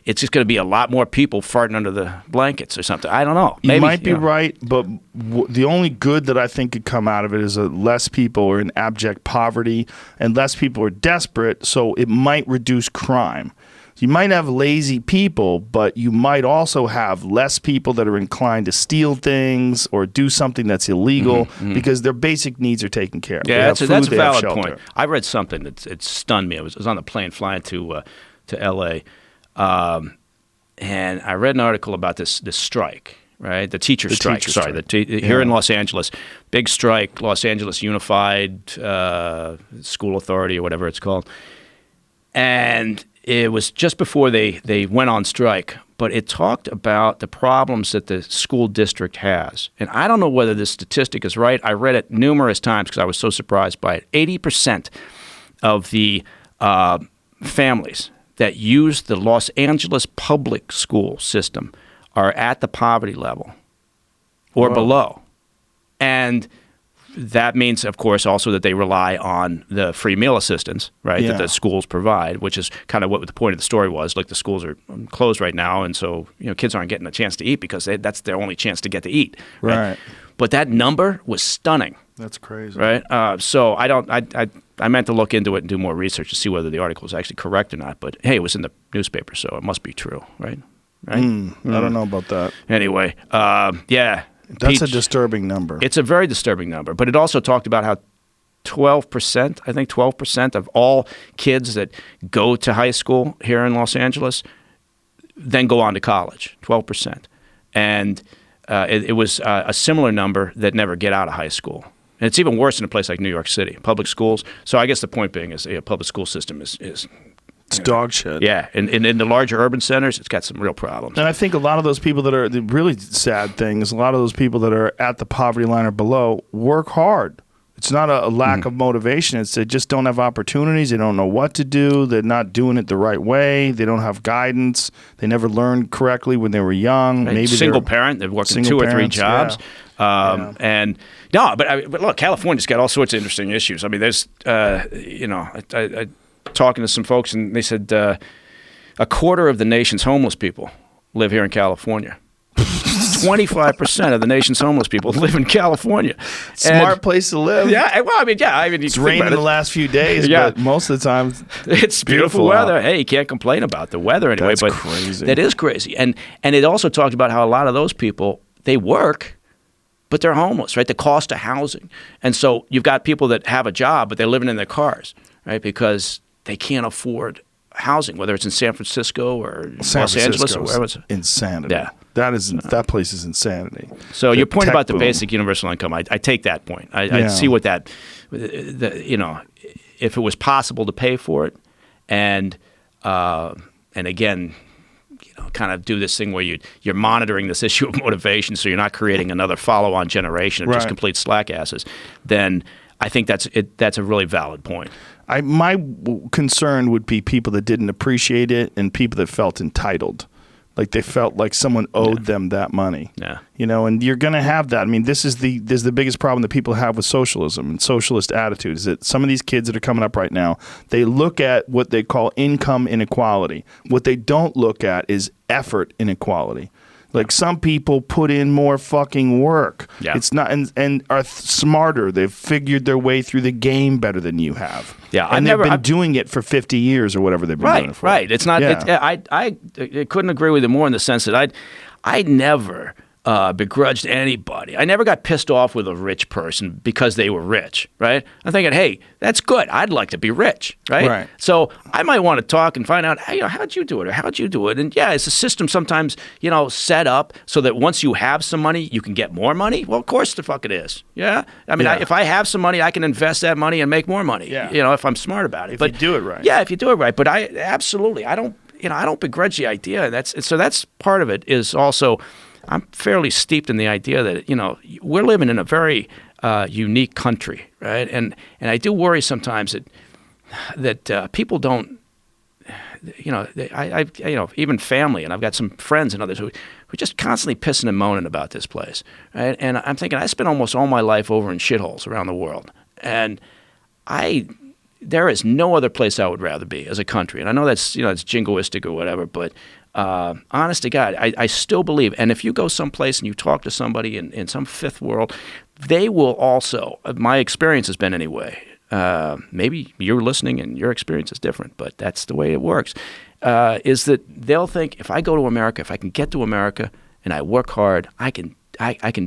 it's just going to be a lot more people farting under the blankets or something. I don't know.
Maybe, you might be right, but the only good that I think could come out of it is that less people are in abject poverty and less people are desperate, so it might reduce crime. You might have lazy people, but you might also have less people that are inclined to steal things or do something that's illegal because their basic needs are taken care of.
Yeah, that's a valid
shelter.
point. I read something that it stunned me. I was on the plane flying to L.A., and I read an article about this strike, right? The teacher strike. Here in Los Angeles, big strike, Los Angeles Unified School Authority or whatever it's called. And it was just before they went on strike, but it talked about the problems that the school district has. And I don't know whether this statistic is right. I read it numerous times because I was so surprised by it. 80% of the families that use the Los Angeles public school system are at the poverty level or below. And that means, of course, also that they rely on the free meal assistance, right, that the schools provide, which is kind of what the point of the story was. Like, the schools are closed right now, and so kids aren't getting a chance to eat because that's their only chance to get to eat. Right. But that number was stunning.
That's crazy.
Right. So I meant to look into it and do more research to see whether the article was actually correct or not. But hey, it was in the newspaper, so it must be true, right? I
don't know about that.
Anyway, yeah.
That's a disturbing number.
It's a very disturbing number. But it also talked about how 12% of all kids that go to high school here in Los Angeles then go on to college, 12%. And it was a similar number that never get out of high school. And it's even worse in a place like New York City, public schools. So I guess the point being is a public school system is
it's dog shit.
Yeah, and in the larger urban centers, it's got some real problems.
And I think a lot of those people that are, the really sad thing is a lot of those people that are at the poverty line or below work hard. It's not a lack of motivation. It's they just don't have opportunities. They don't know what to do. They're not doing it the right way. They don't have guidance. They never learned correctly when they were young.
Right.
Maybe
single parent. They're working 2 or 3 jobs.
Yeah.
And no, but look, California's got all sorts of interesting issues. I mean, there's, I talking to some folks, and they said a quarter of the nation's homeless people live here in California. 25% of the nation's homeless people live in California.
Smart place to live.
Yeah, well, I mean,
it's rained in the last few days, but most of the time
it's beautiful weather. Hey, you can't complain about the weather anyway.
That's
but
crazy.
That is crazy. And it also talked about how a lot of those people, they work, but they're homeless, right? The cost of housing. And so you've got people that have a job, but they're living in their cars, right? Because they can't afford housing, whether it's in San Francisco or Los Angeles or wherever. It's
insanity.
Yeah.
That place is insanity.
So your point about the basic universal income, I take that point. I see what that, if it was possible to pay for it, and again, kind of do this thing where you're monitoring this issue of motivation, so you're not creating another follow-on generation of just complete slackasses. Then I think that's a really valid point.
My concern would be people that didn't appreciate it and people that felt entitled. Like they felt like someone owed them that money.
Yeah.
And you're going to have that. I mean, this is the biggest problem that people have with socialism and socialist attitudes, that some of these kids that are coming up right now, they look at what they call income inequality. What they don't look at is effort inequality. Like some people put in more fucking work.
Yeah.
It's not and are smarter. They've figured their way through the game better than you have.
Yeah,
and they've been doing it for 50 years or whatever they've been doing it for.
Right. It's not.
Yeah.
I couldn't agree with you more in the sense that I never begrudged anybody. I never got pissed off with a rich person because they were rich, right? I'm thinking, hey, that's good. I'd like to be rich, right?
Right.
So I might want to talk and find out, hey, how'd you do it, or how'd you do it? And yeah, it's a system sometimes, set up so that once you have some money, you can get more money. Well, of course the fuck it is. Yeah. I mean, if I have some money, I can invest that money and make more money.
Yeah.
If I'm smart about it.
If you do it right.
Yeah, if you do it right. But I don't begrudge the idea. That's part of it. Is also, I'm fairly steeped in the idea that, we're living in a very unique country, right? And I do worry sometimes that people don't, even family, and I've got some friends and others who just constantly pissing and moaning about this place, right? And I'm thinking, I spent almost all my life over in shitholes around the world, and there is no other place I would rather be as a country. And I know that's, it's jingoistic or whatever, but honest to God, I still believe, and if you go someplace and you talk to somebody in some fifth world, they will also, my experience has been anyway, maybe you're listening and your experience is different, but that's the way it works, is that they'll think, if I go to America, if I can get to America and I work hard, I can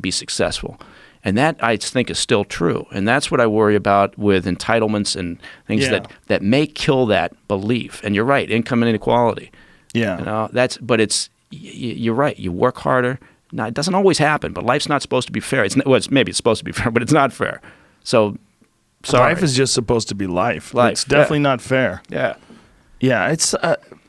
be successful. And that, I think, is still true. And that's what I worry about with entitlements and things that may kill that belief. And you're right, income inequality.
Yeah.
You know, you're right. You work harder. Now, it doesn't always happen, but life's not supposed to be fair. Maybe it's supposed to be fair, but it's not fair. So, sorry.
Life is just supposed to be life. It's definitely not fair.
Yeah.
Yeah, it's.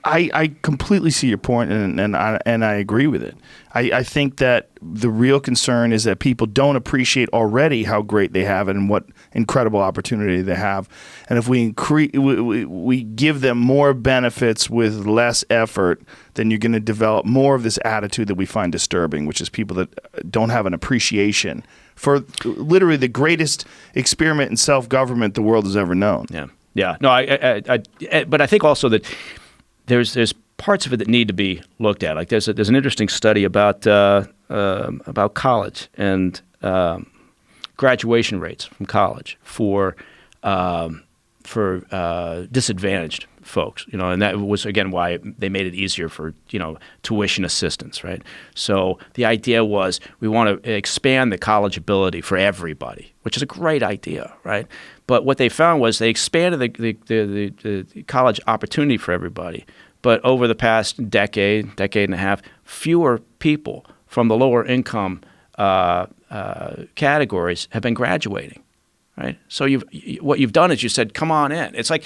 I completely see your point, and I agree with it. I think that the real concern is that people don't appreciate already how great they have and what incredible opportunity they have. And if we give them more benefits with less effort, then you're going to develop more of this attitude that we find disturbing, which is people that don't have an appreciation for literally the greatest experiment in self-government the world has ever known.
Yeah. Yeah. No, but I think also that there's parts of it that need to be looked at. Like there's an interesting study about college and graduation rates from college for disadvantaged folks. You know, and that was again why they made it easier for tuition assistance, right? So the idea was we want to expand the college ability for everybody, which is a great idea, right? But what they found was they expanded the college opportunity for everybody. But over the past decade and a half, fewer people from the lower income categories have been graduating, right? So what you've done is you said, come on in. It's like,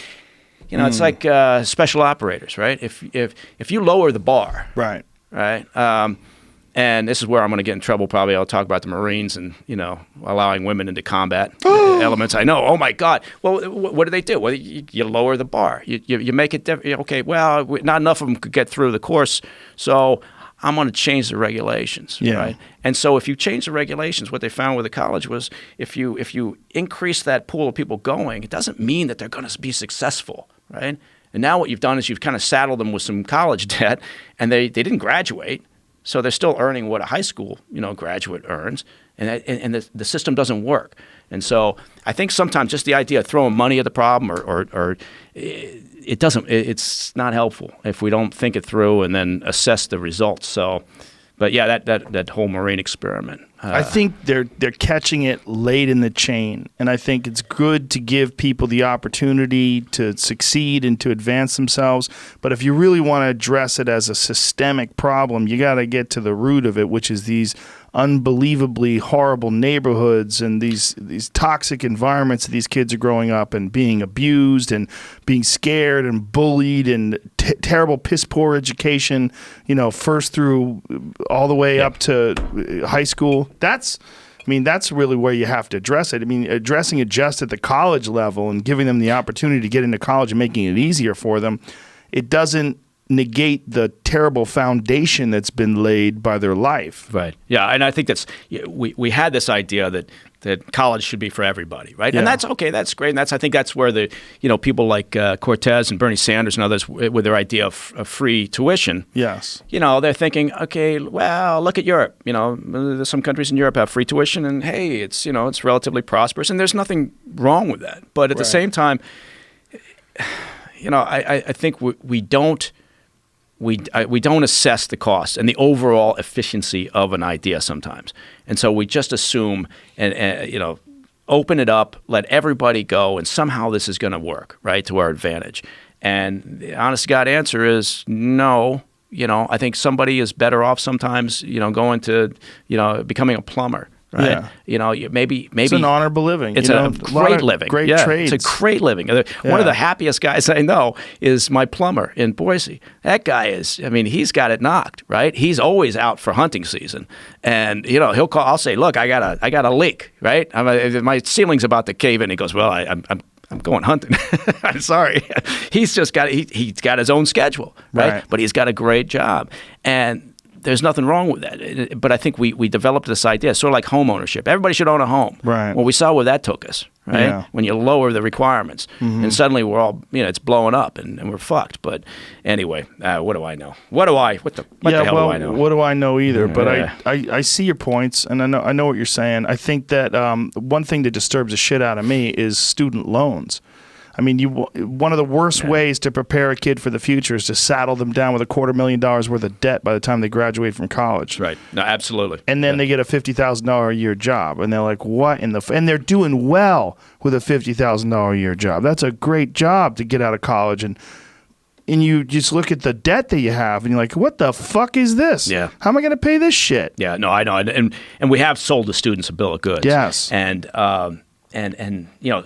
it's like special operators, right? If you lower the bar,
right,
and this is where I'm going to get in trouble. Probably I'll talk about the Marines and allowing women into combat elements. I know. Oh my God. Well, what do they do? Well, you lower the bar. You make it okay. Well, not enough of them could get through the course, so I'm going to change the regulations.
Yeah.
Right. And so if you change the regulations, what they found with the college was if you increase that pool of people going, it doesn't mean that they're going to be successful. Right. And now what you've done is you've kind of saddled them with some college debt, and they didn't graduate. So they're still earning what a high school, graduate earns, and the system doesn't work. And so I think sometimes just the idea of throwing money at the problem or it doesn't. It's not helpful if we don't think it through and then assess the results. So, but yeah, that whole Marine experiment.
I think they're catching it late in the chain, and I think it's good to give people the opportunity to succeed and to advance themselves. But if you really want to address it as a systemic problem, you got to get to the root of it, which is these unbelievably horrible neighborhoods and these toxic environments that these kids are growing up and being abused and being scared and bullied and terrible piss poor education, first through all the way up to high school. That's really where you have to address it. I mean, addressing it just at the college level and giving them the opportunity to get into college and making it easier for them, it doesn't negate the terrible foundation that's been laid by their life.
Right. Yeah, and I think we had this idea that college should be for everybody, right?
Yeah.
And that's okay. That's great. And I think that's where the people like Cortez and Bernie Sanders and others with their idea of free tuition.
Yes.
They're thinking, okay, well, look at Europe. There's some countries in Europe have free tuition, and hey, it's it's relatively prosperous, and there's nothing wrong with that. But at the same time, I think we don't assess the cost and the overall efficiency of an idea sometimes. And so we just assume and open it up, let everybody go, and somehow this is going to work, right, to our advantage. And the honest to God answer is no. I think somebody is better off sometimes, going to, becoming a plumber. Right.
Yeah.
Maybe
it's an honorable living.
It's a great living.
Great trades.
It's a great living. One of the happiest guys I know is my plumber in Boise. That guy he's got it knocked, right? He's always out for hunting season, and he'll call. I'll say, look, I got a leak, right? My ceiling's about to cave in. He goes, well, I'm going hunting. I'm sorry. He's got his own schedule, right? But he's got a great job, and there's nothing wrong with that. But I think we developed this idea, sort of like home ownership. Everybody should own a home.
Right.
Well, we saw where that took us, right?
Yeah.
When you lower the requirements, and suddenly we're all, it's blowing up and we're fucked. But anyway, what do I know? What the hell do I know?
What do I know either? But
Yeah.
I see your points, and I know what you're saying. I think that one thing that disturbs the shit out of me is student loans. I mean, one of the worst ways to prepare a kid for the future is to saddle them down with $250,000 worth of debt by the time they graduate from college.
Right. No, absolutely.
And then they get a $50,000 a year job, and they're like, "What in the?" And they're doing well with a $50,000 a year job. That's a great job to get out of college, and you just look at the debt that you have, and you're like, "What the fuck is this?
Yeah.
How am I going to pay this shit?"
Yeah. No, I know. And we have sold the students a bill of goods.
Yes.
And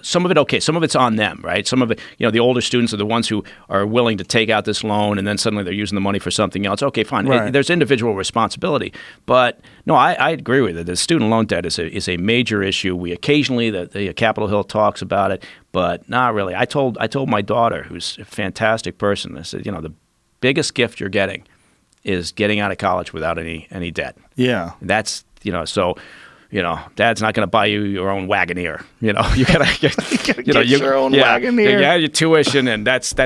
some of it, okay, some of it's on them, right? Some of it, the older students are the ones who are willing to take out this loan, and then suddenly they're using the money for something else. Okay, fine.
Right.
There's individual responsibility, but no, I agree with it. The student loan debt is a major issue. We occasionally, the Capitol Hill talks about it, but not really. I told my daughter, who's a fantastic person, I said, the biggest gift you're getting is getting out of college without any debt.
Yeah.
That's so. Dad's not going to buy you your own Wagoneer. You gotta get
your own Wagoneer.
Yeah, your tuition, and that's it.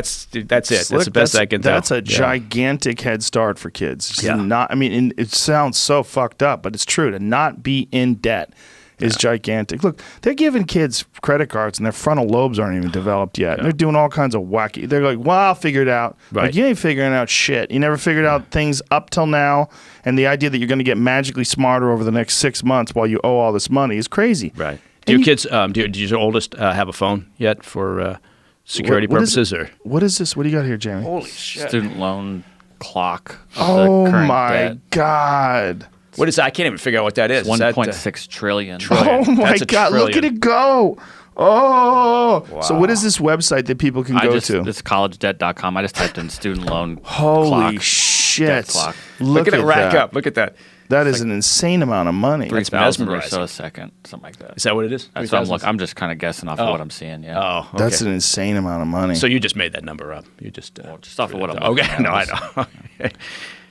That's the best I can tell.
That's a gigantic head start for kids. Just
Yeah.
It sounds so fucked up, but it's true. To not be in debt is gigantic. Look, they're giving kids credit cards, and their frontal lobes aren't even developed yet. And they're doing all kinds of wacky. They're like, "Well, I'll figure it out."
Right.
Like, you ain't figuring out shit. You never figured out things up till now, and the idea that you're going to get magically smarter over the next 6 months while you owe all this money is crazy.
Right. Do your kids? Did your oldest have a phone yet for security purposes? Or
what is this? What do you got here, Jamie?
holy shit!
Student loan clock. Of
Oh
the current
my
debt.
God.
What is that? I can't even figure out what that is. Is that,
1.6 trillion.
Oh my
That's a
God! Look at
trillion.
it go! Oh, so what is this website that people can go to?
This collegedebt.com. I just typed in student loan
Holy
clock.
shit!
Debt clock.
Look at it rack
that.
up. Look at that.
That is an insane amount of money.
3,000 or
mesmerizing.
so a second, something like that.
Is that what it is?
That's what I'm
3,000?
looking. I'm just kind of guessing off of what I'm seeing. Yeah.
Oh, okay.
That's an insane amount of money.
So you just made that number up. You just
just off of what I'm
okay.
looking at.
No, I know. Okay.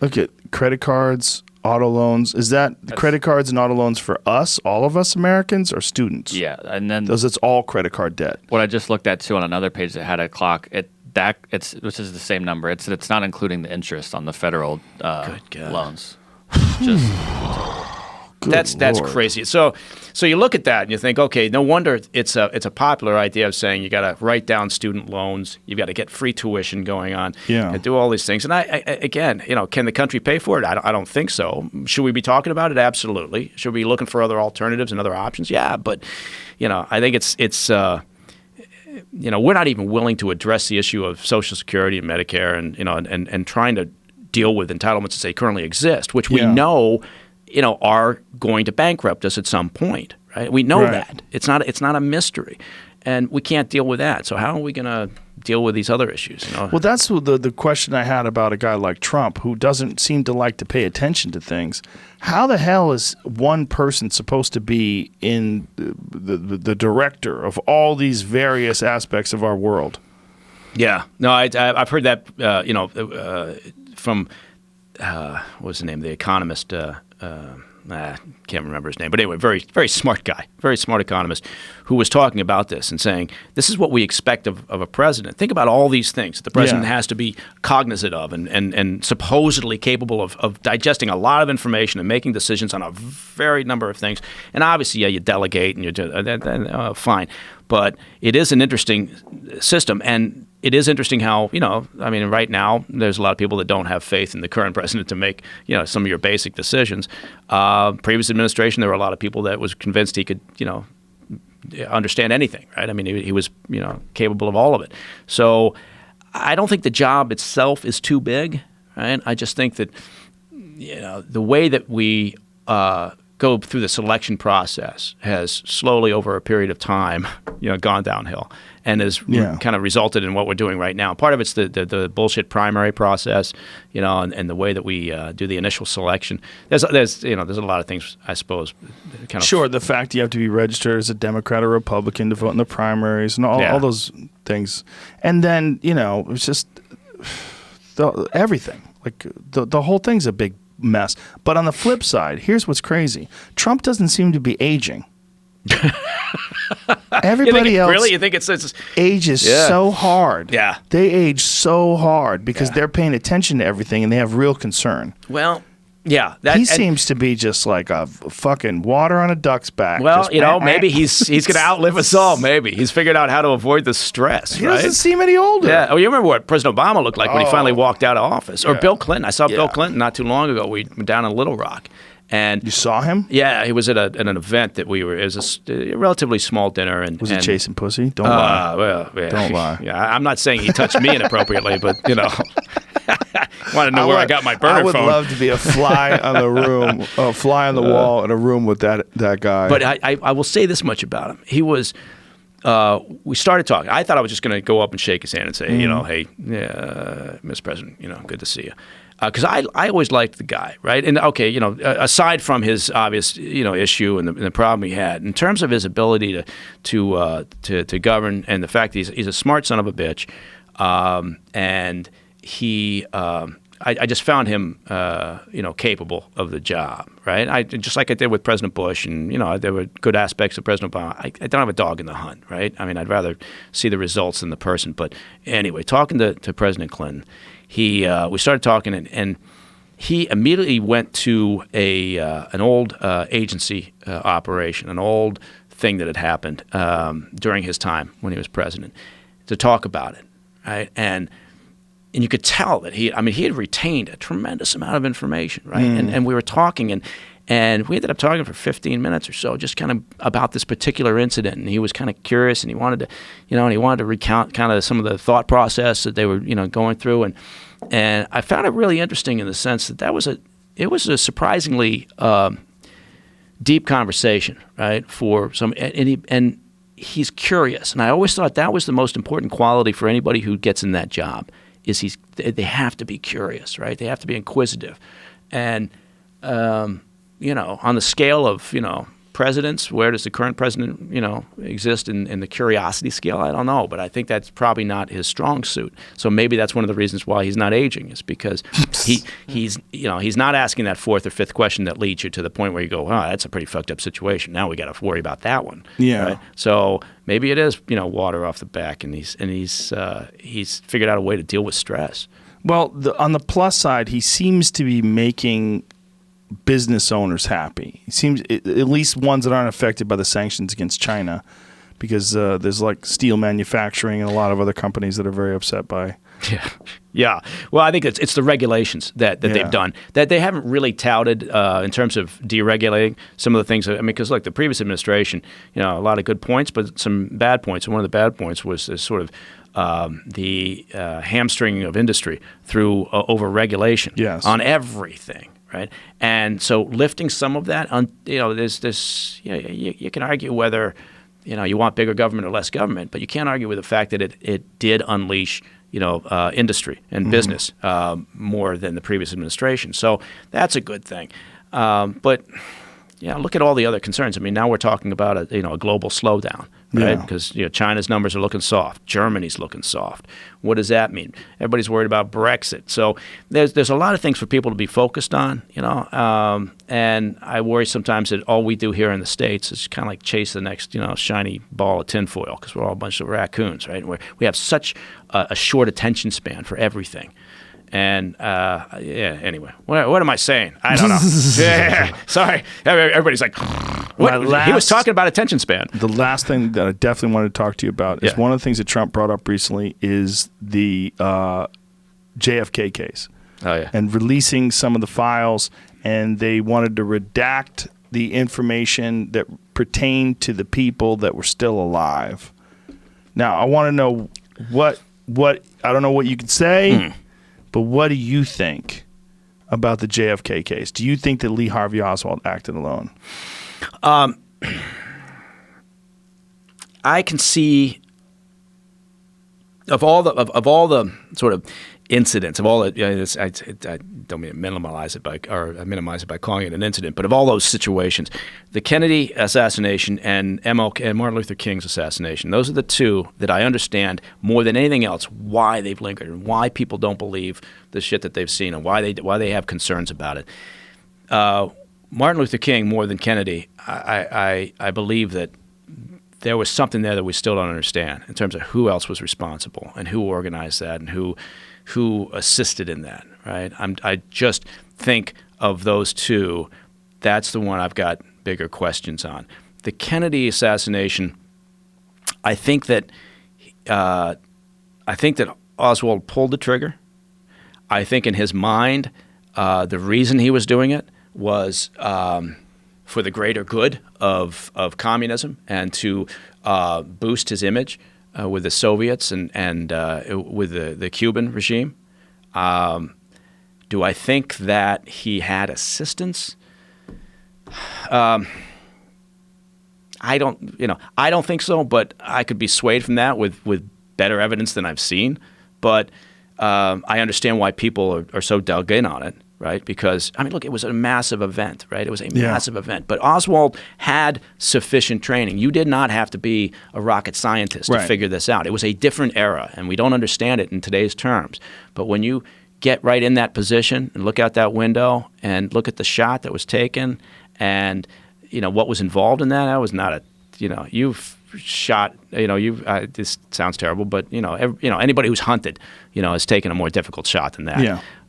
Look at credit cards, auto loans. Is that the credit cards and auto loans for us, all of us Americans, or students?
Yeah, and then
It's all credit card debt.
what I just looked at too on another page that had a clock. Which is the same number. It's not including the interest on the federal
Good God.
loans. Just
Good
That's
Lord.
crazy. So you look at that and you think, okay, no wonder it's a popular idea of saying you got to write down student loans, you've got to get free tuition going on,
Yeah.
and do all these things. And I again, can the country pay for it? I don't think so. Should we be talking about it? Absolutely. Should we be looking for other alternatives and other options? Yeah, but I think it's we're not even willing to address the issue of Social Security and Medicare and trying to deal with entitlements as they currently exist, which we
Yeah.
know are going to bankrupt us at some point, right? We know
Right.
that. It's not a mystery. And we can't deal with that. So how are we going to deal with these other issues?
Well, that's the question I had about a guy like Trump, who doesn't seem to like to pay attention to things. How the hell is one person supposed to be in the director of all these various aspects of our world?
Yeah. No, I've heard that, from, what was the name? The economist, can't remember his name. But anyway, very, very smart guy, very smart economist who was talking about this and saying, this is what we expect of a president. Think about all these things that the president has to be cognizant of and supposedly capable of digesting a lot of information and making decisions on a very number of things. And obviously, you delegate and you do, fine. But it is an interesting system. And it is interesting how, right now, there's a lot of people that don't have faith in the current president to make, some of your basic decisions. Previous administration, there were a lot of people that was convinced he could, understand anything, right? I mean, he was, capable of all of it. So I don't think the job itself is too big, right? I just think that, the way that we go through the selection process has slowly over a period of time, gone downhill and has kind of resulted in what we're doing right now. Part of it's the bullshit primary process, and the way that we do the initial selection. There's a lot of things, I suppose, kind of.
Sure, the fact you have to be registered as a Democrat or Republican to vote in the primaries and all those things. And then, it's just everything. Like the whole thing's a big mess. But on the flip side, here's what's crazy. Trump doesn't seem to be aging. Everybody else
really? You think it's
ages so hard.
Yeah.
They age so hard because they're paying attention to everything and they have real concern.
Well, yeah.
He seems to be just like a fucking water on a duck's back.
Well,
just
maybe he's going to outlive us all. Maybe he's figured out how to avoid the stress.
He doesn't seem any older.
Yeah. Oh, you remember what President Obama looked like when he finally walked out of office, or Bill Clinton? I saw Bill Clinton not too long ago. We were down in Little Rock, and
you saw him.
Yeah, he was at an event that we were. It was a relatively small dinner, and
was he chasing pussy? Don't lie.
Well, yeah.
Don't lie.
Yeah, I'm not saying he touched me inappropriately, but want to know where I got my burner phone.
I would love to be a fly on the room, a fly on the wall in a room with that guy.
But I will say this much about him. He was. We started talking. I thought I was just going to go up and shake his hand and say, hey, Mr. President, good to see you. Because I always liked the guy, right? And okay, aside from his obvious issue and the problem he had, in terms of his ability to govern and the fact that he's a smart son of a bitch, and he. I just found him, capable of the job, right? Just like I did with President Bush, and there were good aspects of President Obama. I don't have a dog in the hunt, right? I mean, I'd rather see the results than the person. But anyway, talking to President Clinton, we started talking, and he immediately went to an old agency operation, an old thing that had happened during his time when he was president, to talk about it, right? And you could tell that he had retained a tremendous amount of information, right? And we were talking, and we ended up talking for 15 minutes or so, just kind of about this particular incident. And he was kind of curious, and he wanted to recount kind of some of the thought process that they were, going through. And I found it really interesting in the sense that it was a surprisingly deep conversation, right? For some, and he's curious, and I always thought that was the most important quality for anybody who gets in that job. They have to be curious, right? They have to be inquisitive. And, on the scale of, presidents, where does the current president, exist in the curiosity scale? I don't know, but I think that's probably not his strong suit. So maybe that's one of the reasons why he's not aging, is because he's not asking that fourth or fifth question that leads you to the point where you go, oh, that's a pretty fucked up situation. Now we got to worry about that one.
Yeah.
Right? So maybe it is, water off the back, and he's figured out a way to deal with stress.
Well, on the plus side, he seems to be making business owners happy. He seems, at least ones that aren't affected by the sanctions against China, because there's like steel manufacturing and a lot of other companies that are very upset by. Yeah.
Well, I think it's the regulations that they've done that they haven't really touted in terms of deregulating some of the things. Because like the previous administration, a lot of good points, but some bad points. And one of the bad points was this sort of the hamstringing of industry through over-regulation on everything. Right, and so lifting some of that, there's this. You can argue whether, you want bigger government or less government, but you can't argue with the fact that it did unleash, industry and business more than the previous administration. So that's a good thing. But look at all the other concerns. Now we're talking about a global slowdown. Right, because China's numbers are looking soft, Germany's looking soft. What does that mean? Everybody's worried about Brexit. So there's a lot of things for people to be focused on, and I worry sometimes that all we do here in the States is kind of like chase the next shiny ball of tinfoil, because we're all a bunch of raccoons, right? And we have such a short attention span for everything. And anyway, what am I saying? I don't know. Sorry, everybody's like, what? He was talking about attention span.
The last thing that I definitely wanted to talk to you about is one of the things that Trump brought up recently is the JFK case.
Oh yeah,
and releasing some of the files, and they wanted to redact the information that pertained to the people that were still alive. Now, I want to know what I don't know what you could say. But what do you think about the JFK case? Do you think that Lee Harvey Oswald acted alone?
I can see of all the sort of incidents, of all the, I don't mean to minimize it by calling it an incident, but of all those situations, the Kennedy assassination and MLK and Martin Luther King's assassination, those are the two that I understand more than anything else why they've lingered and why people don't believe the shit that they've seen and why they have concerns about it. Martin Luther King more than Kennedy, I believe that there was something there that we still don't understand in terms of who else was responsible and who organized that and who assisted in that, right? I just think of those two, that's the one I've got bigger questions on. The Kennedy assassination, I think that Oswald pulled the trigger. I think in his mind, the reason he was doing it was for the greater good of communism and to boost his image with the Soviets and with the Cuban regime. Do I think that he had assistance? I don't think so, but I could be swayed from that with better evidence than I've seen. But I understand why people are so dug in on it. Right, because I mean, look, it was a massive event. Right, it was a massive event. But Oswald had sufficient training. You did not have to be a rocket scientist to figure this out. It was a different era, and we don't understand it in today's terms. But when you get right in that position and look out that window and look at the shot that was taken, and what was involved in that, that was not you've shot. This sounds terrible, but anybody who's hunted, has taken a more difficult shot than that.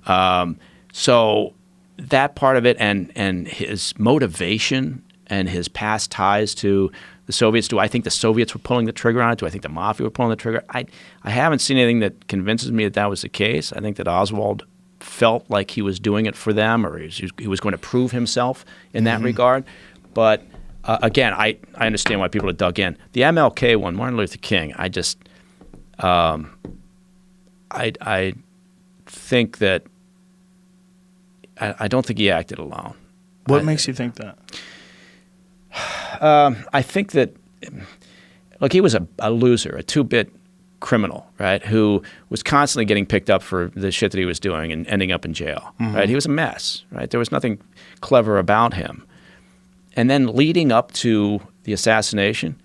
Yeah.
So that part of it and his motivation and his past ties to the Soviets, do I think the Soviets were pulling the trigger on it? Do I think the Mafia were pulling the trigger? I haven't seen anything that convinces me that was the case. I think that Oswald felt like he was doing it for them or he was going to prove himself in that regard. But again, I understand why people are dug in. The MLK one, Martin Luther King, I just I think that I don't think he acted alone.
What makes you think that?
I think that, look, he was a loser, a two-bit criminal, right, who was constantly getting picked up for the shit that he was doing and ending up in jail, right? He was a mess, right? There was nothing clever about him. And then leading up to the assassination,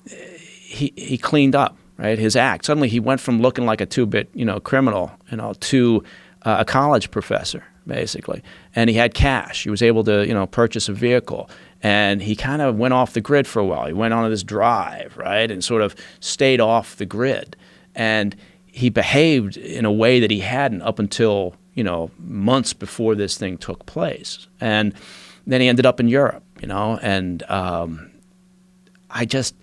he cleaned up, right, his act. Suddenly he went from looking like a two-bit, criminal, to a college professor, basically. And he had cash. He was able to, purchase a vehicle. And he kind of went off the grid for a while. He went on this drive, right, and sort of stayed off the grid. And he behaved in a way that he hadn't up until, months before this thing took place. And then he ended up in Europe, and I just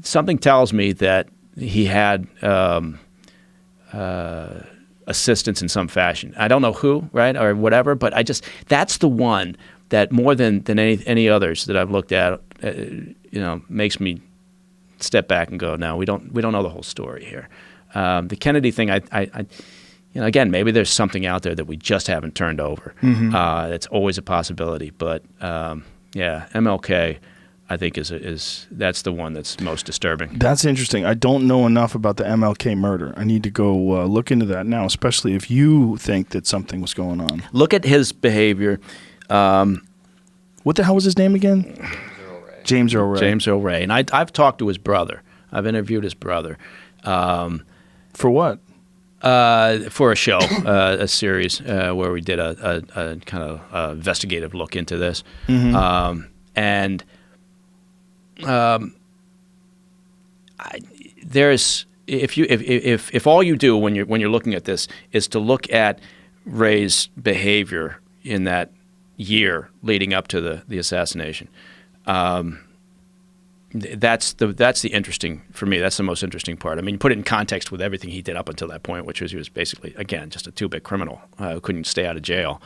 something tells me that he had assistance in some fashion. I don't know who, right, or whatever, but that's the one that more than any others that I've looked at, makes me step back and go, no, we don't know the whole story here. The Kennedy thing, again, maybe there's something out there that we just haven't turned over. That's always a possibility, but MLK, I think that's the one that's most disturbing.
That's interesting. I don't know enough about the MLK murder. I need to go look into that now, especially if you think that something was going on.
Look at his behavior.
What the hell was his name again? James Earl Ray.
James Earl Ray. And I've talked to his brother. I've interviewed his brother.
For what?
For a show, a series where we did a kind of investigative look into this. There's if all you do when you're looking at this is to look at Ray's behavior in that year leading up to the assassination, that's the interesting for me. That's the most interesting part. I mean, put it in context with everything he did up until that point, which was he was basically again just a two-bit criminal who couldn't stay out of jail,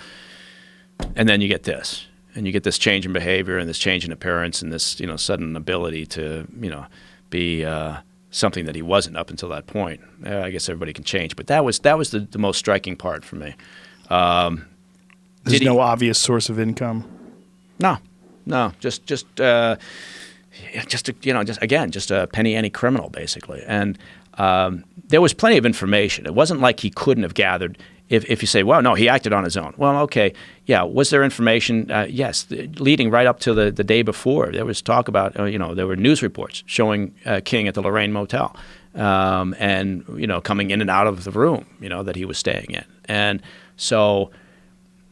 and then you get this. And you get this change in behavior and this change in appearance and this, sudden ability to, be something that he wasn't up until that point. I guess everybody can change, but that was the most striking part for me.
There's no obvious source of income.
No, just a penny ante criminal basically. And there was plenty of information. It wasn't like he couldn't have gathered. If you say, well, no, he acted on his own. Well, okay, yeah. Was there information? Yes, leading right up to the day before. There was talk about, there were news reports showing King at the Lorraine Motel, and coming in and out of the room, that he was staying in. And so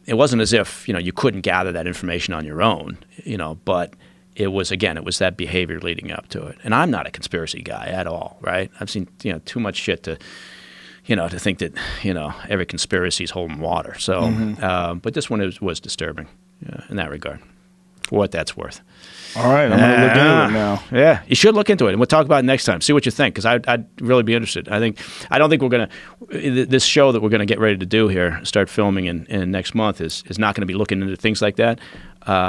it wasn't as if you couldn't gather that information on your own, but it was that behavior leading up to it. And I'm not a conspiracy guy at all, right? I've seen too much shit to think that, every conspiracy is holding water. So, but this one was disturbing in that regard, for what that's worth.
All right, I'm going to look into it now.
Yeah, you should look into it, and we'll talk about it next time. See what you think, because I'd really be interested. I don't think we're going to, this show that we're going to get ready to do here, start filming in next month, is not going to be looking into things like that.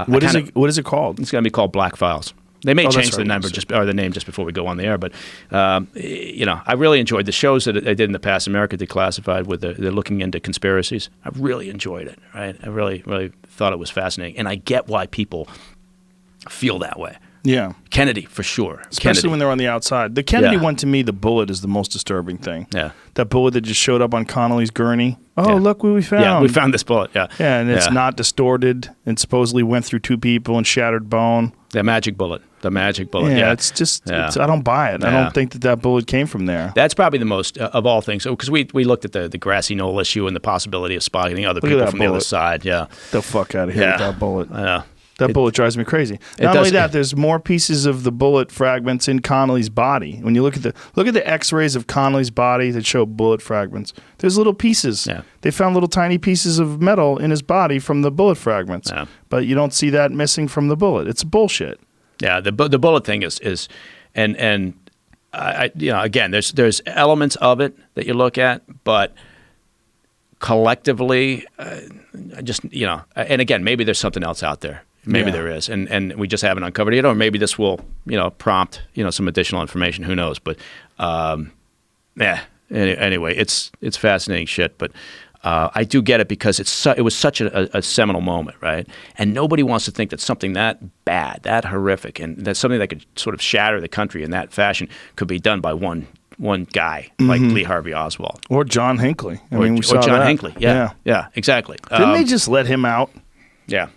What is it called?
It's going to be called Black Files. They may change the number the name just before we go on the air, but I really enjoyed the shows that I did in the past. America Declassified, with they're looking into conspiracies. I really enjoyed it. Right, I really, really thought it was fascinating, and I get why people feel that way.
Yeah,
Kennedy for sure,
especially when they're on the outside. The Kennedy one, to me, the bullet is the most disturbing thing.
Yeah,
that bullet that just showed up on Connolly's gurney. Oh, look what we found.
Yeah, we found this bullet. Yeah,
yeah, and it's not distorted, and supposedly went through two people and shattered bone.
The magic bullet. Yeah,
it's just, I don't buy it. I don't think that bullet came from there.
That's probably the most, of all things, because we looked at the grassy knoll issue and the possibility of spotting other people from the other side. Yeah.
The fuck out of here with that bullet.
I know.
That bullet drives me crazy. Not only that, there's more pieces of the bullet fragments in Connolly's body. When you look at the X-rays of Connolly's body that show bullet fragments, there's little pieces. Yeah. They found little tiny pieces of metal in his body from the bullet fragments. Yeah. But you don't see that missing from the bullet. It's bullshit.
Yeah, the bullet thing is, and again, there's elements of it that you look at, but collectively, and again, maybe there's something else out there. Maybe there is, and we just haven't uncovered it, or maybe this will, prompt, some additional information. Who knows? But anyway, it's fascinating shit. But I do get it, because it was such a seminal moment, right? And nobody wants to think that something that bad, that horrific, and that something that could sort of shatter the country in that fashion could be done by one guy like Lee Harvey Oswald
or John Hinckley.
We saw John Hinckley. Yeah, exactly.
Didn't they just let him out?
Yeah.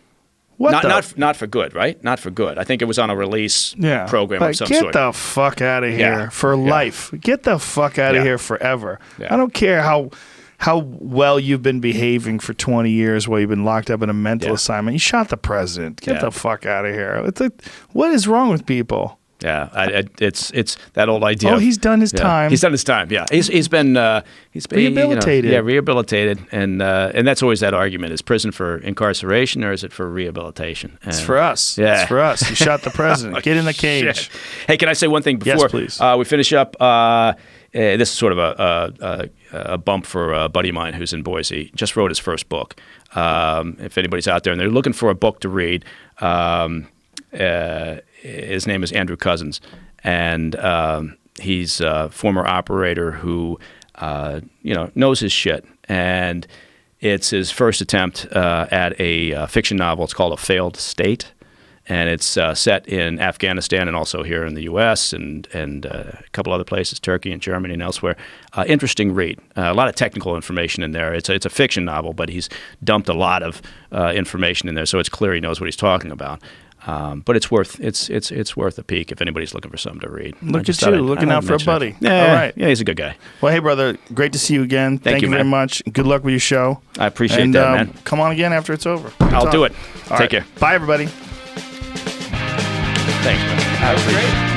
Not for good, right? Not for good. I think it was on a release program of some sort.
Get the fuck out of here for life. Get the fuck out of here forever. Yeah. I don't care how well you've been behaving for 20 years while you've been locked up in a mental assignment. You shot the president. Get the fuck out of here. It's like, what is wrong with people?
Yeah, it's that old idea.
Oh, he's done his time.
He's done his time. Yeah, he's been
rehabilitated.
Rehabilitated, and that's always that argument: is prison for incarceration or is it for rehabilitation?
It's for us. Yeah, it's for us. You shot the president. Get in the cage.
Shit. Hey, can I say one thing before?
Yes, please.
We finish up? This is sort of a bump for a buddy of mine who's in Boise. Just wrote his first book. If anybody's out there and they're looking for a book to read. His name is Andrew Cousins, and he's a former operator who, knows his shit. And it's his first attempt at a fiction novel. It's called A Failed State, and it's set in Afghanistan and also here in the U.S. and a couple other places, Turkey and Germany and elsewhere. Interesting read. A lot of technical information in there. It's a fiction novel, but he's dumped a lot of information in there, so it's clear he knows what he's talking about. But it's worth a peek if anybody's looking for something to read.
Look at you, looking out for a buddy.
Yeah,
all right.
Yeah, he's a good guy.
Well, hey, brother, great to see you again. Thank you very much. Good luck with your show.
I appreciate that, man.
Come on again after it's over.
I'll do it. Take care.
Bye, everybody.
Thanks, man.
That was great.